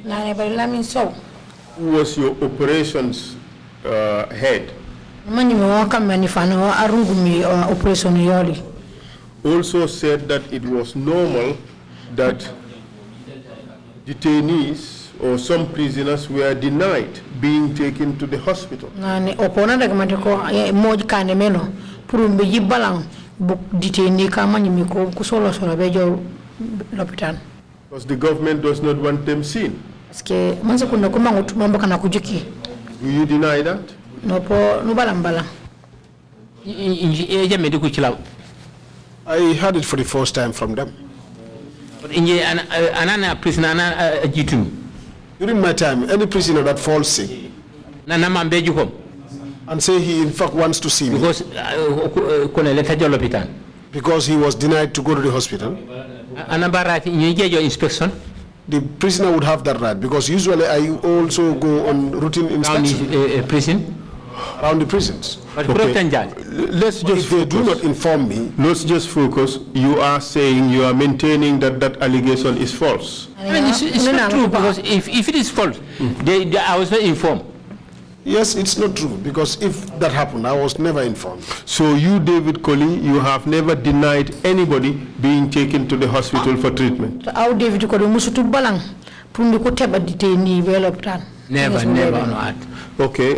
Lamin Sow, who was your operations head also said that it was normal that detainees or some prisoners were denied being taken to the hospital. Because the government does not want them seen. Do you deny that? I heard it for the first time from them. During my time, any prisoner that falls sick and say he in fact wants to see me because he was denied to go to the hospital, the prisoner would have that right, because usually I also go on routine inspection around the prisons. Okay. Let's just, if they do not inform me, let's just focus. You are saying, you are maintaining that that allegation is false. I mean, it's not true, because if it is false, I was not informed. Yes, it's not true, because if that happened, I was never informed. So you, David Colley, you have never denied anybody being taken to the hospital for treatment? Never, not. Okay,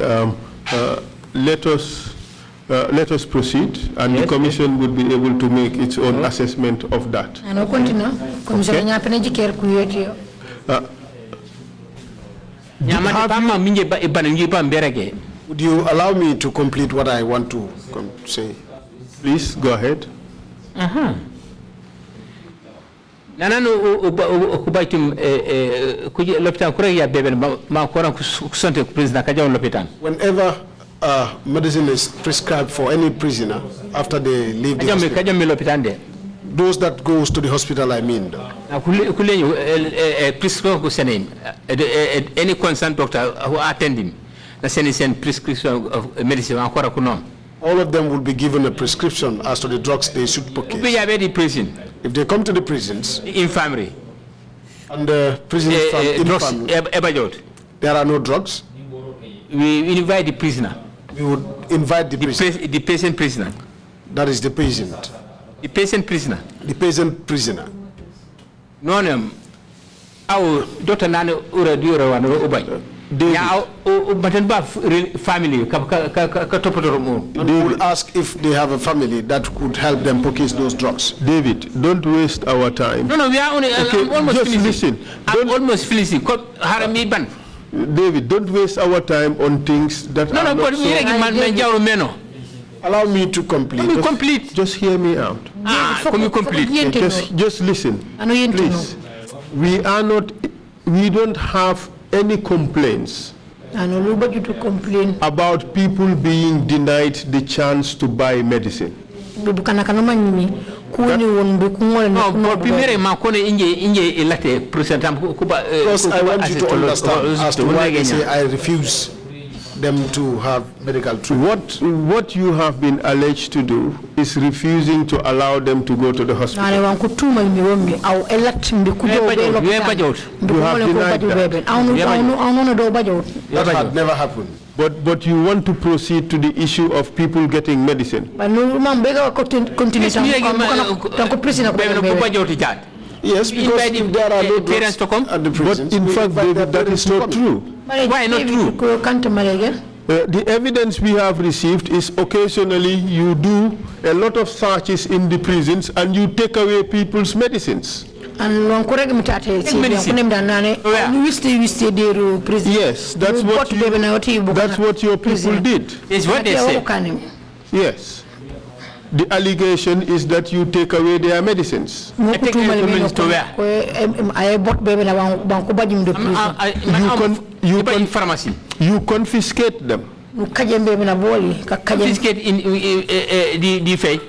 let us proceed, and the commission would be able to make its own assessment of that. Would you allow me to complete what I want to say? Please go ahead. Whenever medicine is prescribed for any prisoner after they leave the hospital, those that goes to the hospital, I mean. Any concerned doctor who attend him, send prescription of medicine. All of them will be given a prescription as to the drugs they should purchase. If they come to the prisons, infirmary, and the prisons from infirmary, there are no drugs. We invite the prisoner. We would invite the prisoner. The patient prisoner. That is the patient. The patient prisoner. The patient prisoner. No, no. Our daughter Nana Ura Dura and Ubay. Family. They will ask if they have a family that could help them purchase those drugs. David, don't waste our time. No, we are only almost just finishing. Listen. Almost finishing. David, don't waste our time on things that are not so. Allow me to complete. Complete. Just hear me out. Complete. Just listen. Please. We don't have any complaints about people being denied the chance to buy medicine. Because I want you to understand as to why they say I refuse them to have medical treatment. What you have been alleged to do is refusing to allow them to go to the hospital. You have denied that. That had never happened. But you want to proceed to the issue of people getting medicine. Yes, because if there are no drugs at the prisons, but in fact, David, that is not true. Why not true? The evidence we have received is occasionally you do a lot of searches in the prisons and you take away people's medicines. Yes, that's what your people did. It's what they say. Yes. The allegation is that you take away their medicines. You confiscate them. Confiscate in the fake.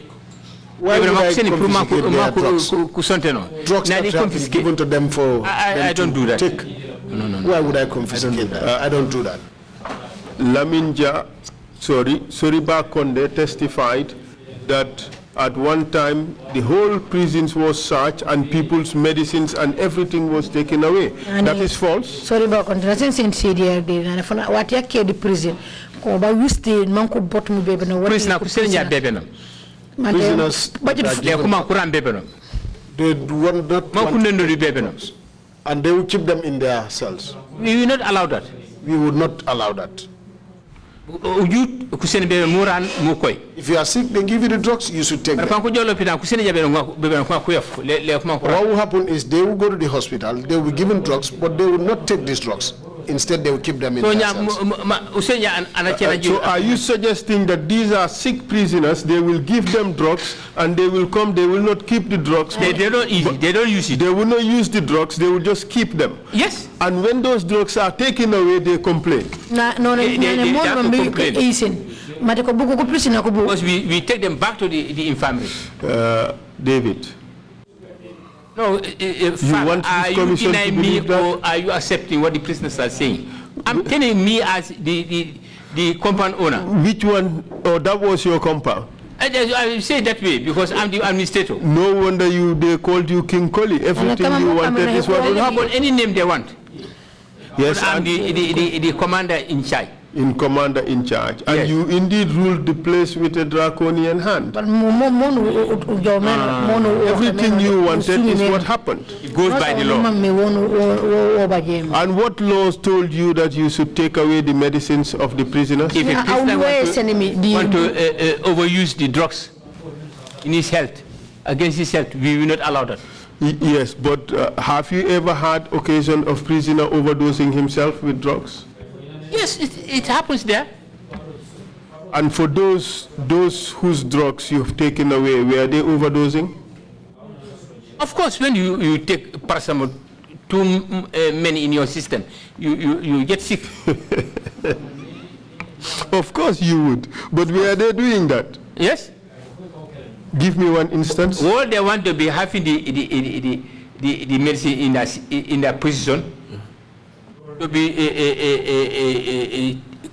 Why would I confiscate their drugs? Drugs that have been given to them for I don't do that. Take. No. Why would I confiscate that? I don't do that. Laminja, Soriba Konde testified that at one time the whole prisons was searched and people's medicines and everything was taken away. That is false. Sorry about contrasting CDR na fana wati yake di prison ko ba wisti man ko bot mu bebe no wati Prisoner ku senya bebe no. Prisoners Le kuma kuran bebe no. They want not want, and they will keep them in their cells. We will not allow that. We would not allow that. If you are sick, they give you the drugs, you should take them. What will happen is they will go to the hospital, they will be given drugs, but they will not take these drugs. Instead, they will keep them in their cells. So are you suggesting that these are sick prisoners, they will give them drugs, and they will come, they will not keep the drugs? They don't use it. They don't use it. They will not use the drugs, they will just keep them. Yes. And when those drugs are taken away, they complain. Because we take them back to the infirmary. David. No, are you denying me or are you accepting what the prisoners are saying? I'm telling me as the compound owner. Which one? Oh, that was your compound. I say it that way because I'm the administrator. No wonder they called you King Colley. Everything you wanted is what will happen. Any name they want. Yes, but I'm the commander in charge. Commander in charge. And yes, you indeed ruled the place with a draconian hand. Everything you wanted is what happened. It goes by the law. And what laws told you that you should take away the medicines of the prisoners? If a prisoner want to overuse the drugs in his health, against his health, we will not allow that. Yes, but have you ever had occasion of prisoner overdosing himself with drugs? Yes, it happens there. And for those whose drugs you've taken away, were they overdosing? Of course, when you take paracetamol, too many in your system, you get sick. Of course you would. But were they doing that? Yes. Give me one instance. All they want to be having the medicine in their prison, to be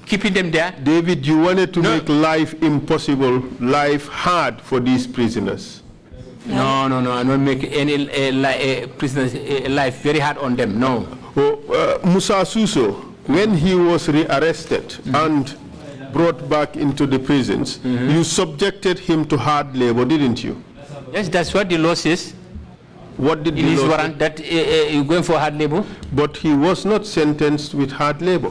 keeping them there. David, you wanted to make life impossible, life hard for these prisoners. No, I don't make any prisoners' life very hard on them, no. Musa Suso, when he was rearrested and brought back into the prisons, you subjected him to hard labor, didn't you? Yes, that's what the law says. What did in his warrant that you're going for hard labor? But he was not sentenced with hard labor.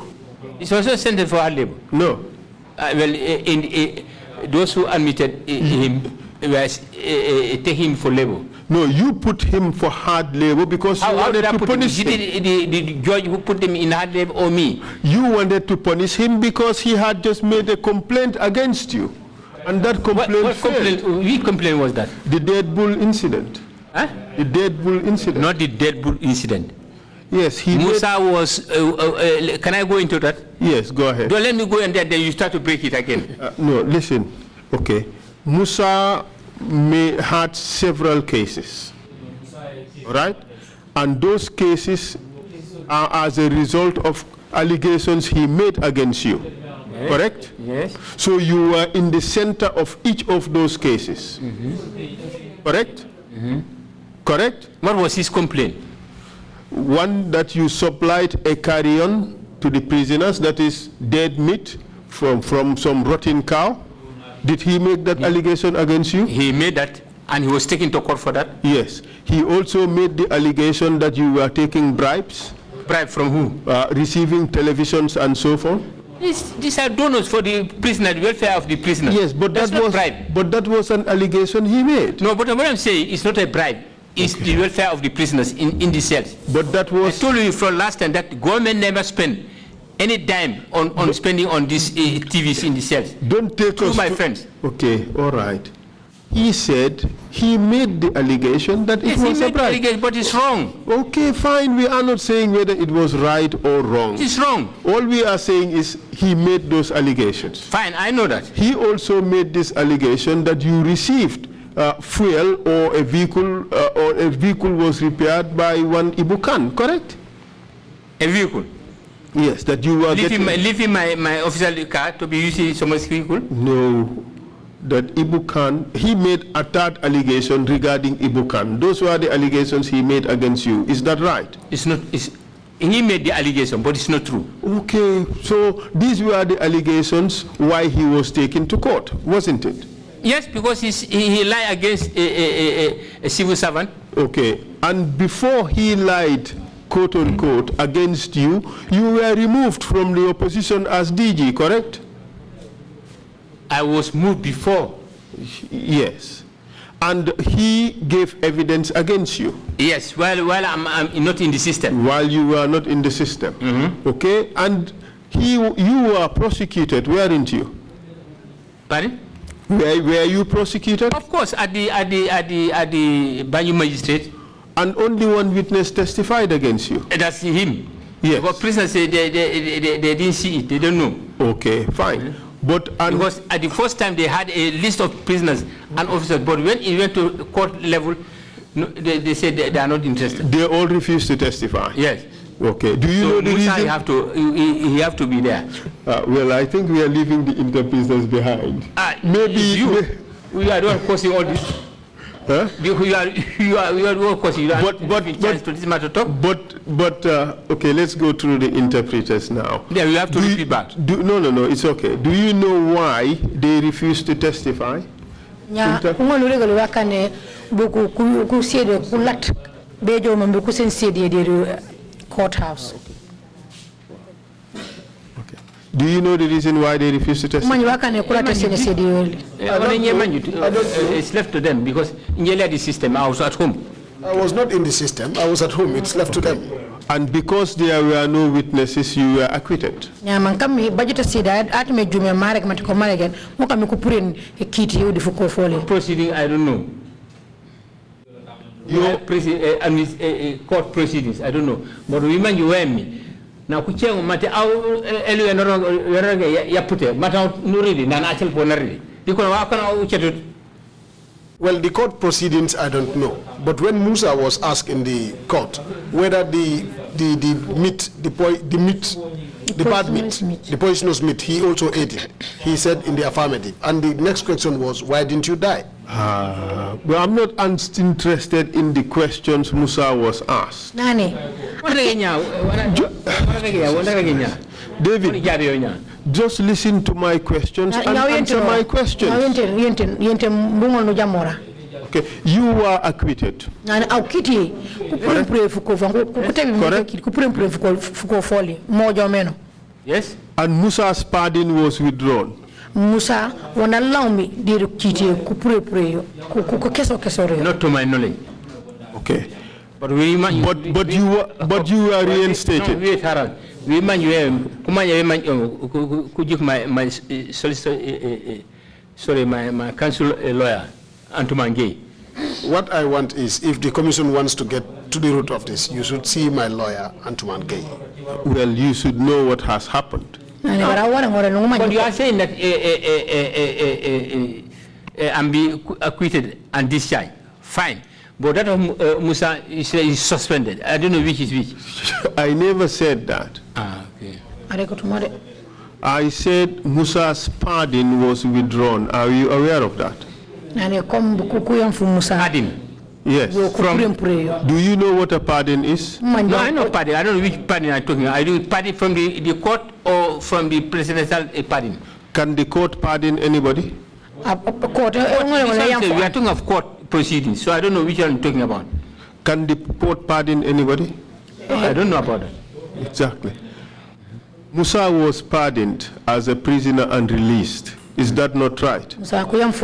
He's also sentenced for hard labor? No. Those who admitted him were taking him for labor. No, you put him for hard labor because you wanted to punish him. The judge who put him in hard labor or me? You wanted to punish him because he had just made a complaint against you. And that complaint failed. Which complaint was that? The Dead Bull incident. Huh? The Dead Bull incident. Not the Dead Bull incident. Yes, Musa was, can I go into that? Yes, go ahead. Don't let me go and then you start to break it again. No, listen, okay. Musa had several cases, right? And those cases are as a result of allegations he made against you, yes, correct? Yes. So you were in the center of each of those cases, correct? Correct? What was his complaint? One, that you supplied a carrion to the prisoners, that is dead meat from some rotten cow. Did he make that allegation against you? He made that, and he was taken to court for that? Yes. He also made the allegation that you were taking bribes. Bribe from who? Receiving televisions and so forth. These are donors for the prisoner, the welfare of the prisoner. Yes, but that was bribe. But that was an allegation he made. No, but what I'm saying is not a bribe. It's the welfare of the prisoners in the cells. But that was... I told you from last time that the government never spent any dime on spending on these TVs in the cells. Don't take us... my friends. Okay, all right. He said he made the allegation that it was a bribe. Yes, but it's wrong. Okay, fine. We are not saying whether it was right or wrong. It's wrong. All we are saying is he made those allegations. Fine, I know that. He also made this allegation that you received fuel or a vehicle was repaired by one Ibukan, correct? A vehicle? Yes, that you were leaving my official car to be using someone's vehicle? No. that Ibu Khan, he made a third allegation regarding Ibu Khan. Those were the allegations he made against you. Is that right? It's not. He made the allegation, but it's not true. Okay, so these were the allegations why he was taken to court, wasn't it? Yes, because he lied against a civil servant. Okay, and before he lied, quote unquote, against you, you were removed from the opposition as DG, correct? I was moved before. Yes. And he gave evidence against you? Yes, while I'm not in the system. While you were not in the system. Okay, and you were prosecuted, weren't you? Pardon? Were you prosecuted? Of course, at the Banyu magistrate. And only one witness testified against you? That's him. Yes. But prisoners say they didn't see it, they don't know. Okay, fine. But because at the first time they had a list of prisoners and officers, but when it went to court level, no, they said they are not interested. They all refused to testify? Yes. Okay. Do you know the reason? He have to be there. Well, I think we are leaving the inter-prisoners behind. Maybe we are the one causing all this. Huh? You are the one causing. You are chance to this matter talk. But okay, let's go through the interpreters now. Yeah, you have to repeat back. No, it's okay. Do you know why they refused to testify? Yeah, courthouse. Okay. Do you know the reason why they refused to testify? It's left to them because in the system, I was at home. I was not in the system. I was at home. It's left to them. And because there were no witnesses, you were acquitted. Proceeding, I don't know. Your court proceedings, I don't know. But remember you were me. Now, kuchengo mate au elue no yapute mata nuridi na achel ponari. Diko na wakana uchetu. Well, the court proceedings, I don't know. But when Musa was asked in the court whether the poisonous meat, he also ate it. He said in the affirmative. And the next question was, why didn't you die? Well, I'm not interested in the questions Musa was asked. David, just listen to my questions and answer my questions. Okay, you were acquitted. Yes. And Musa's pardon was withdrawn. Musa won't allow me to not to my knowledge. Okay. But you were reinstated. No, wait, Harold. My counsel lawyer, Antumangay. What I want is, if the commission wants to get to the root of this, you should see my lawyer, Antumangay. Well, you should know what has happened. But you are saying that I'm be acquitted and discharged. Fine. But that of Musa is suspended. I don't know which is which. I never said that. Okay. I said Musa's pardon was withdrawn. Are you aware of that? Pardon? Yes. Do you know what a pardon is? No, I know pardon. I don't know which pardon I'm talking about. I do pardon from the court or from the presidential pardon. Can the court pardon anybody? We are talking of court proceedings, so I don't know which one I'm talking about. Can the court pardon anybody? I don't know about that. Exactly. Musa was pardoned as a prisoner and released. Is that not right? Was pardoned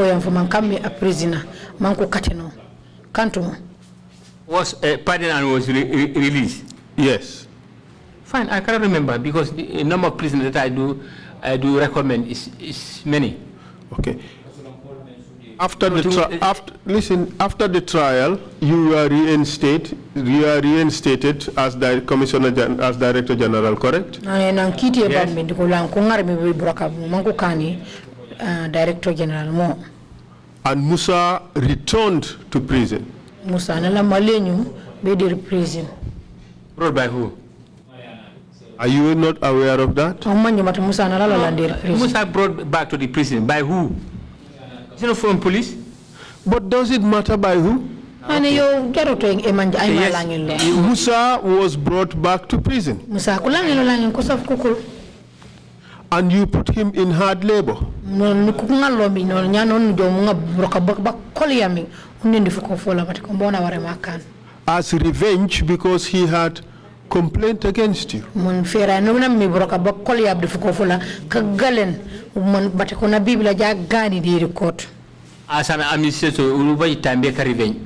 and was released? Yes. Fine, I cannot remember because the number of prisoners that I do recommend is many. Okay. After the trial, you are reinstated as the Commissioner as Director General, correct? Yes. Director General. And Musa returned to prison. Musa nala malenyu be prison. Brought by who? Are you not aware of that? Musa brought back to the prison by who? It's not from police. But does it matter by who? Musa was brought back to prison. And you put him in hard labor. As revenge because he had complaint against you. As an administrator, revenge.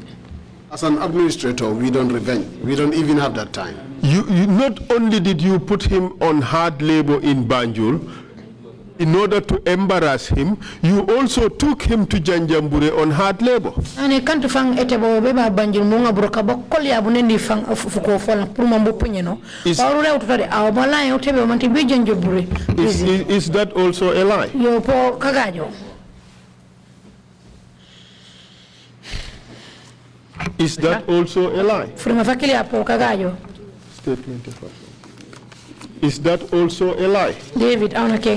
As an administrator, we don't revenge. We don't even have that time. You not only did you put him on hard labor in Banjul in order to embarrass him, you also took him to Janjambure on hard labor. Is that also a lie? Is that also a lie? Statement. Is that also a lie? David, I want to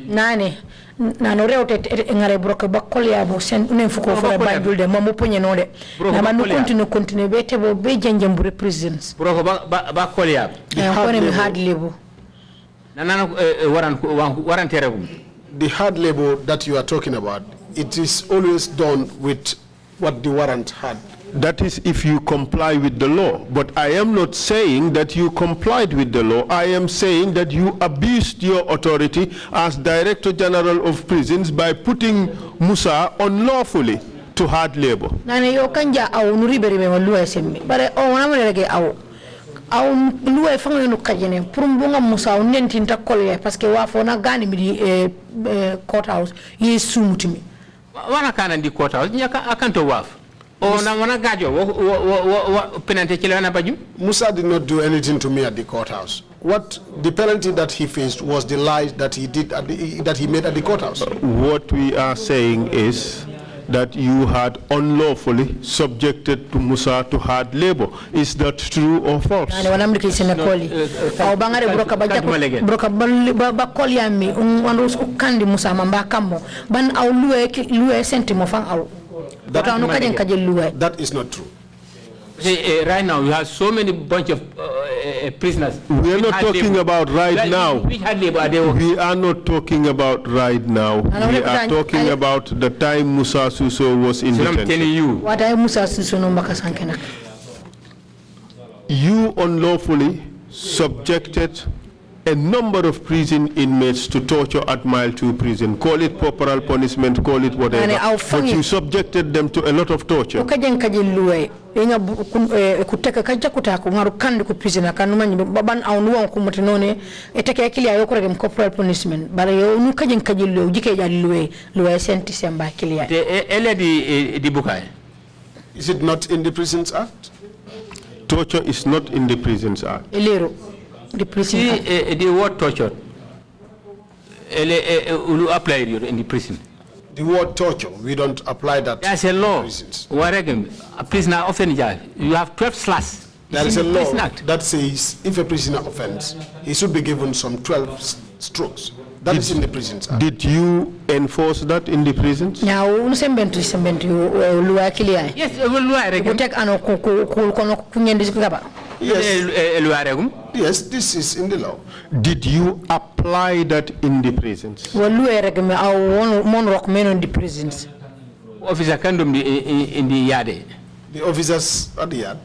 Nane, Nano Reote, Engare Broca Bacolia, Sen Unenfuko for a Bible, the Mamupunyanode, Namanu continue beatable Bejanjambure prisons. Bacolia, hard labor. The hard labor that you are talking about, it is always done with what the warrant had. That is if you comply with the law. But I am not saying that you complied with the law. I am saying that you abused your authority as Director General of Prisons by putting Musa unlawfully to hard labor. Nane yo kanja au nuriberi me walua semi. Bare o namurege au luwe fango no kajene purumbunga Musa unenti ntakole paske wafo na gani midi courthouse yesu mutimi. Wana kana ndi courthouse nyaka akanto wafu. Musa did not do anything to me at the courthouse. What the penalty that he faced was the lies that he did that he made at the courthouse. What we are saying is that you had unlawfully subjected to Musa to hard labor. Is that true or false? That is not true. See, right now we have so many bunch of prisoners. We are not talking about right now. We are not talking about right now. We are talking about the time Musa Suso was in detention. I'm telling you. What I Musa Suso no makasankena. You unlawfully subjected a number of prison inmates to torture at Mile 2 prison. Call it corporal punishment, call it whatever. But you subjected them to a lot of torture. Kuteka kaja kutaka ngaru kandi ku prisoner kanuma baban aunwa kumutinone eteke akili ayokore gem corporal punishment bare yo nu kajen kajillo jike ja luwe senti samba akili ya di bukai. Is it not in the Prisons Act? Torture is not in the Prisons Act. Elero the prison act. The word torture ulu apply in the prison. The word torture, we don't apply that. There's a law. A prisoner offends, you have 12 slash. There is a law that says if a prisoner offends, he should be given some 12 strokes. That is in the Prisons Act. Did you enforce that in the prisons? Now, yes, Yes, this is in the law. Did you apply that in the prisons? Officer Kandum in the yard. The officers at the yard,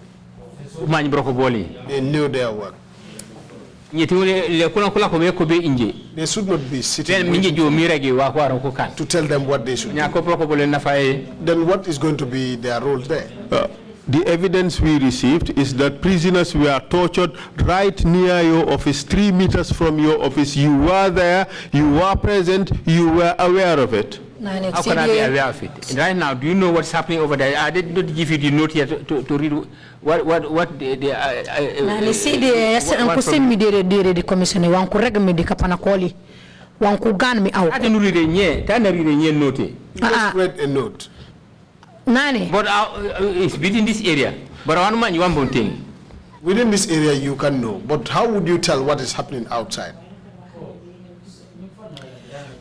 they knew their work. They should not be sitting to tell them what they should do. Then what is going to be their role there? The evidence we received is that prisoners were tortured right near your office, 3 meters from your office. You were there, you were present, you were aware of it. How can I be aware of it? And right now, do you know what's happening over there? I did not give you the note here to read what the commissioner wanku reg me de kapana koli wanku gan me out. I didn't read a note. Just read a note. Nani? But it's within this area. But one man, you want one thing. Within this area, you can know. But how would you tell what is happening outside?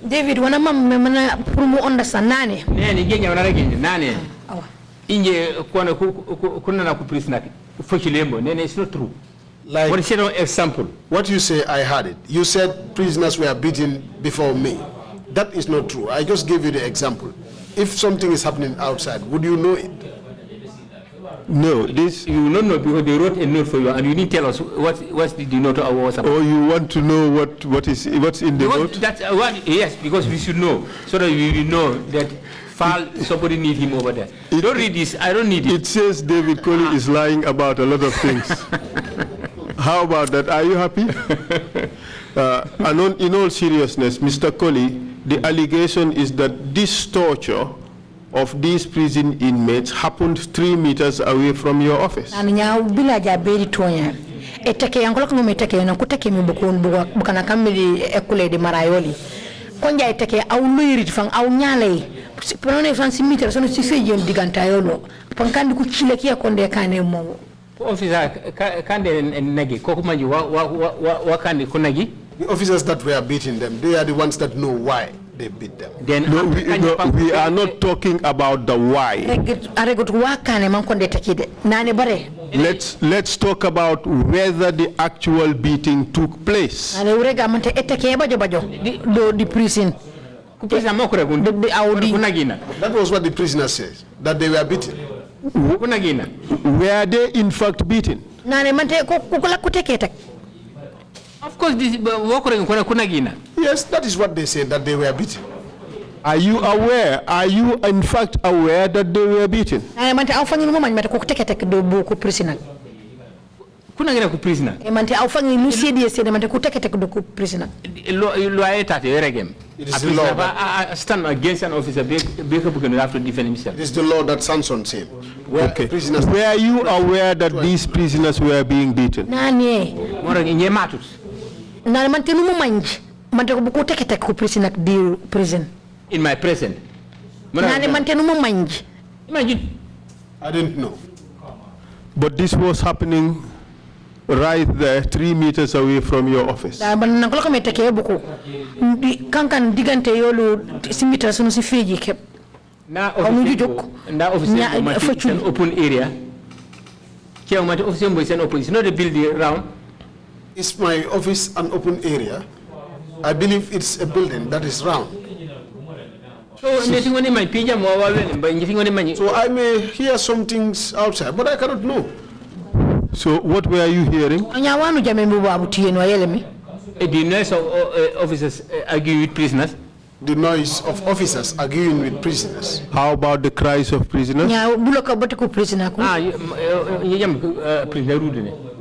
David, wana mana prumo understand nane. Nene genya wana genya nane. Inje kuna na prisoner fochilembo. Nene, it's not true. Like, what is your example? What you say, I heard it. You said prisoners were beaten before me. That is not true. I just gave you the example. If something is happening outside, would you know it? No, this you don't know because they wrote a note for you and you didn't tell us what's the note was about. Or you want to know what's in the note? That's yes, because we should know so that we will know that somebody need him over there. Don't read this. I don't need it. It says David Colley is lying about a lot of things. How about that? Are you happy? And in all seriousness, Mr. Colley, the allegation is that this torture of these prison inmates happened 3 meters away from your office. Anya bila jabeli tonya. Eteke yangola kuno meteke na kuteke mibukun bukana kamili ekule de marayoli. Konja eteke au luiri fang au nyale. Pernone fansi meter sono si feje digantayolo. Pankandi kuchile kia konde kane mo. Officer kande nagi kokumaji wa kande kunagi. The officers that were beating them, they are the ones that know why they beat them. Then we are not talking about the why. Let's talk about whether the actual beating took place. That was what the prisoner says, that they were beaten. Were they in fact beaten? Of course, this yes, that is what they said, that they were beaten. Are you aware? Are you in fact aware that they were beaten? It is the law that stand against an officer. Have to defend himself. It is the law that sanctions him. Okay. Were you aware that these prisoners were being beaten? In my present. I didn't know. But this was happening right there, 3 meters away from your office. Now office an open area. It's not a building around. Is my office an open area? I believe it's a building that is round. So I may hear some things outside, but I cannot know. So what were you hearing? The noise of officers arguing with prisoners. The noise of officers arguing with prisoners. How about the cries of prisoners?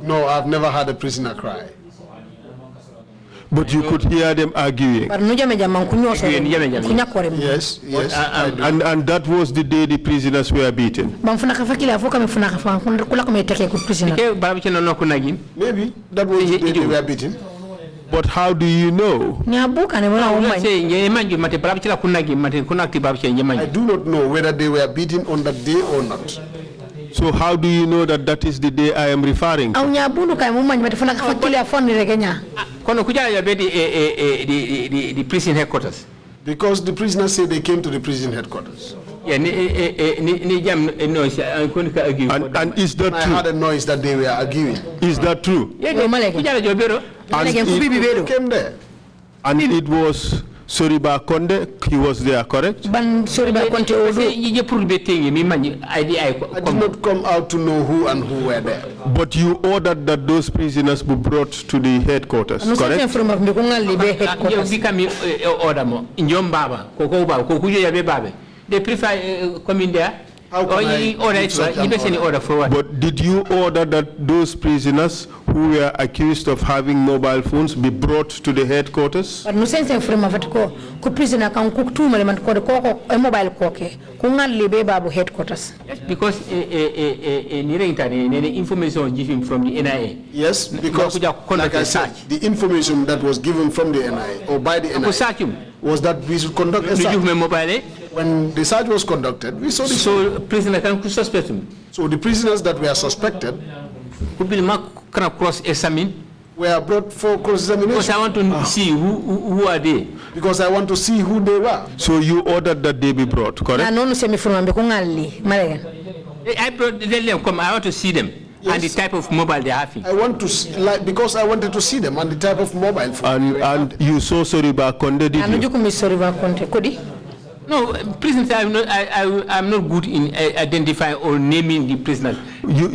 No, I've never had a prisoner cry. But you could hear them arguing. Yes, yes. And that was the day the prisoners were beaten. Maybe that was the day they were beaten. But how do you know? I do not know whether they were beaten on that day or not. So how do you know that that is the day I am referring to? The prison headquarters. Because the prisoners say they came to the prison headquarters. Yeah, and is that true? I heard a noise that they were arguing. Is that true? And it came there. And it was Soriba Konde, he was there, correct? I did not come out to know who and who were there. But you ordered that those prisoners be brought to the headquarters, correct? They prefer coming there. But did you order that those prisoners who were accused of having mobile phones be brought to the headquarters? Yes, because information given from the NIA. Yes, because like I said, the information that was given from the NIA or by the NIA was that we should conduct a search. When the search was conducted, we saw the prisoner can suspect him. So the prisoners that were suspected can cross-examine. were brought for cross-examination. Because I want to see who are they. Because I want to see who they were. So you ordered that they be brought, correct? I brought them come. I want to see them. Yes. And the type of mobile they are having. I want to because I wanted to see them and the type of mobile phone. And you saw Soriba Konde, did you? No, prisoners. I'm not good in identifying or naming the prisoners. Do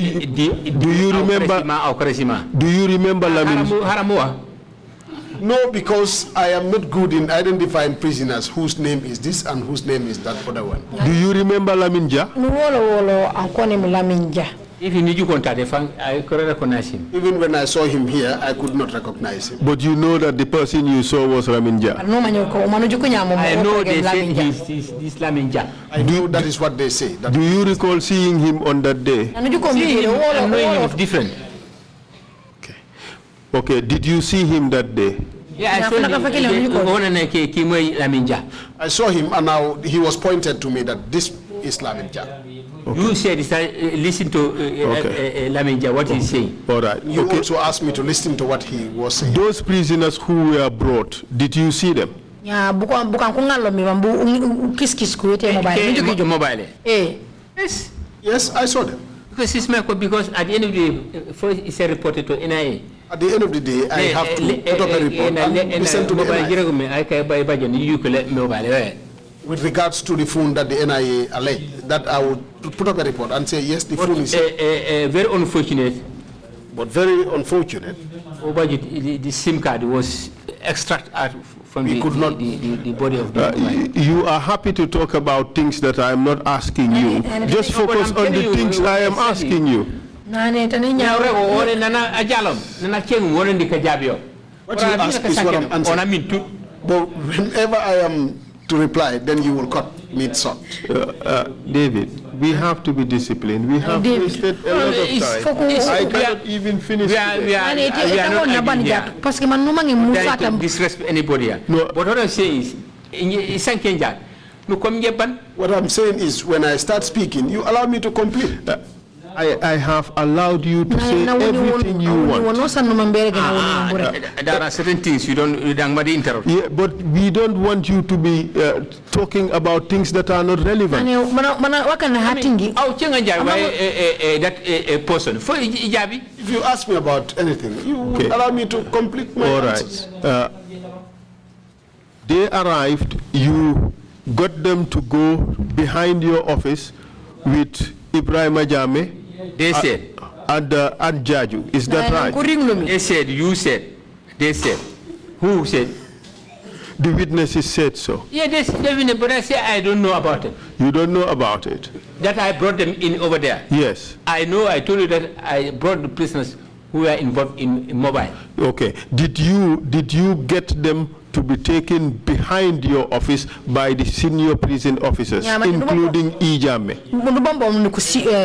you remember? Do you remember Lamin? No, because I am not good in identifying prisoners whose name is this and whose name is that other one. Do you remember Laminja? If you need to contact him, I could recognize him. Even when I saw him here, I could not recognize him. But you know that the person you saw was Laminja? I know they say he's Laminja. I know that is what they say. Do you recall seeing him on that day? I know him is different. Okay, did you see him that day? Yeah, I saw him and now he was pointed to me that this is Laminja. Okay. You said, listen to Laminja, what he's saying. All right. You also asked me to listen to what he was saying. Those prisoners who were brought, did you see them? Yeah, bukan mobile. Yes. Yes, I saw them. Because at the end of the day, first it's reported to NIA. At the end of the day, I have to put up a report and listen to the NIA. With regards to the phone that the NIA alleged, that I would put up a report and say, yes, the phone is... Very unfortunate. But very unfortunate. The SIM card was extracted out from the body of the mobile. You are happy to talk about things that I am not asking you. Just focus on the things I am asking you. What you ask is what I'm answering. But whenever I am to reply, then you will cut me short. David, we have to be disciplined. We have wasted a lot of time. I cannot even finish. We are not to disrespect anybody. No. But what I'm saying is, what I'm saying is, when I start speaking, you allow me to complete. I have allowed you to say everything you want. There are certain things you don't interrupt. Yeah, but we don't want you to be talking about things that are not relevant. That person. If you ask me about anything, you allow me to complete my answers. All right. They arrived, you got them to go behind your office with Ibrahim Ajame. They said. And Jaju. Is that right? They said, you said. They said. Who said? The witnesses said so. Yeah, they said, but I say I don't know about it. You don't know about it? That I brought them in over there. Yes. I know, I told you that I brought the prisoners who were involved in mobile. Okay. Did you get them to be taken behind your office by the senior prison officers, including Ijame?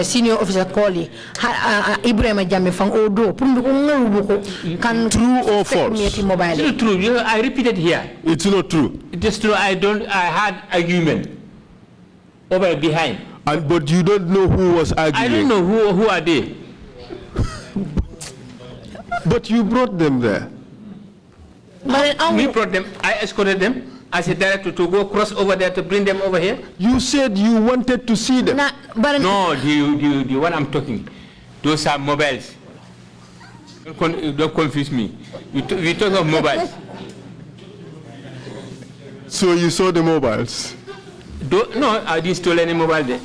Senior officer Colley Ibrahim Ajame from Odo. True or false? It's not true. I repeated here. It's not true. It is true. I had argument over behind. But you don't know who was arguing. I don't know who are they. But you brought them there. We brought them. I escorted them as a director to go cross over there to bring them over here. You said you wanted to see them. No, the one I'm talking, those are mobiles. Don't confuse me. We talk of mobiles. So you saw the mobiles? No, I didn't steal any mobile there.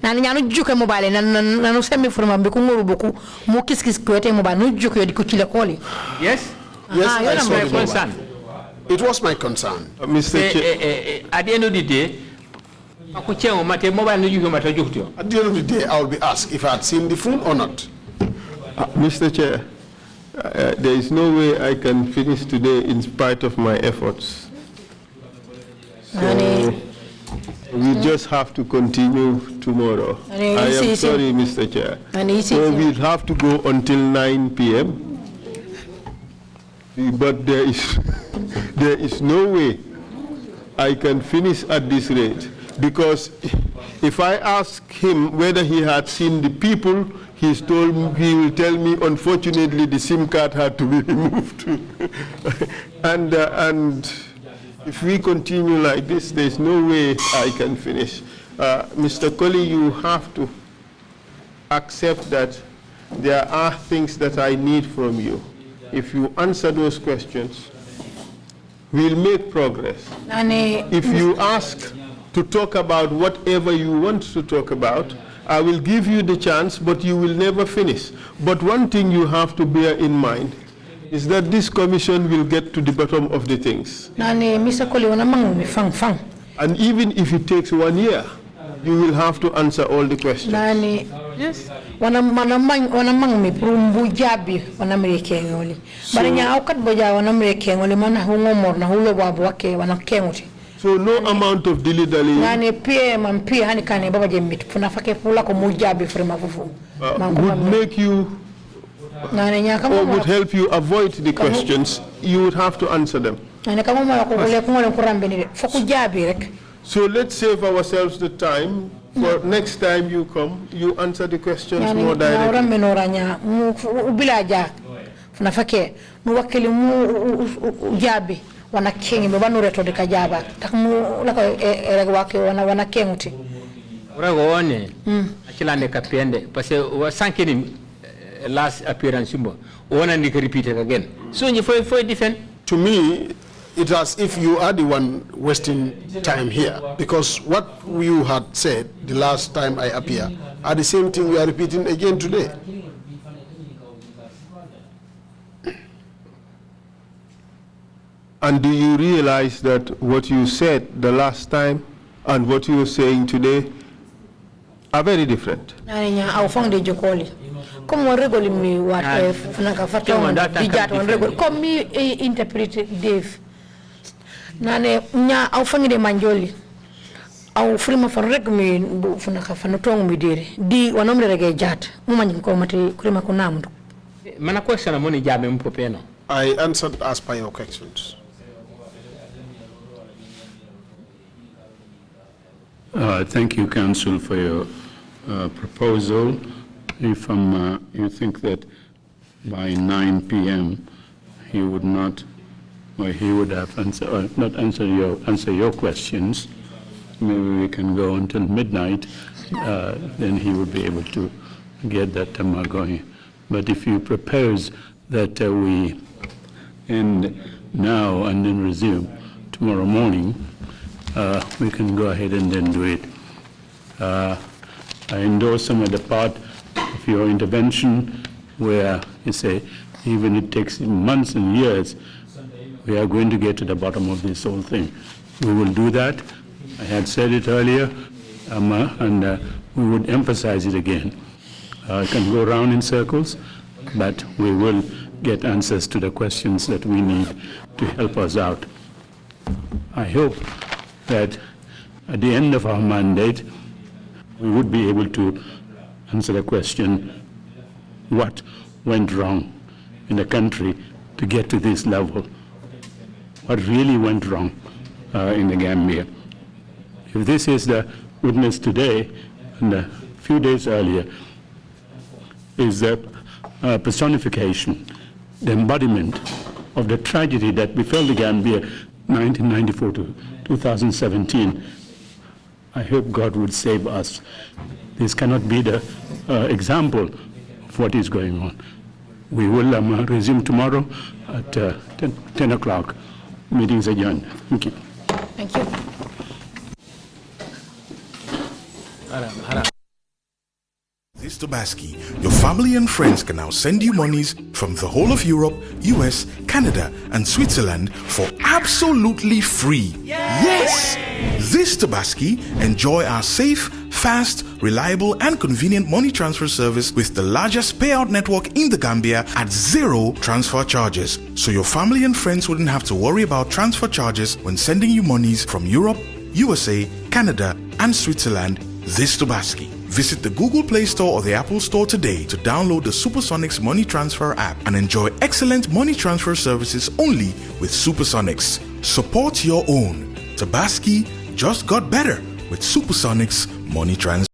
Nani nyanu juke mobile nanu semi forma be ko ngoro boku mo kiskis ko ete mobile no juke di ko ci le koli. Yes. Yes, I saw the concern. It was my concern. Mr. At the end of the day, at the end of the day, I will be asked if I had seen the phone or not. Mr. Chair, there is no way I can finish today in spite of my efforts. So we just have to continue tomorrow. I am sorry, Mr. Chair. So we'll have to go until 9 p.m. But there is no way I can finish at this rate, because If I ask him whether he had seen the people, he will tell me, unfortunately, the SIM card had to be removed. and if we continue like this, there's no way I can finish. Mr. Colley, you have to accept that there are things that I need from you. If you answer those questions, we'll make progress. If you ask to talk about whatever you want to talk about, I will give you the chance, but you will never finish. But one thing you have to bear in mind is that this commission will get to the bottom of the things. Mr. Colley, and even if it takes 1 year, you will have to answer all the questions. Yes. Wanamang mi prumbu jabi wanamre kengoli. Baranya aukat boja wanamre kengoli mana hungomor na hulo babu wake wanakenguti. So no amount of dilly-dally would make you or would help you avoid the questions. You would have to answer them. So let's save ourselves the time. For next time you come, you answer the questions more directly. Wana kengi mbanu reto de kajaba takmu lako erego wake wana kenguti urago one akilande kapiende parce que sankini last appearance mbo wona ni repeat it again so you for defend. To me it as if you are the one wasting time here, because what you had said the last time I appear are the same thing we are repeating again today. And do you realize that what you said the last time and what you are saying today are very different? Dave. Nane nya aufangi de manjoli au frima farrek mi funaka fanotong mi dire di wanomre rege jat mumanyi ko mati kurima kunamdu mana question amoni jabe mpopeno. I answered as per your questions. Thank you, Council, for your proposal. If you think that by 9 p.m. he would not, or he would have not answer your questions, maybe we can go until midnight. Then he would be able to get that going. But if you propose that we end now and then resume tomorrow morning, we can go ahead and then do it. I endorse some of the part of your intervention where you say, even it takes months and years, we are going to get to the bottom of this whole thing. We will do that. I had said it earlier, and we would emphasize it again. It can go around in circles, but we will get answers to the questions that we need to help us out. I hope that at the end of our mandate, we would be able to answer the question, what went wrong in the country to get to this level? What really went wrong in the Gambia? If this is the witness today and a few days earlier is the personification, the embodiment of the tragedy that befell the Gambia 1994 to 2017, I hope God would save us. This cannot be the example of what is going on. We will resume tomorrow at 10 o'clock. Meeting's adjourned. Thank you. Thank you. This Tobaski, your family and friends can now send you monies from the whole of Europe, US, Canada, and Switzerland for absolutely free. Yes! This Tobaski, enjoy our safe, fast, reliable, and convenient money transfer service with the largest payout network in the Gambia at zero transfer charges. So your family and friends wouldn't have to worry about transfer charges when sending you monies from Europe, USA, Canada, and Switzerland this Tobaski. Visit the Google Play Store or the Apple Store today to download the Supersonics Money Transfer app and enjoy excellent money transfer services only with Supersonics. Support your own. Tobaski just got better with Supersonics money transfer.